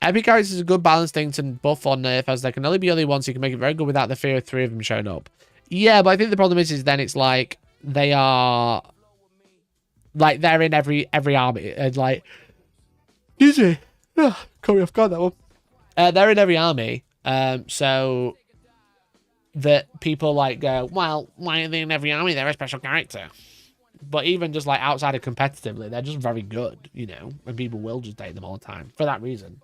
B: Epic characters is a good balanced thing to buff or nerf, as there can only be only one, so you can make it very good without the fear of 3 of them showing up. Yeah, but I think the problem is then it's like they are like they're in every army, and like excuse me, caught me off guard that one. They're in every army, so that people like go, well, why are they in every army? They're a special character. But even just like outside of competitively, they're just very good, you know, and people will just take them all the time for that reason.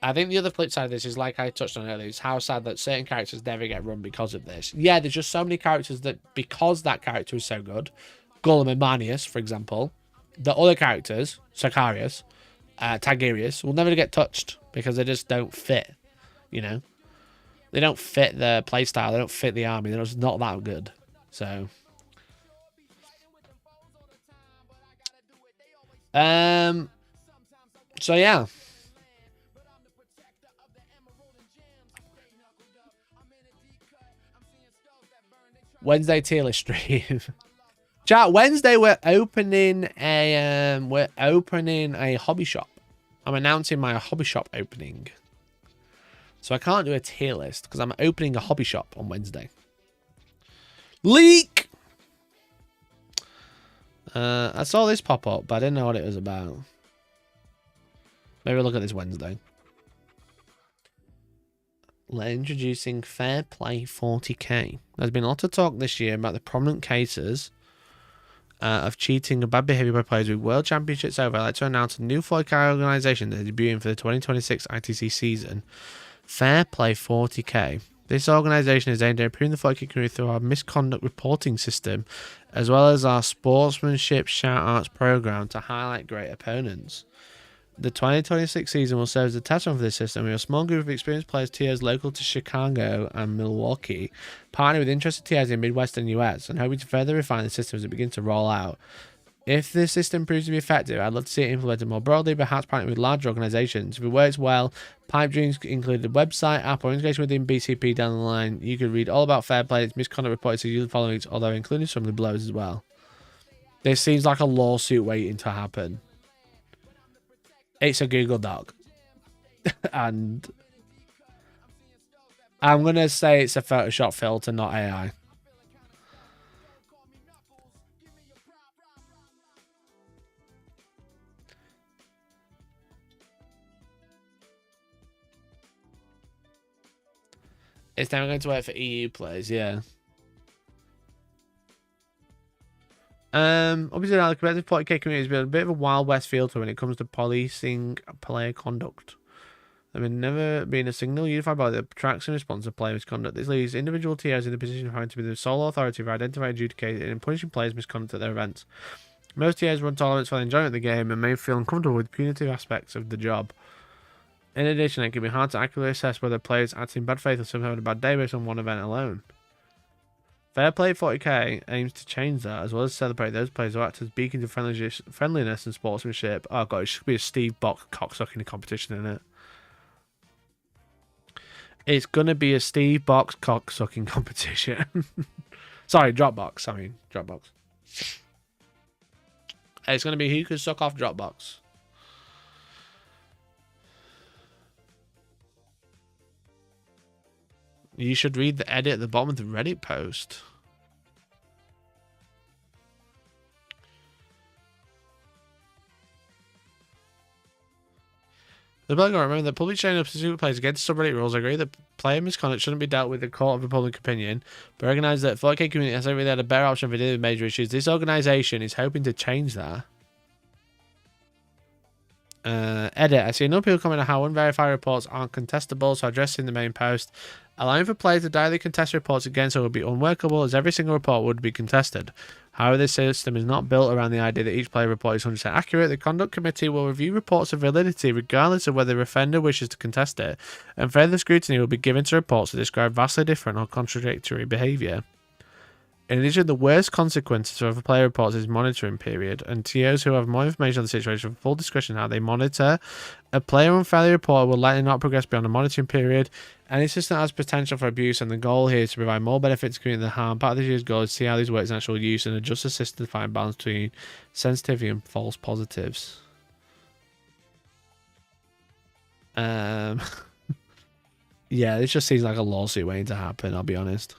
B: I think the other flip side of this is, like I touched on earlier, is how sad that certain characters never get run because of this. Yeah, there's just so many characters that, because that character is so good, Gollum and Manius, for example, the other characters, Sicarius, Tagirius, will never get touched because they just don't fit, you know? They don't fit the playstyle, they don't fit the army, they're just not that good. So yeah. Wednesday tier list stream. Chat, Wednesday we're opening a hobby shop. I'm announcing my hobby shop opening. So I can't do a tier list because I'm opening a hobby shop on Wednesday. Leak! I saw this pop up, but I didn't know what it was about. Maybe we'll look at this Wednesday. Introducing Fair Play 40k. There's been a lot of talk this year about the prominent cases of cheating and bad behavior by players. With World Championships over, I'd like to announce a new 40k organisation that is debuting for the 2026 ITC season. Fair Play 40k. This organisation is aimed at improving the 40k community through our misconduct reporting system, as well as our sportsmanship shout-outs program to highlight great opponents. The 2026 season will serve as a test run for this system. We have a small group of experienced players, TOs local to Chicago and Milwaukee, partnered with interested TOs in Midwestern US, and hoping to further refine the system as it begins to roll out. If this system proves to be effective, I'd love to see it implemented more broadly, perhaps partnering with larger organizations. If it works well, pipe dreams include a website, app, or integration within BCP down the line. You could read all about Fair Play, its misconduct reports, and usually following it, although including some of the blows as well. This seems like a lawsuit waiting to happen. It's a Google Doc. And I'm going to say it's a Photoshop filter, not AI. It's never going to work for EU players, yeah. Obviously now the competitive 40k community has been a bit of a Wild West field when it comes to policing player conduct. There has never been a single unified body that tracks and responds to player misconduct. This leaves individual TOs in the position of having to be the sole authority for identifying, adjudicating, and punishing players' misconduct at their events. Most TOs run tournaments for the enjoyment of the game and may feel uncomfortable with punitive aspects of the job. In addition, it can be hard to accurately assess whether players act in bad faith or somehow having a bad day based on one event alone. Fair Play 40k aims to change that, as well as celebrate those players who act as beacons of friendliness and sportsmanship. Oh god, it should be a Steve Box cocksucking competition, isn't it? It's gonna be a Steve Box cocksucking competition. Sorry, Dropbox. I mean, Dropbox. It's gonna be who could suck off Dropbox. You should read the edit at the bottom of the Reddit post. The blog, remember that public showing up to players against subreddit rules. I agree that player misconduct shouldn't be dealt with in the court of public opinion, but recognize that 40k community has really had a better option for dealing with major issues. This organisation is hoping to change that. Edit. I see no people comment on how unverified reports aren't contestable, so addressing the main post. Allowing for players to directly contest reports against it would be unworkable, as every single report would be contested. However, this system is not built around the idea that each player report is 100% accurate. The conduct committee will review reports of validity regardless of whether the offender wishes to contest it, and further scrutiny will be given to reports that describe vastly different or contradictory behaviour. In addition, the worst consequences of a player reports is monitoring period, and TOs who have more information on the situation have full discretion how they monitor. A player unfairly reported will likely not progress beyond the monitoring period. Any system has potential for abuse, and the goal here is to provide more benefits to community than harm. Part of this year's goal is to see how these works in actual use and adjust the system to find balance between sensitivity and false positives. Yeah, this just seems like a lawsuit waiting to happen, I'll be honest.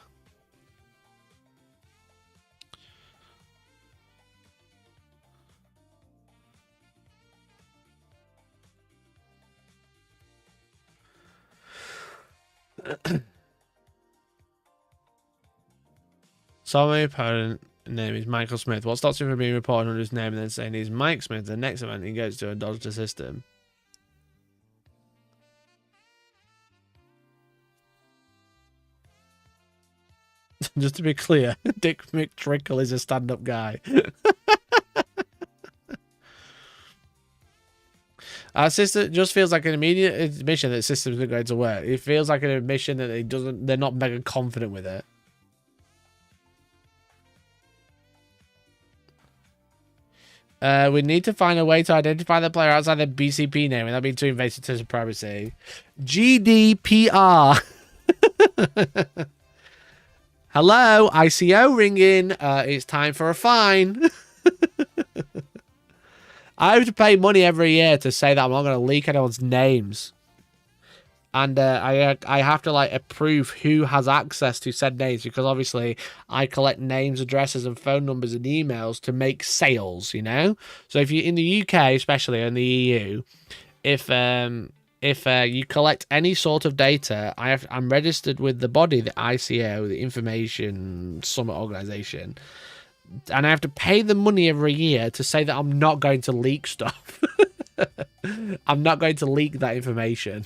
B: So my opponent name is Michael Smith. What stops him from being reported under his name and then saying he's Mike Smith? The next event he goes to and dodge the system. Just to be clear, Dick McTrickle is a stand-up guy. Our system just feels like an immediate admission that systems are going to work. It feels like an admission that they're not mega confident with it. We need to find a way to identify the player outside the BCP name without being too invasive to privacy. GDPR. Hello, ICO ringing. It's time for a fine. I have to pay money every year to say that I'm not going to leak anyone's names. And I have to like approve who has access to said names, because obviously I collect names, addresses, and phone numbers and emails to make sales, you know? So if you're in the UK, especially in the EU, if you collect any sort of data, I'm registered with the body, the ICO, the Information Summit Organization, and I have to pay the money every year to say that I'm not going to leak stuff. I'm not going to leak that information.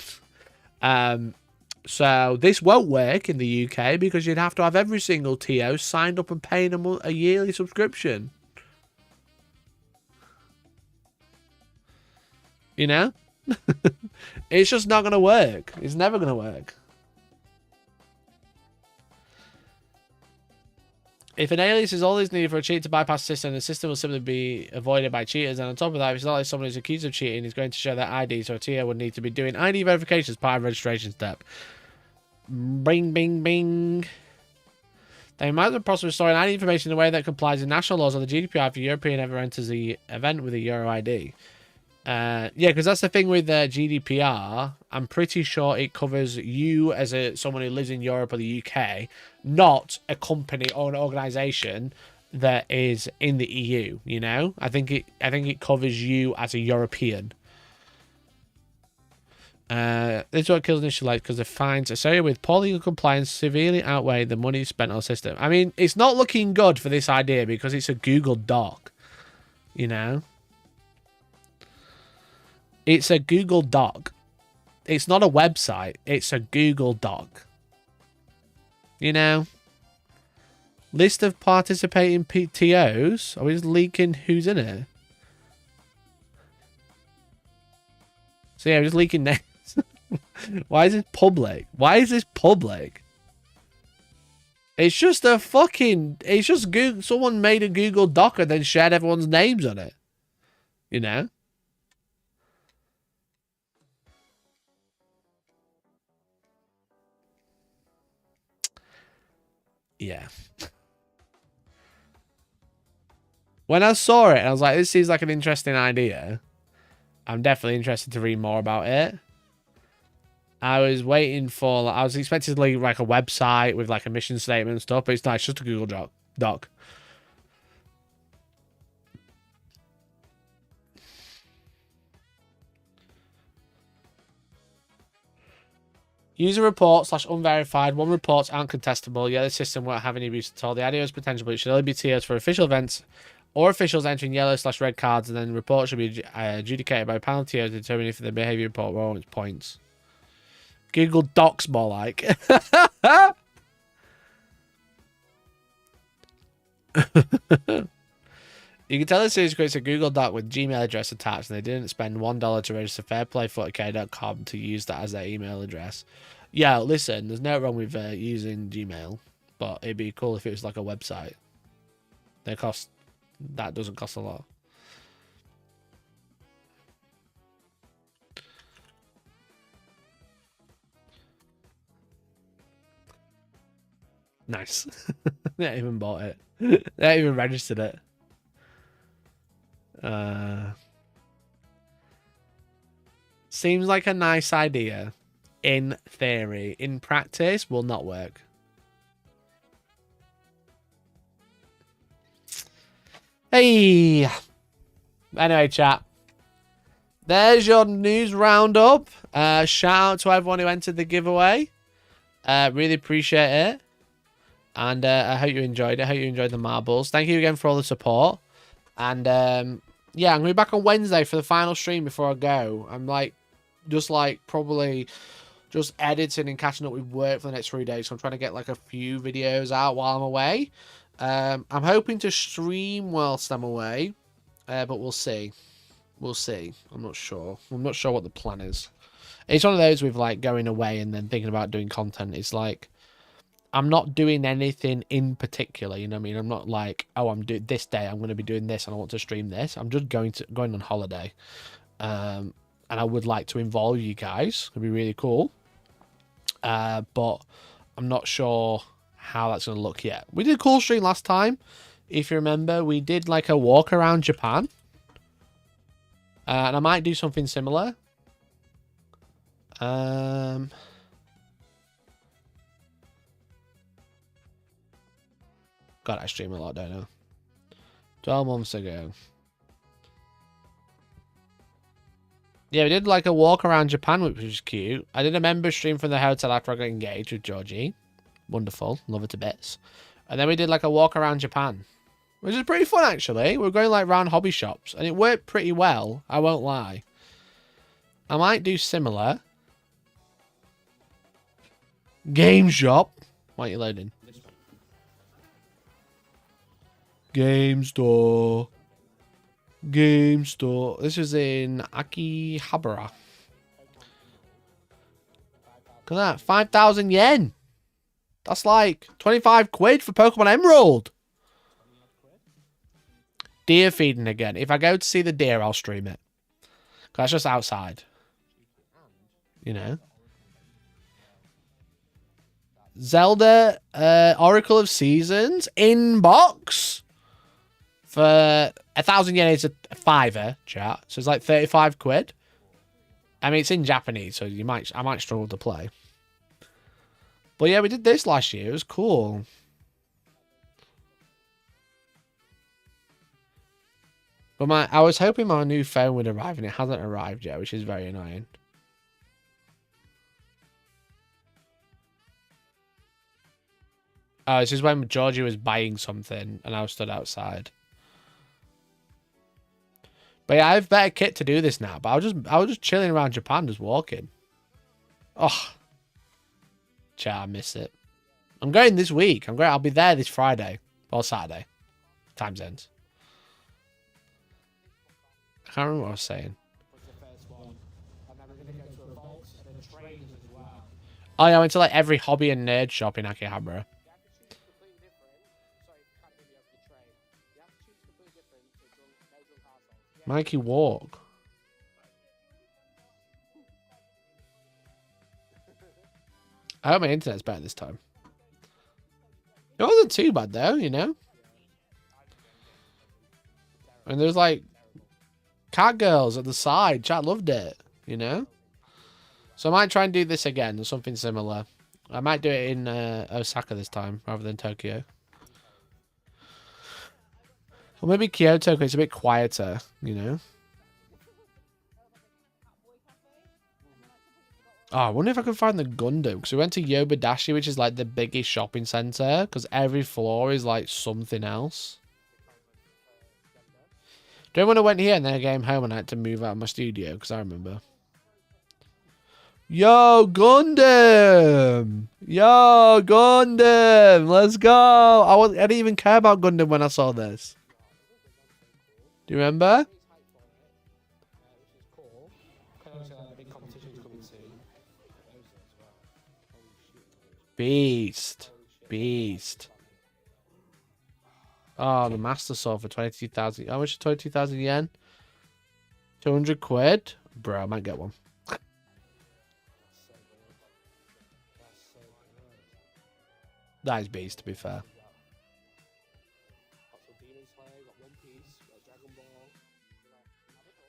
B: So this won't work in the UK because you'd have to have every single TO signed up and paying a yearly subscription. You know? It's just not going to work. It's never going to work. If an alias is all is needed for a cheat to bypass the system, the system will simply be avoided by cheaters. And on top of that, if it's not like someone who's accused of cheating is going to show their ID, so a TO would need to be doing ID verification as part of the registration step. Bing, bing, bing. They might be possible storing ID information in a way that complies with national laws on the GDPR if a European ever enters the event with a Euro ID. Yeah, because that's the thing with GDPR. I'm pretty sure it covers you as someone who lives in Europe or the UK, not a company or an organization that is in the EU. You know, I think it covers you as a European. This is what kills initial life, because the fines associated with poor legal compliance severely outweigh the money spent on the system. I mean, it's not looking good for this idea because it's a Google Doc. You know. It's a Google Doc. It's not a website. It's a Google Doc. You know? List of participating TOs. Are we just leaking who's in it? So yeah, we're just leaking names. Why is this public? Why is this public? It's just a fucking... It's just Google... Someone made a Google Doc and then shared everyone's names on it. You know? Yeah. When I saw it, I was like, this seems like an interesting idea. I'm definitely interested to read more about it. I was waiting for... I was expecting to leave like a website with like a mission statement and stuff, but it's not. It's just a Google Doc. User report / unverified. One reports aren't contestable. Yeah, the system won't have any abuse at all. The idea is potential, but it should only be TOs for official events or officials entering yellow / red cards, and then the report should be adjudicated by a panel of TOs to determine if the behavior report warrants points. Google Docs more like. You can tell the series creates a Google Doc with Gmail address attached, and they didn't spend $1 to register fairplay40k.com to use that as their email address. Yeah, listen, there's no wrong with using Gmail, but but it'd be cool if it was like a website. That doesn't cost a lot. Nice. They haven't even bought it. They haven't even registered it. Seems like a nice idea. In theory. In practice, will not work. Hey! Anyway, chat. There's your news roundup. Shout out to everyone who entered the giveaway. Really appreciate it. And I hope you enjoyed it. I hope you enjoyed the marbles. Thank you again for all the support. And yeah, I'm going to be back on Wednesday for the final stream before I go. I'm probably just editing and catching up with work for the next 3 days. So I'm trying to get like a few videos out while I'm away. I'm hoping to stream whilst I'm away. But we'll see. We'll see. I'm not sure. I'm not sure what the plan is. It's one of those with like going away and then thinking about doing content. It's like, I'm not doing anything in particular, you know what I mean? I'm not like, oh, I'm doing this day, I'm going to be doing this and I want to stream this. I'm just going on holiday. And I would like to involve you guys. It'd be really cool. But I'm not sure how that's going to look yet. We did a cool stream last time. If you remember, we did like a walk around Japan. And I might do something similar. God, I stream a lot, don't I? 12 months ago. Yeah, we did like a walk around Japan, which was cute. I did a member stream from the hotel after I got engaged with Georgie. Wonderful. Love her to bits. And then we did like a walk around Japan, which is pretty fun, actually. We're going like round hobby shops, and it worked pretty well. I won't lie. I might do similar. Game shop. Why are you loading? Game store. Game store. This is in Akihabara. Look at that. 5,000 yen. That's like 25 quid for Pokemon Emerald. Deer feeding again. If I go to see the deer, I'll stream it. 'Cause that's just outside. You know. Zelda Oracle of Seasons in box. For 1,000 yen is a fiver, chat. So it's like 35 quid. I mean, it's in Japanese, so I might struggle to play. But yeah, we did this last year. It was cool. But I was hoping my new phone would arrive, and it hasn't arrived yet, which is very annoying. Oh, this is when Georgie was buying something, and I was stood outside. But yeah, I have better kit to do this now. But I was just chilling around Japan, just walking. Oh, chat, I miss it. I'm going this week. I'll be there this Friday or Saturday. Time's ends. I can't remember what I was saying. Oh yeah, I went to like every hobby and nerd shop in Akihabara. Mikey walk. I hope my internet's better this time. It wasn't too bad though, you know. And there's like cat girls at the side. Chat loved it, you know. So I might try and do this again or something similar. I might do it in Osaka this time rather than Tokyo. Or maybe Kyoto, because it's a bit quieter, you know. Oh, I wonder if I can find the Gundam. Because we went to Yobidashi, which is like the biggest shopping centre. Because every floor is like something else. Do you remember when I went here and then I came home and I had to move out of my studio? Because I remember. Yo, Gundam! Yo, Gundam! Let's go! I didn't even care about Gundam when I saw this. Do you remember? Beast. Beast. Oh, the Master Sword for 22,000. How much is 22,000 yen? 200 quid? Bro, I might get one. That is beast, to be fair.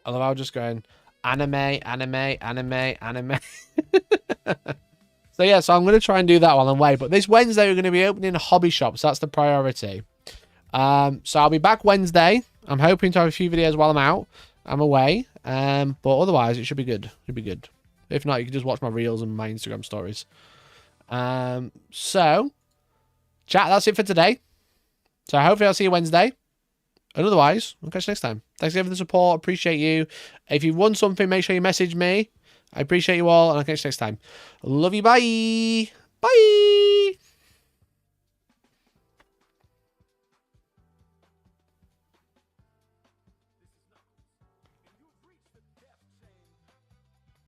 B: Although I was just going, anime, anime, anime, anime. So yeah, so I'm going to try and do that while I'm away. But this Wednesday, we're going to be opening a hobby shop. So that's the priority. So I'll be back Wednesday. I'm hoping to have a few videos while I'm out. I'm away. But otherwise, it should be good. It'll be good. If not, you can just watch my reels and my Instagram stories. So, chat, that's it for today. So hopefully I'll see you Wednesday. And otherwise, I'll catch you next time. Thanks again for the support. Appreciate you. If you've won something, make sure you message me. I appreciate you all, and I'll catch you next time. Love you. Bye. Bye.